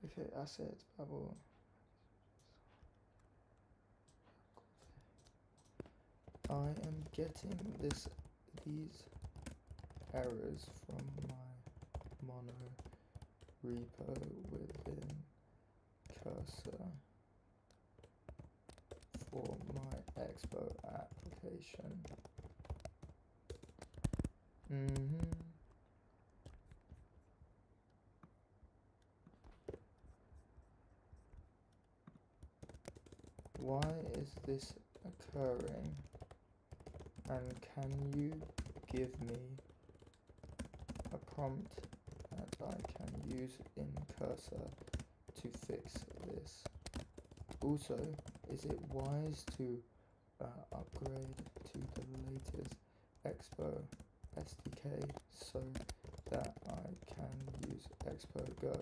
Okay, assets, bubble. I am getting these errors from my mono repo within cursor for my Expo application. this occurring? And can you give me a prompt that I can use in cursor to fix this? Also, is it wise to upgrade to the latest Expo SDK so that I can use Expo Go?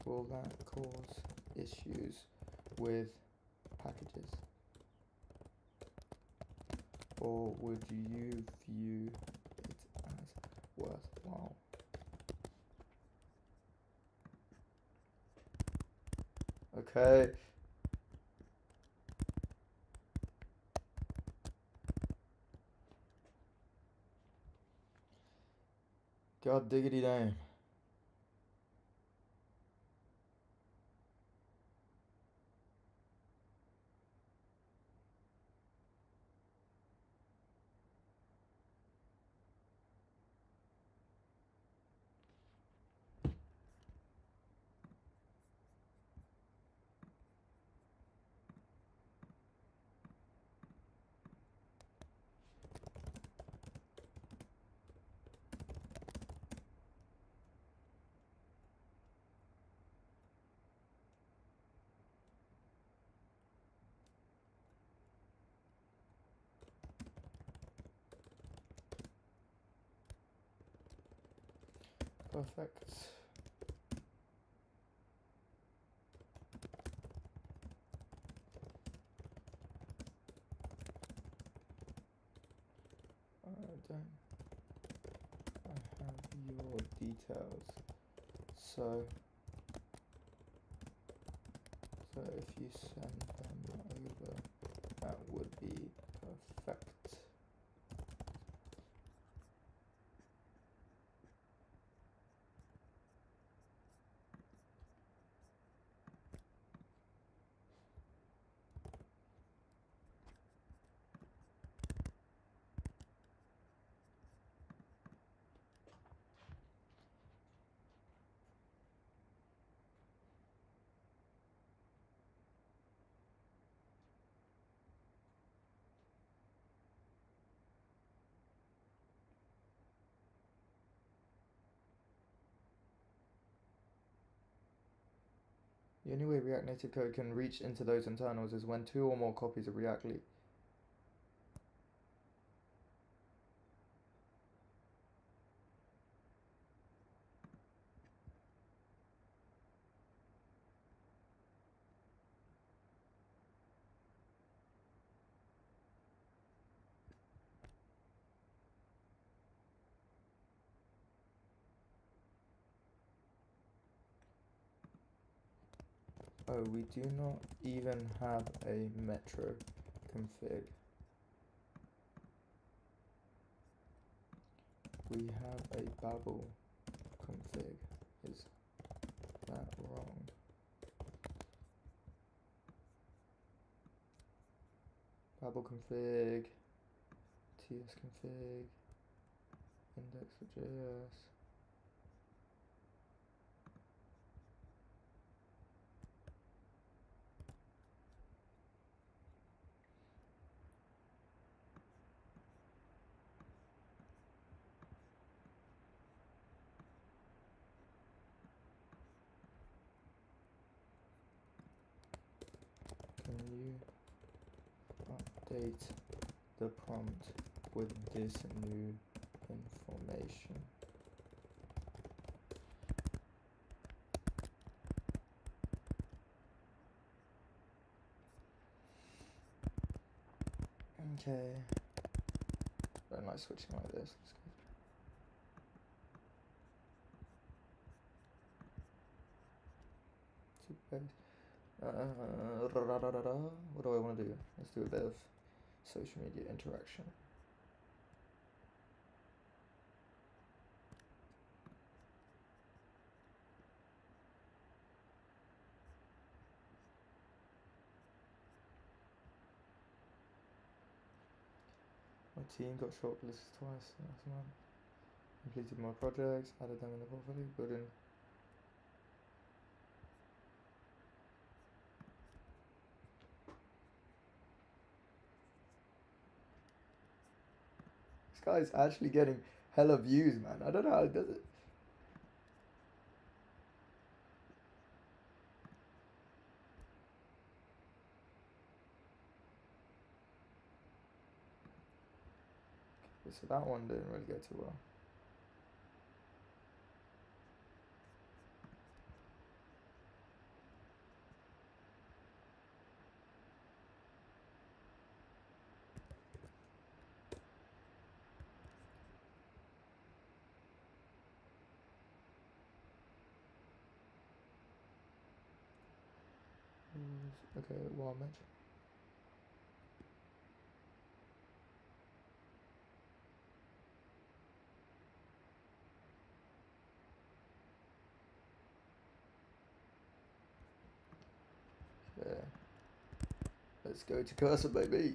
Will that cause issues with packages? Or would you view it as worthwhile? Okay. God diggity dang. Perfect. I have your details. So if you send them over, that would be perfect. The only way React Native code can reach into those internals is when 2 or more copies of React leak. Oh, we do not even have a metro config. We have a Babel config. Is that wrong? Babel config, TS config, index.js. Can you update the prompt with this new information? Okay. Don't like switching like this. Too bad. What do I want to do? Let's do a bit of social media interaction. My team got shortlisted twice last month. Completed more projects, added them in the portfolio, building. guy's actually getting hella views, man. I don't know how he does it. Okay, so that one didn't really go too well. Okay, wild match. Okay. Let's go to cursor, baby.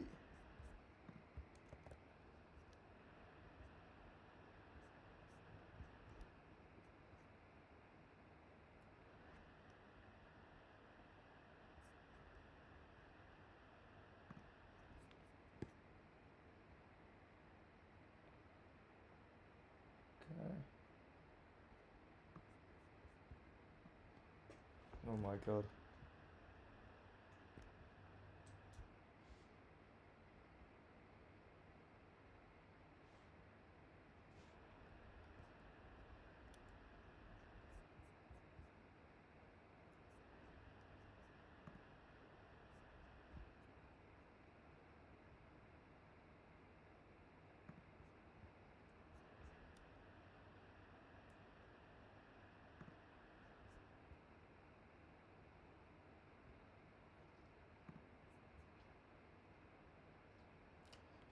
Okay. Oh my god.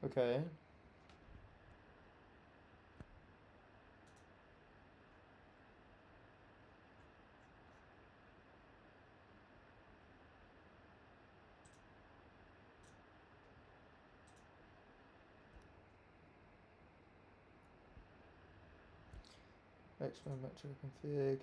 Okay. Exponential config.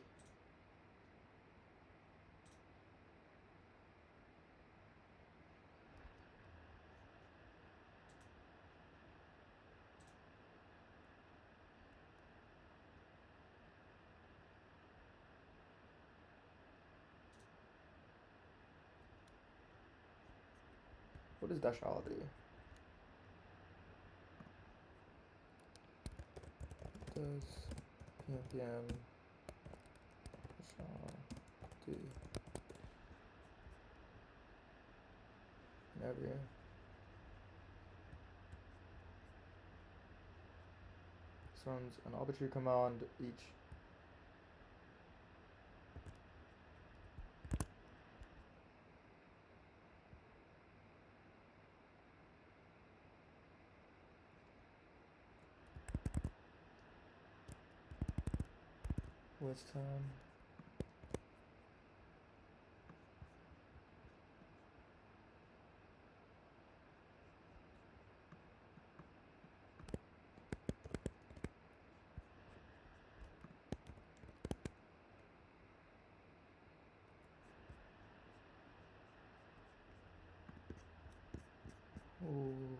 What does dash R do? Does PNPM dash R do? Every this runs an arbitrary command each. With time. Ooh.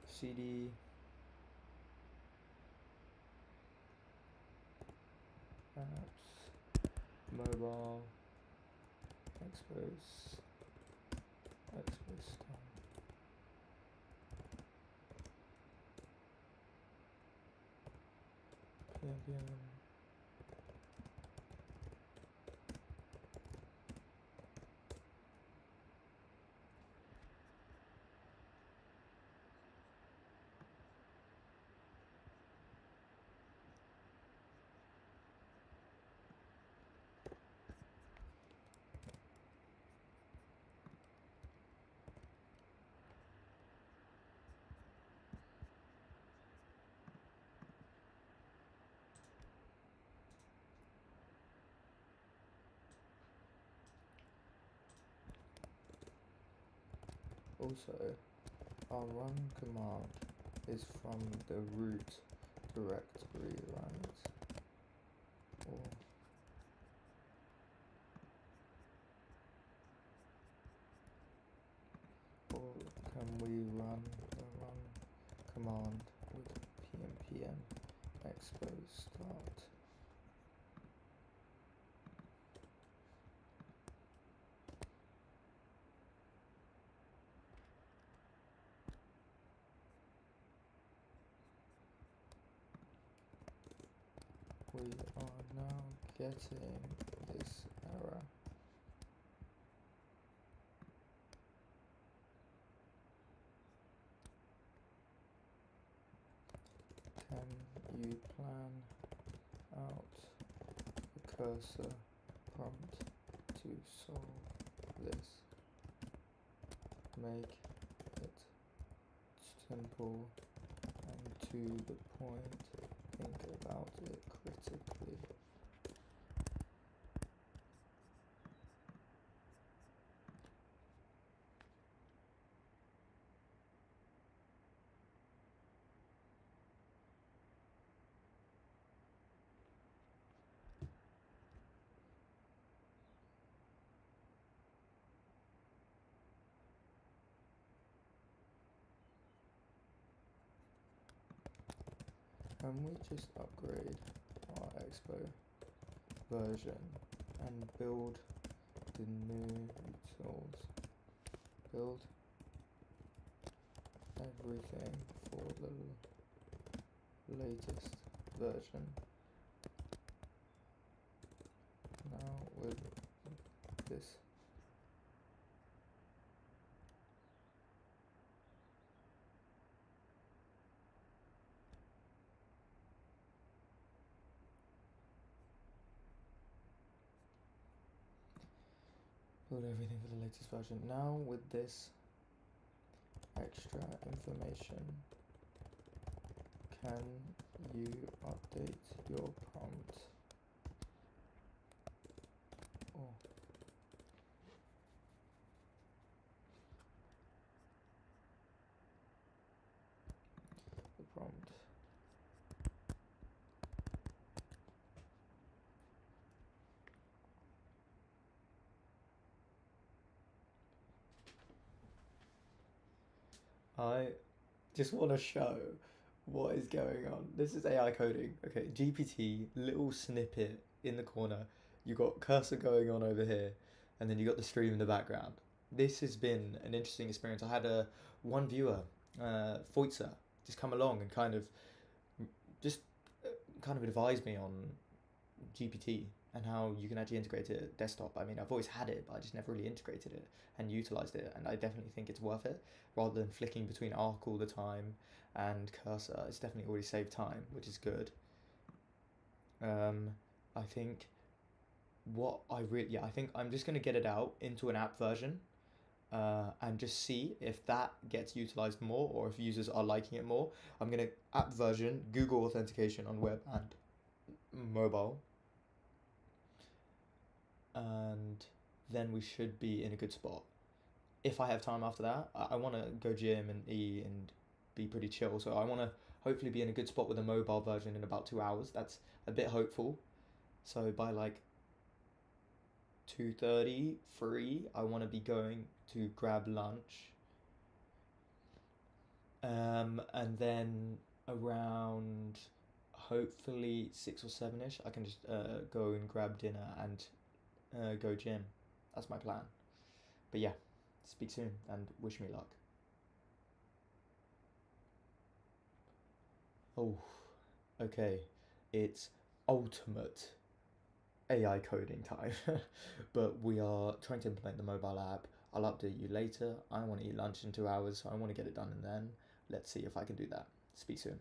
CD apps mobile expose time PNPM. Also, I'll run command is from the root directory, right? Or can we run the run command with pnpm expo start? We are now getting this error. Can you plan out the cursor prompt to solve this? Make it simple and to the point. Think about it critically. Can we just upgrade our Expo version and build the new tools? Build everything for the latest version. Now with this. Build everything for the latest version. Now with this extra information, can you update your prompt? Oh. The prompt. I just want to show what is going on. This is AI coding. Okay, GPT, little snippet in the corner. You got cursor going on over here, and then you got the stream in the background. This has been an interesting experience. I had one viewer, Foitzer, just come along and kind of advise me on GPT and how you can actually integrate it at desktop. I mean, I've always had it, but I just never really integrated it and utilized it, and I definitely think it's worth it rather than flicking between arc all the time and cursor. It's definitely already saved time, which is good. I think I think I'm just going to get it out into an app version and just see if that gets utilized more or if users are liking it more. I'm going to app version Google authentication on web and mobile, and then we should be in a good spot. If I have time after that, I want to go gym and eat and be pretty chill, so I want to hopefully be in a good spot with a mobile version in about 2 hours. That's a bit hopeful. So by like 2:30, 3, I want to be going to grab lunch. And then around hopefully 6 or 7ish, I can just go and grab dinner and go gym. That's my plan. But yeah, speak soon and wish me luck. Oh, okay. It's ultimate AI coding time. But we are trying to implement the mobile app. I'll update you later. I want to eat lunch in 2 hours, so I want to get it done and then. Let's see if I can do that. Speak soon.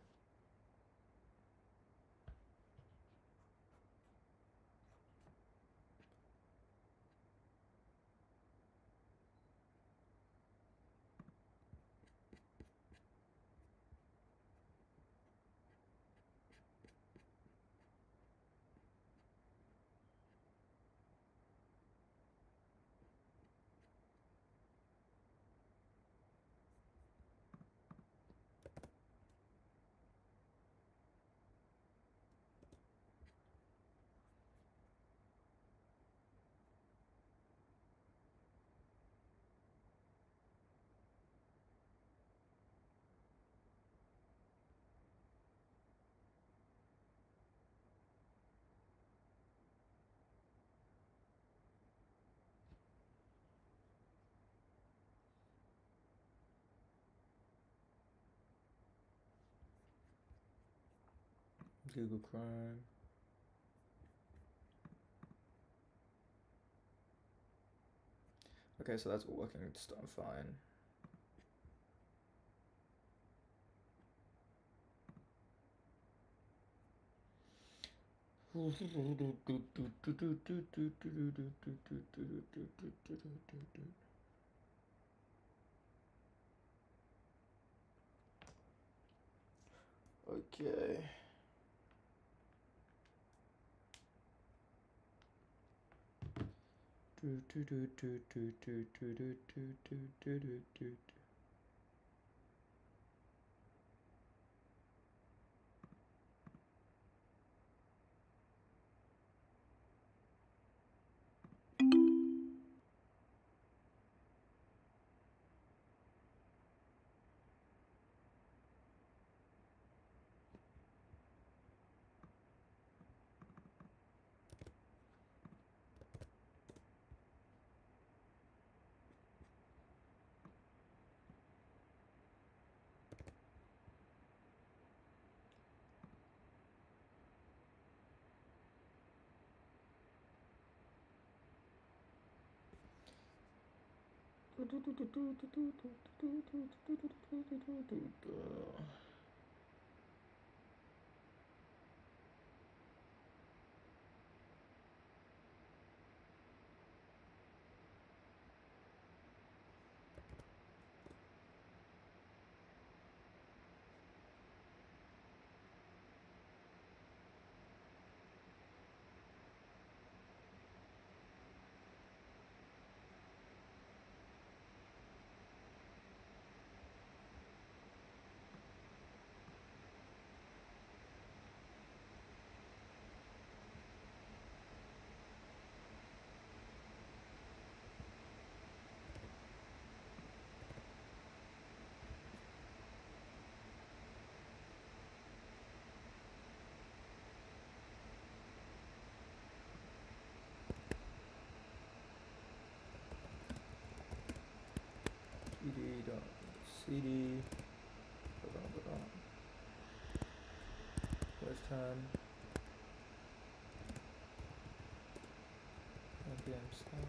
Google Chrome. Okay, so that's all working fine. Okay. CD. First time. NPM start.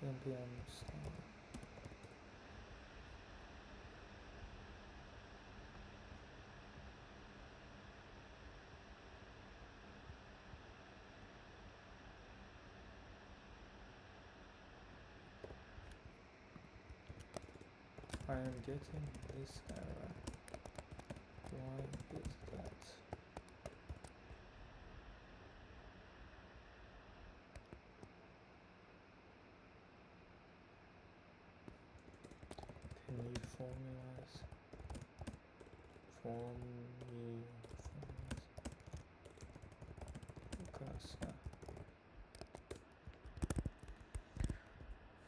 NPM start. I am getting this error. Why is that? Can you formalize? Cursor.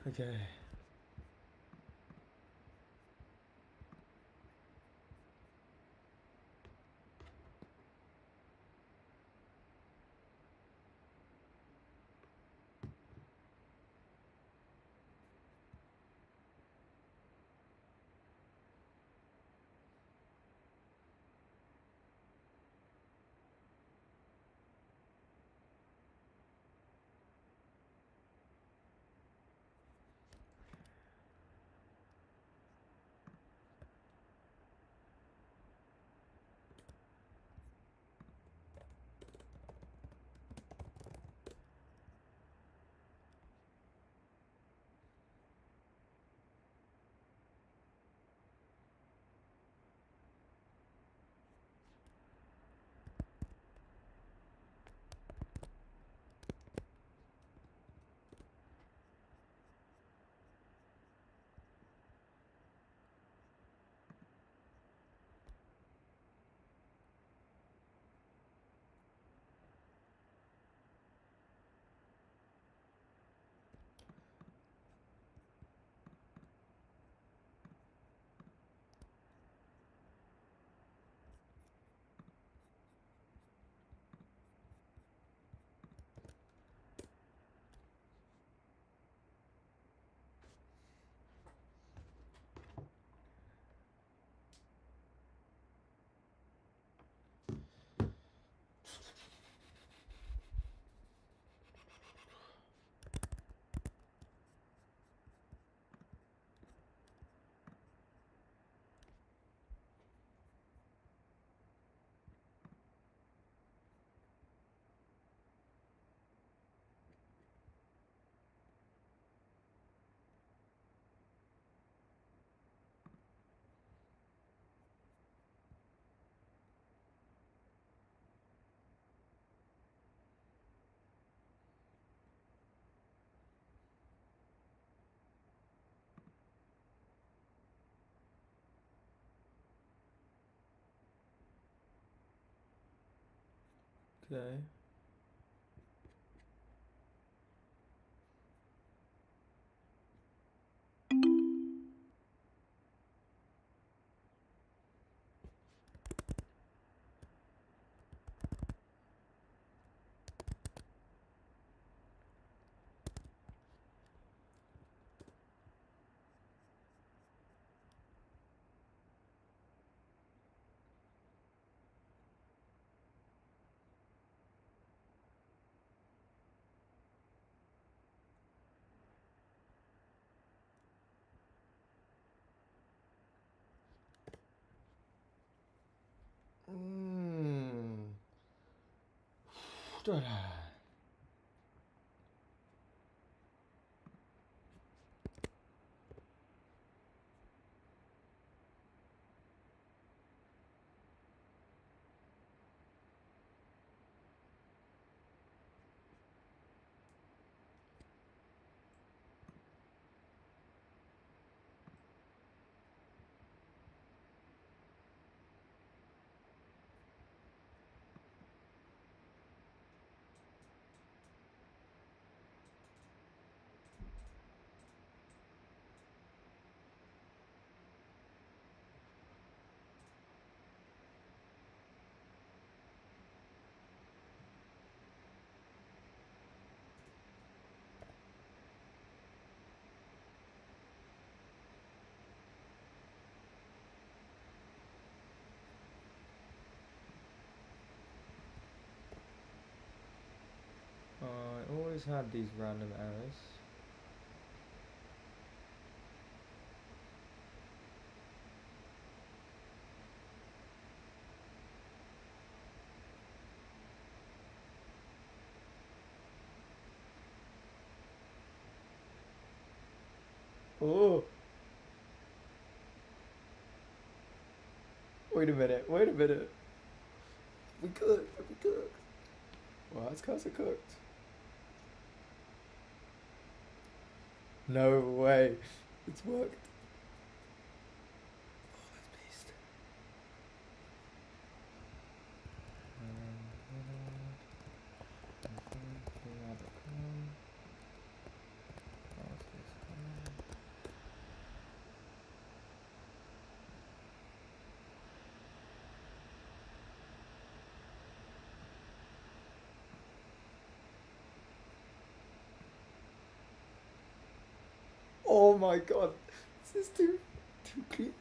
Okay. Okay. Mm. I always had these random errors. Oh, wait a minute, wait a minute. We cooked, we cooked. Well, it's because it cooked. No way. It's worked. Oh, that's beast. Oh my god, this is too clean.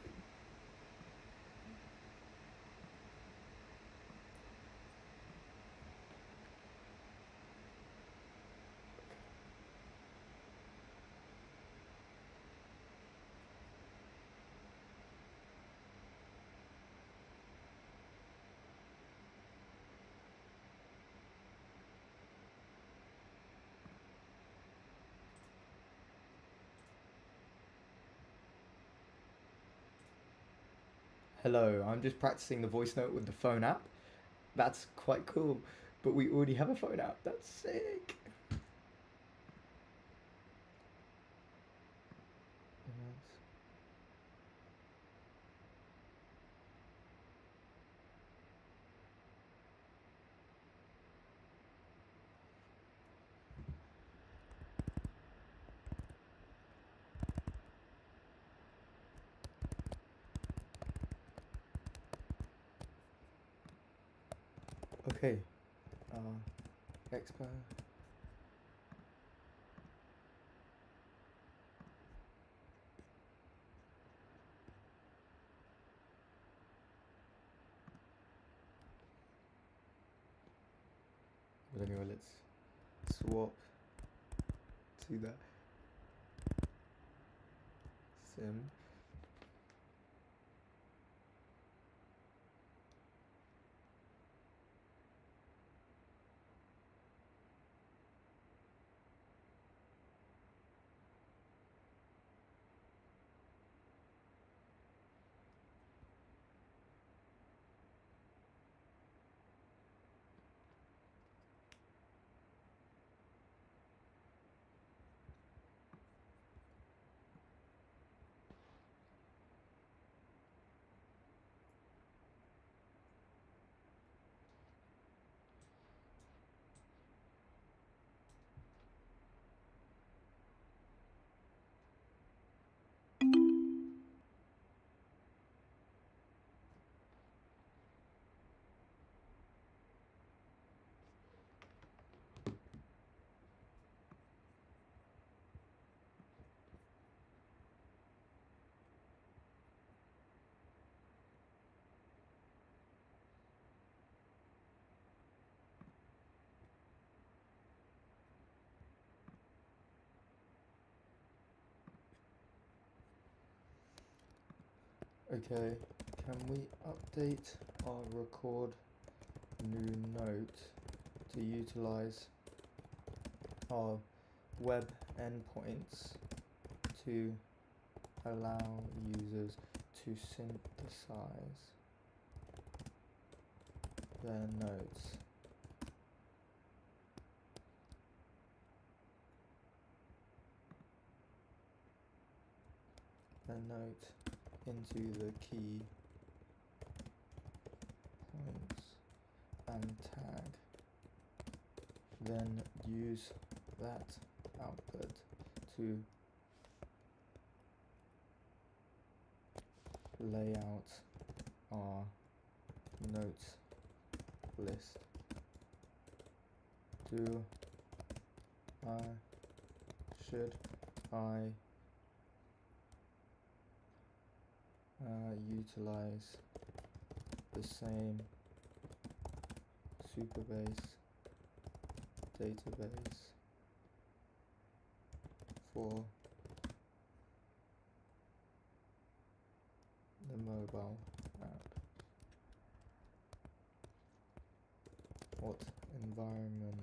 Hello, I'm just practicing the voice note with the phone app. That's quite cool, but we already have a phone app. That's sick. Okay. Expo. But anyway, let's swap to that sim. Okay, can we update our record new note to utilize our web endpoints to allow users to synthesize their notes? A note into the key points and tag, then use that output to lay out our notes list. Should I utilize the same Supabase database for the mobile app? What environment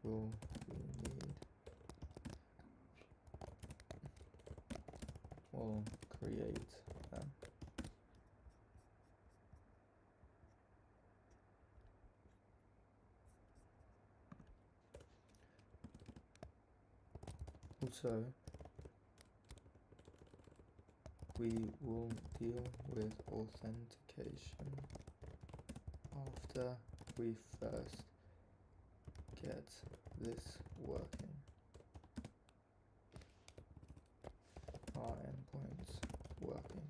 will we need? We'll create them. Also, we will deal with authentication after we first get this working. Our endpoints working.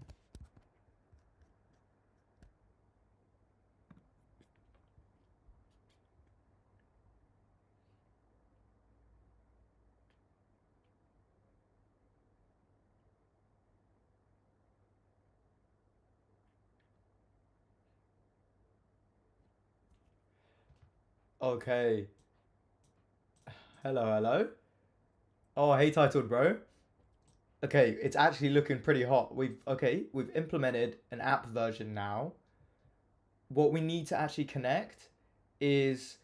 Okay. Hello. Oh, hey, titled bro. Okay, it's actually looking pretty hot. We've implemented an app version now. What we need to actually connect is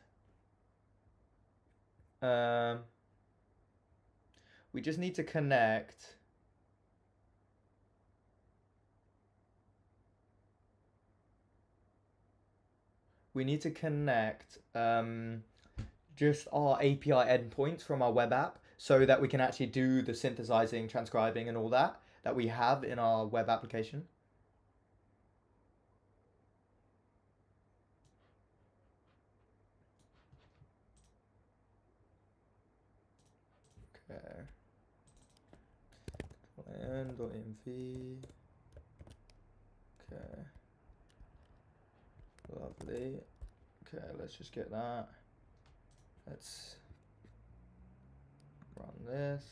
we just need to connect just our API endpoints from our web app so that we can actually do the synthesizing, transcribing, and all that we have in our web application. Okay. N.env. Okay. Lovely. Okay, let's just get that. Let's run this.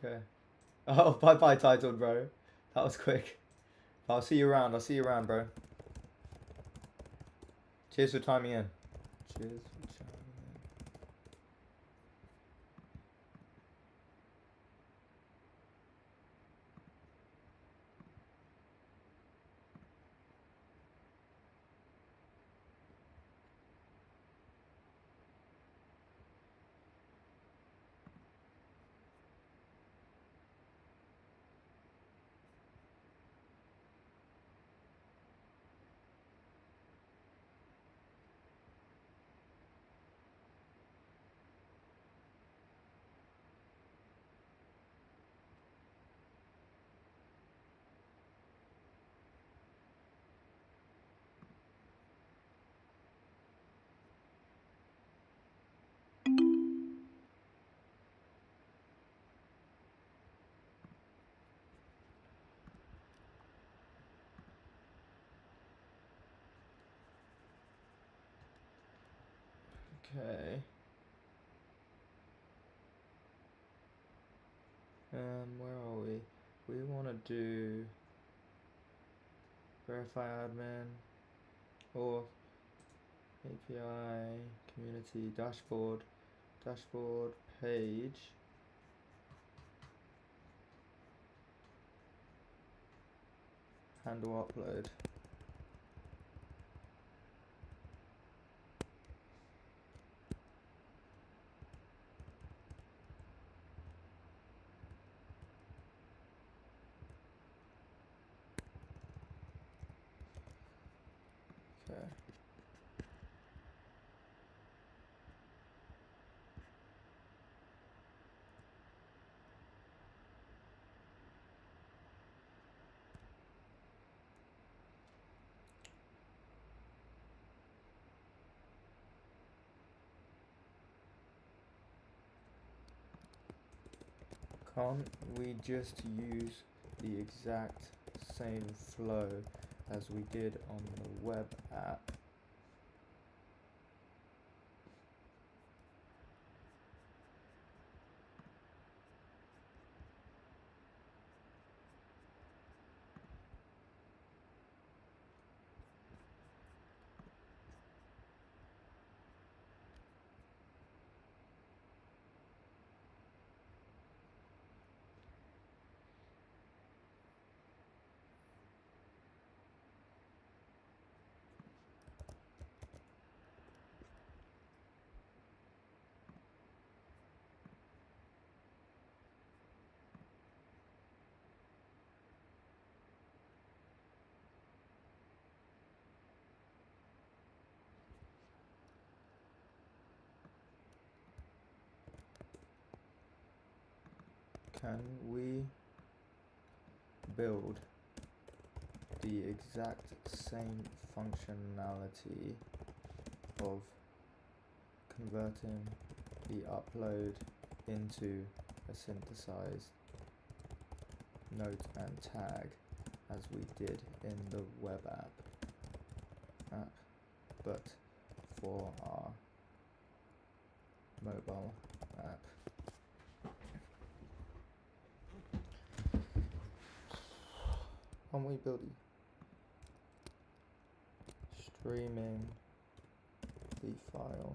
Okay. Oh, bye, titled bro. That was quick. I'll see you around. Bro. Cheers for timing in. Cheers for chiming in. Okay. Where are we? We want to do verify admin or API community dashboard page. Handle upload. Okay. Can't we just use the exact same flow as we did on the web app? Can we build the exact same functionality of converting the upload into a synthesized note and tag as we did in the web app, but for our mobile app? Can't we build streaming the file?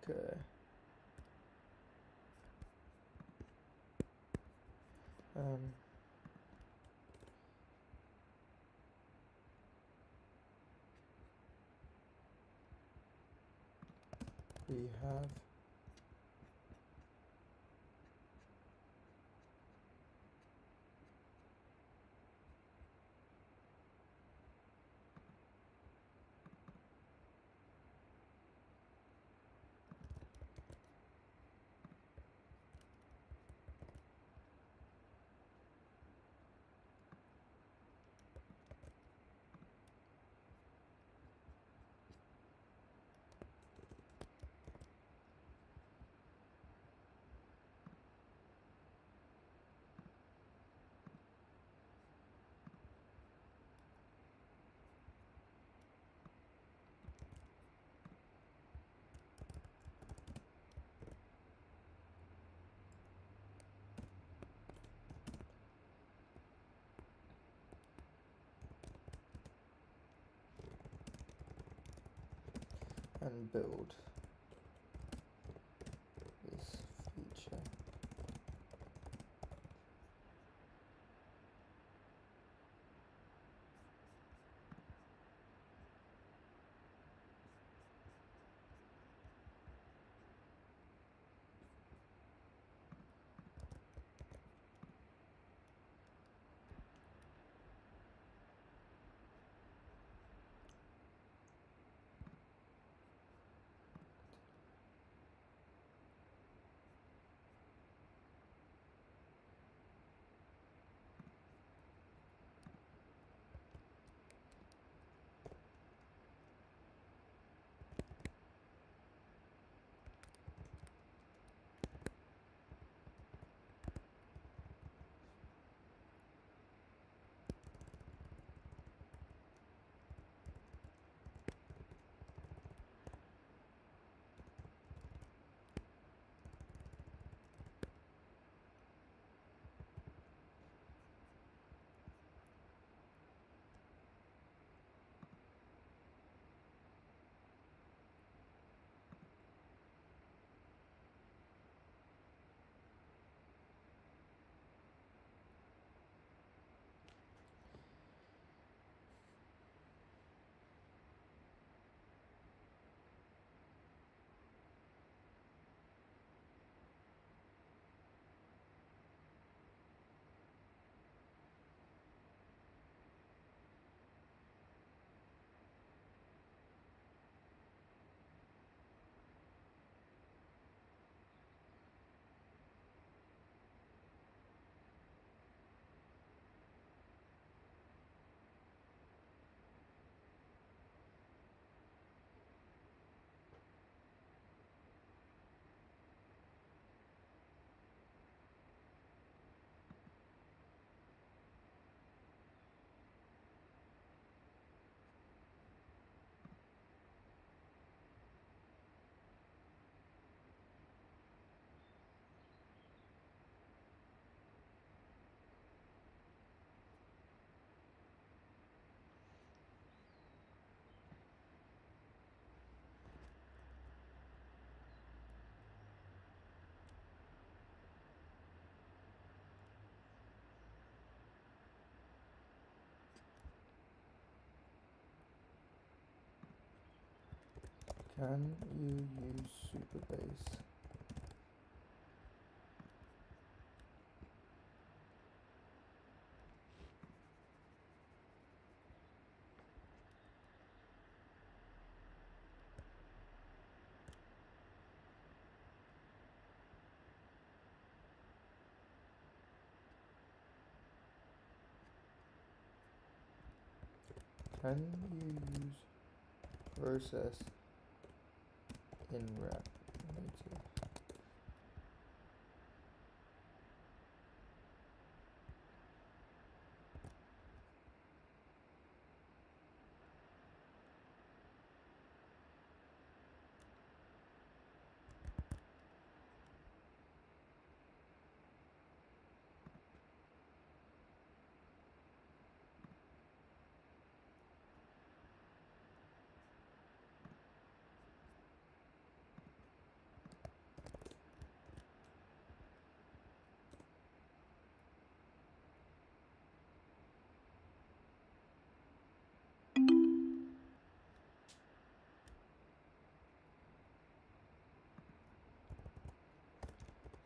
Okay. We have and build this feature. Can you use super bass? Can you use process in rap native?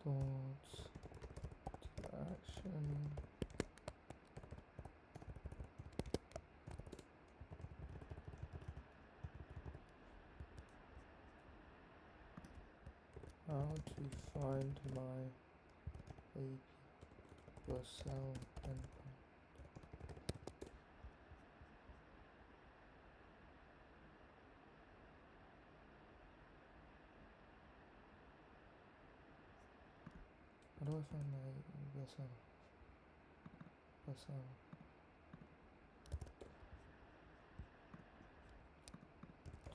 Thoughts to action. How to find my API cell endpoint. How do I find my USL?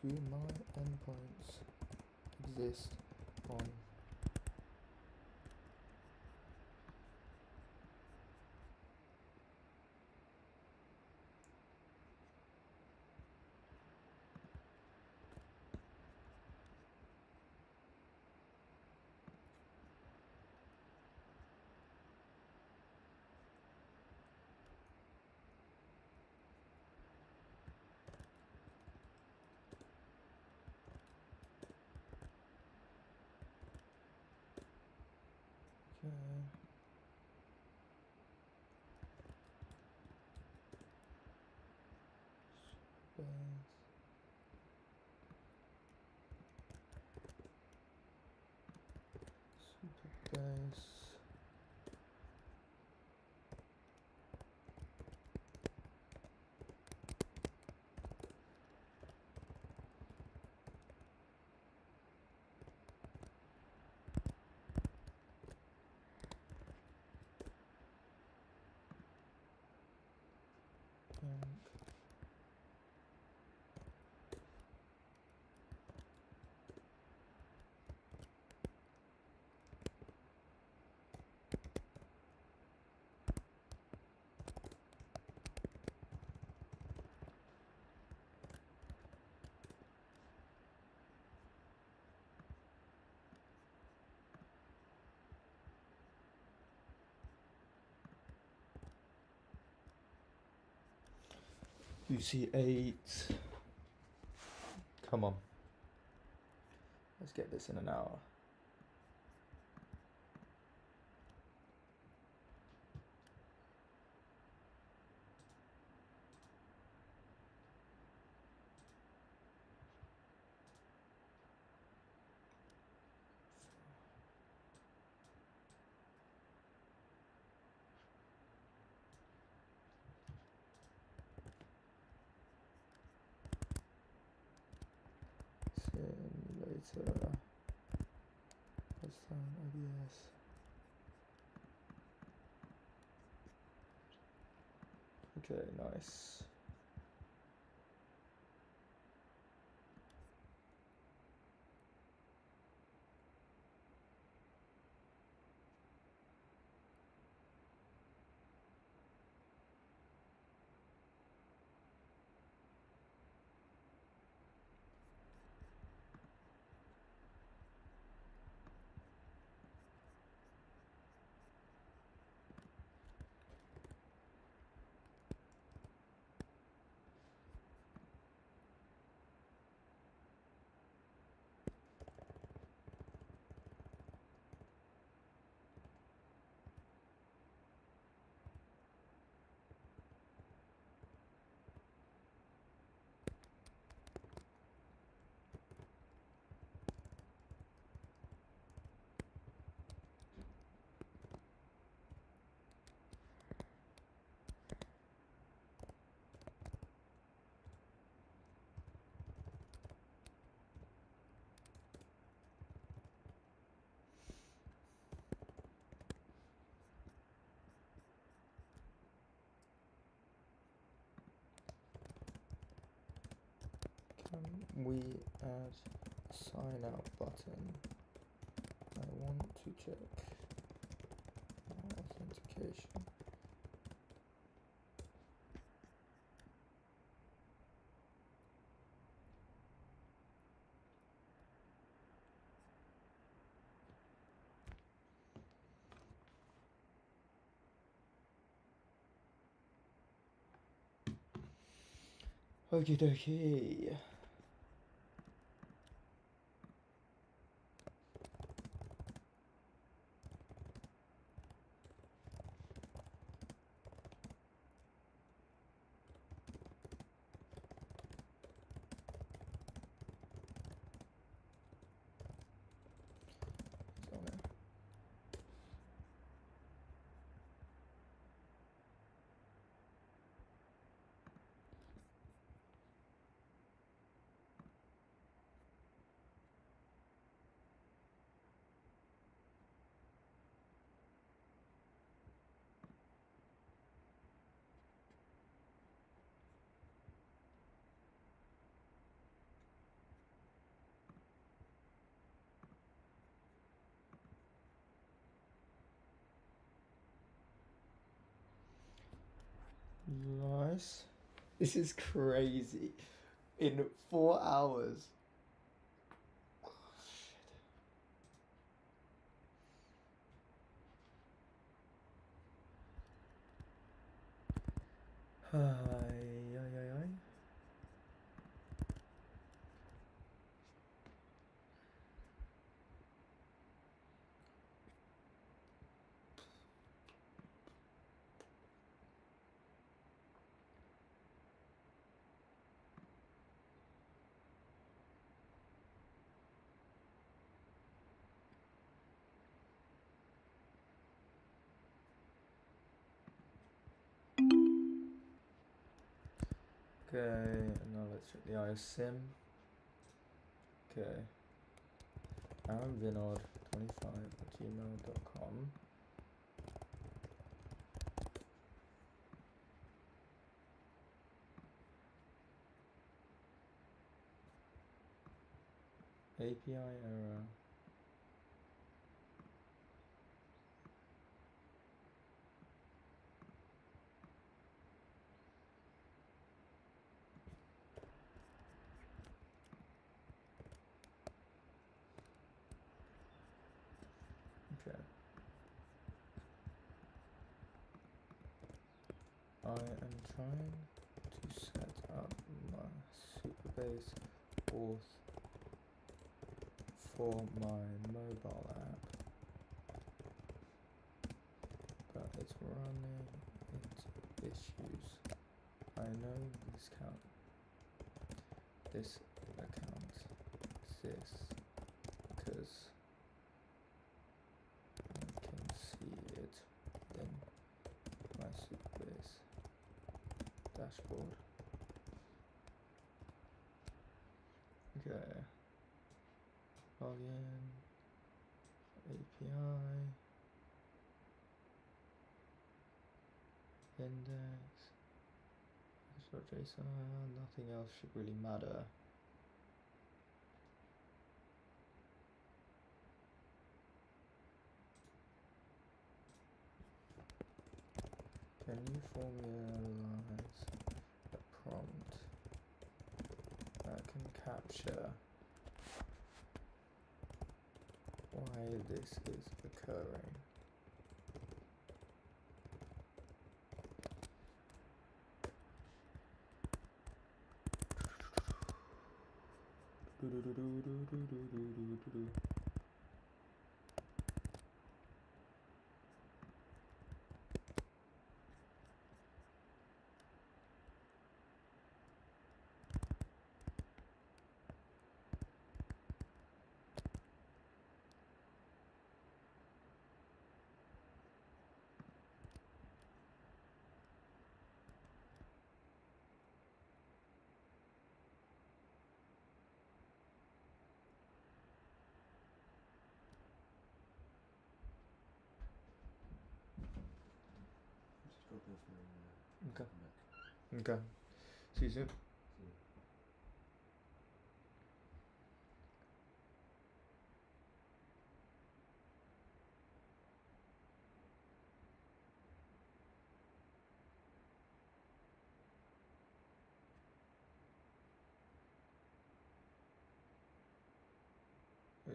Do my endpoints exist on super bass. UC8. Come on. Let's get this in an hour. Simulator. What's that? OBS. Okay, nice. we add a sign out button, I want to check authentication. Okie dokie. Nice. This is crazy. In 4 hours. Oh, shit. Ay. Okay, now let's check the ISIM. Okay. aaronvinod25@gmail.com. API error. Okay. I am trying to set up my Superbase auth for my mobile app, but it's running into issues. I know this account exists because I can see it in my Superbase dashboard. Okay. Login, API, index, JSON, nothing else should really matter. Can you formalize a prompt that can capture why this is occurring? Okay. Okay. See you soon.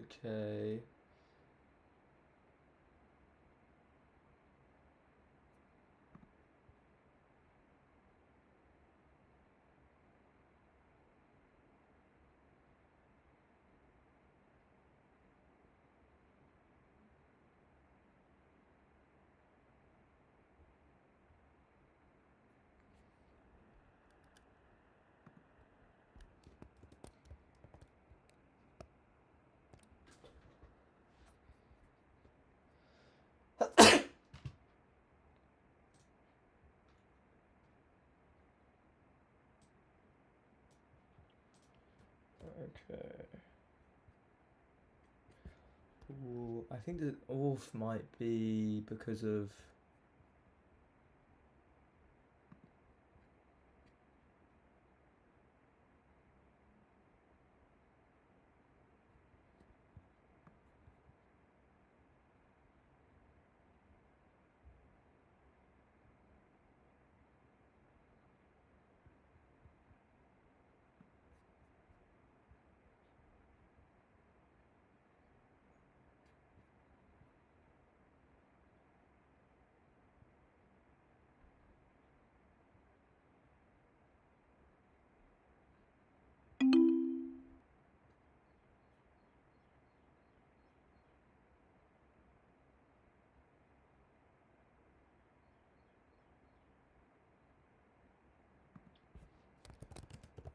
Okay. Okay. Ooh, I think the oof might be because of.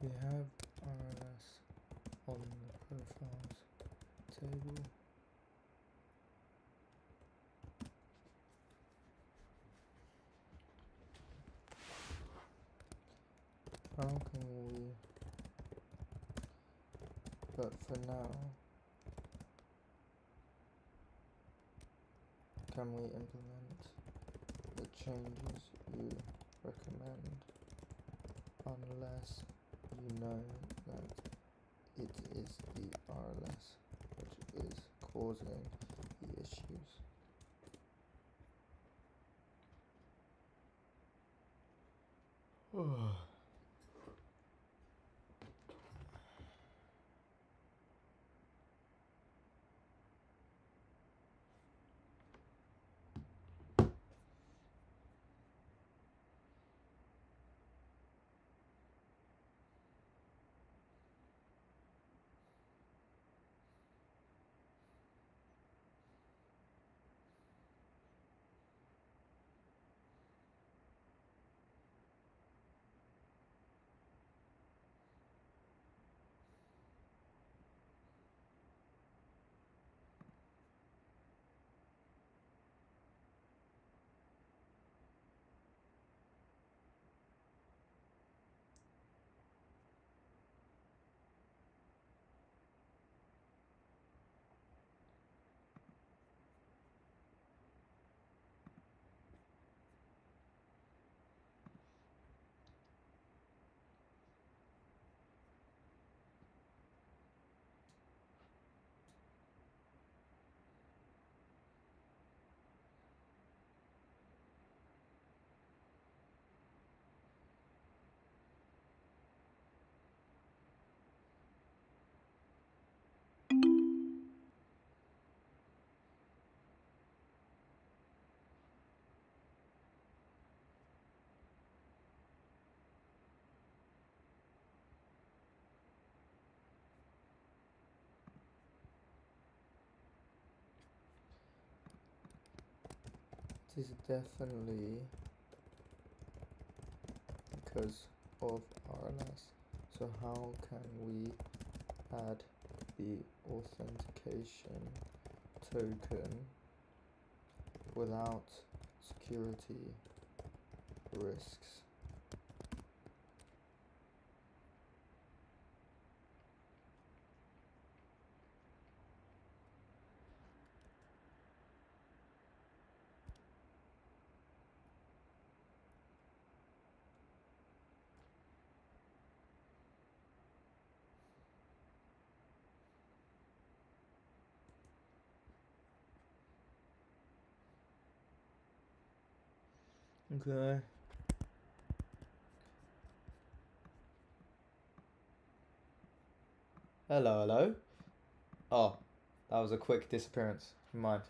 We have RLS on the profiles table. How can we, but for now, can we implement the changes you recommend unless you know that it is the RLS which is causing the issues? It is definitely because of RLS. So how can we add the authentication token without security risks? Okay. Hello, hello. Oh, That was a quick disappearance from mind.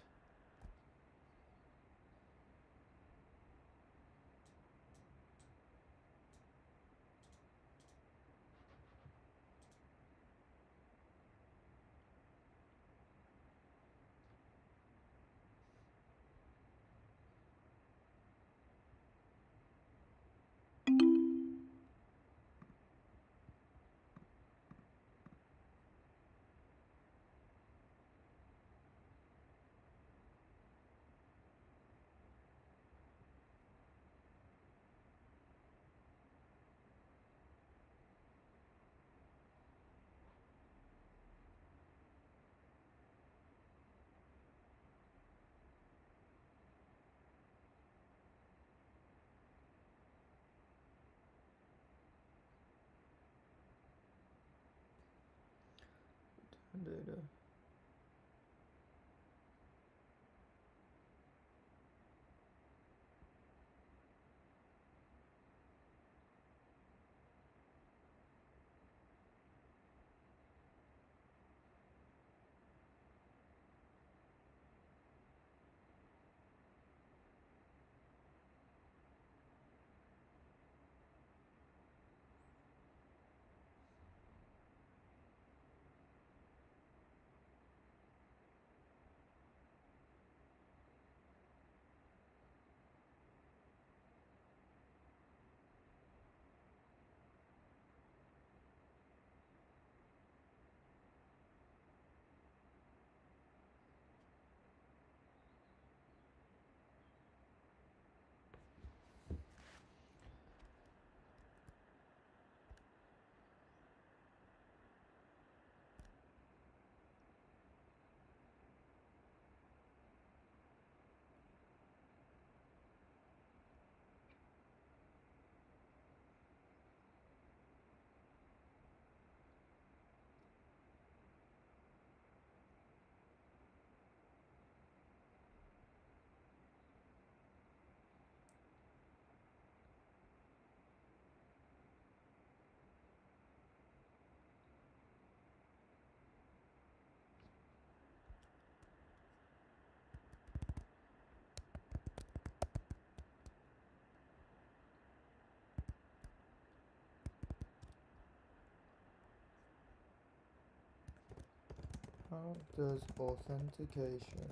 How does authentication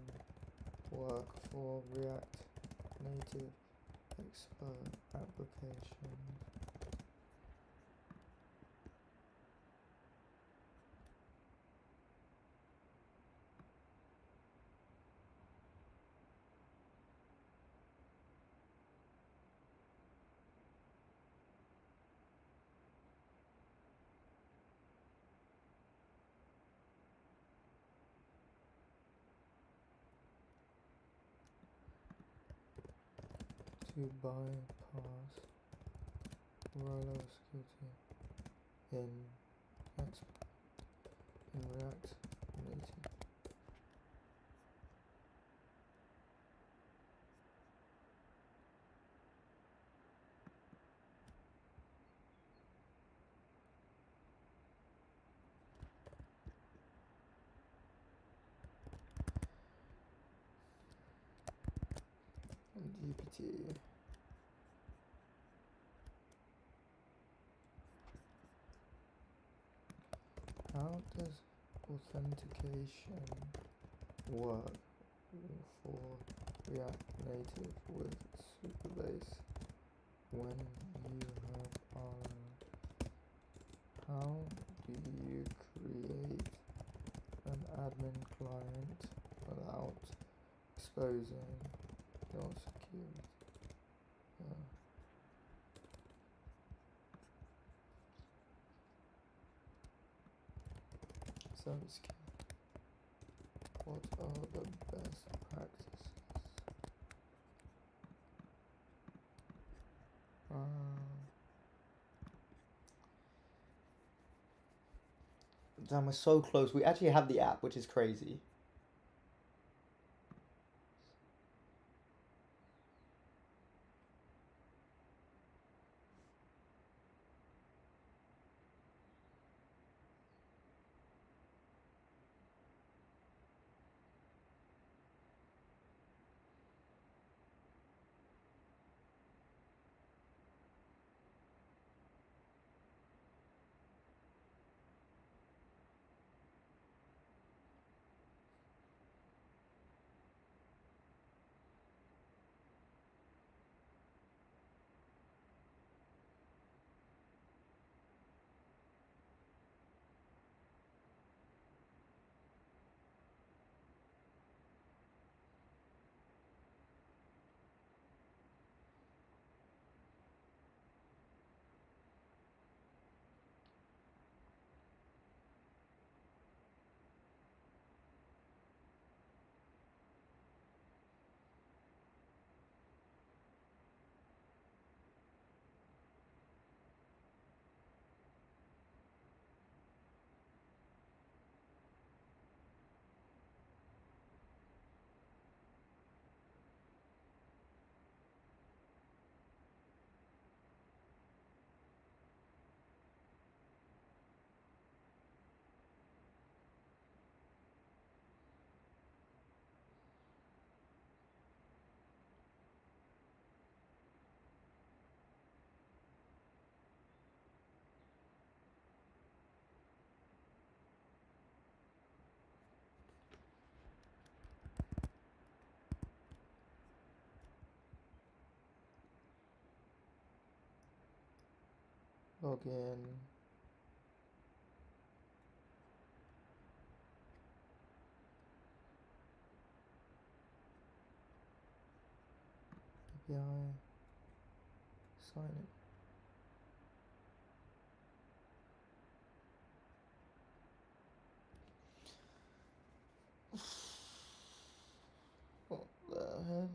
work for React Native Expert applications? To bypass rollover security in React Native. GPT. How does authentication work for React Native with Superbase when you have RL? How do you create an admin client without exposing your security? Service key. What are the best practices? Damn, we're so close. We actually have the app, which is crazy. log in. API, sign in. What the hell?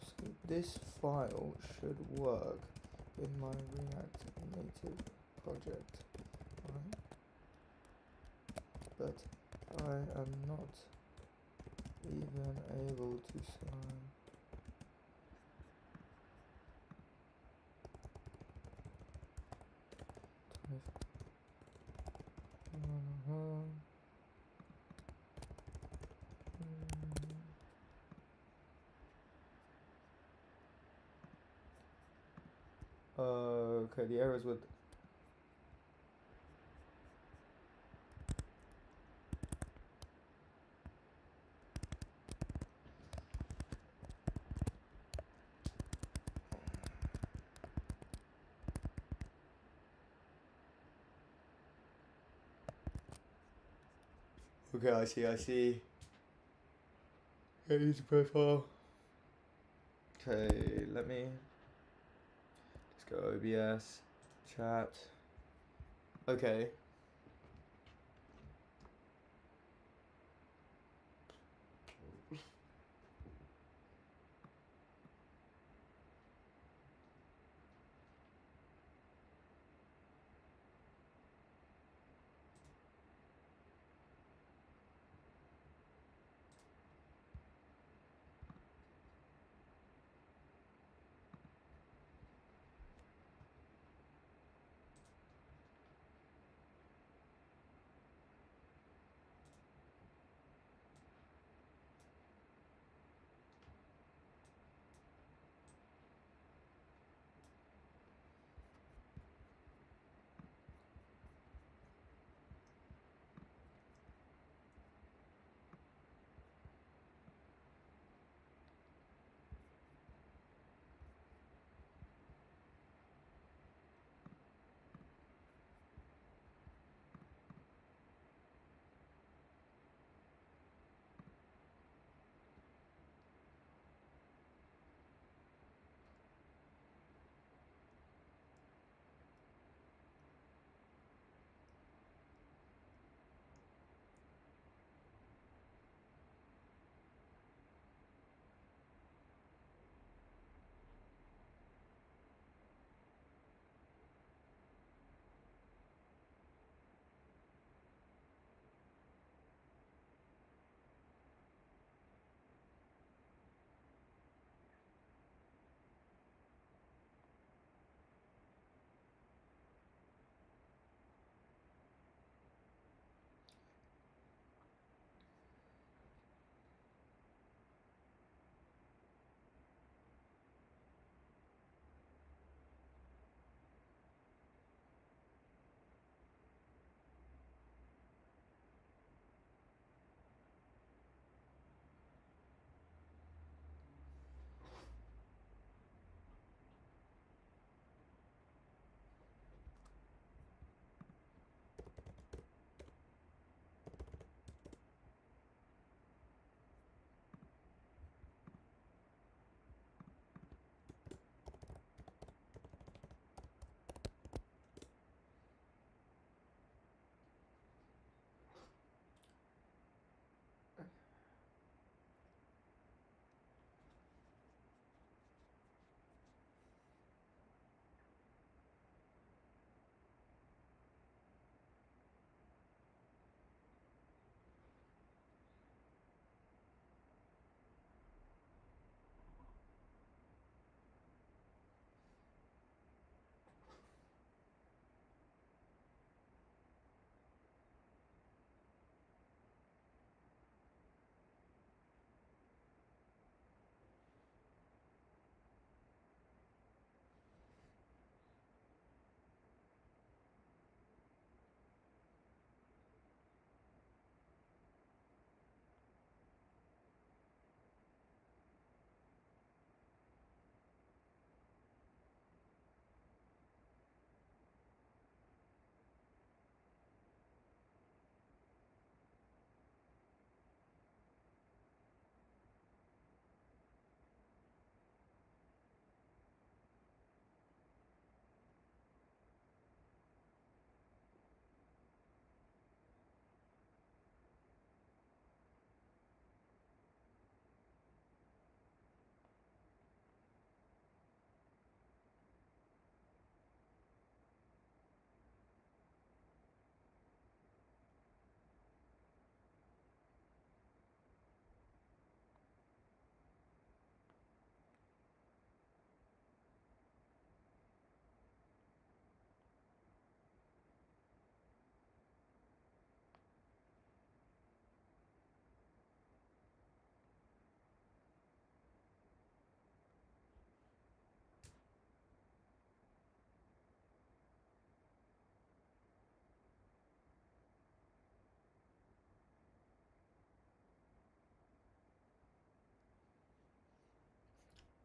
So this file should work in my React Native project, right? But I am not even able to sign. Okay, the errors with. Okay, I see. Okay, user profile. Okay, let me just go OBS, chat. Okay.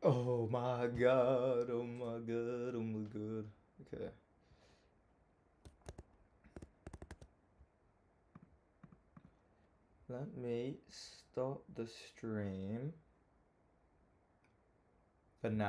Oh my god, oh my god, oh my god. Okay. Let me stop the stream.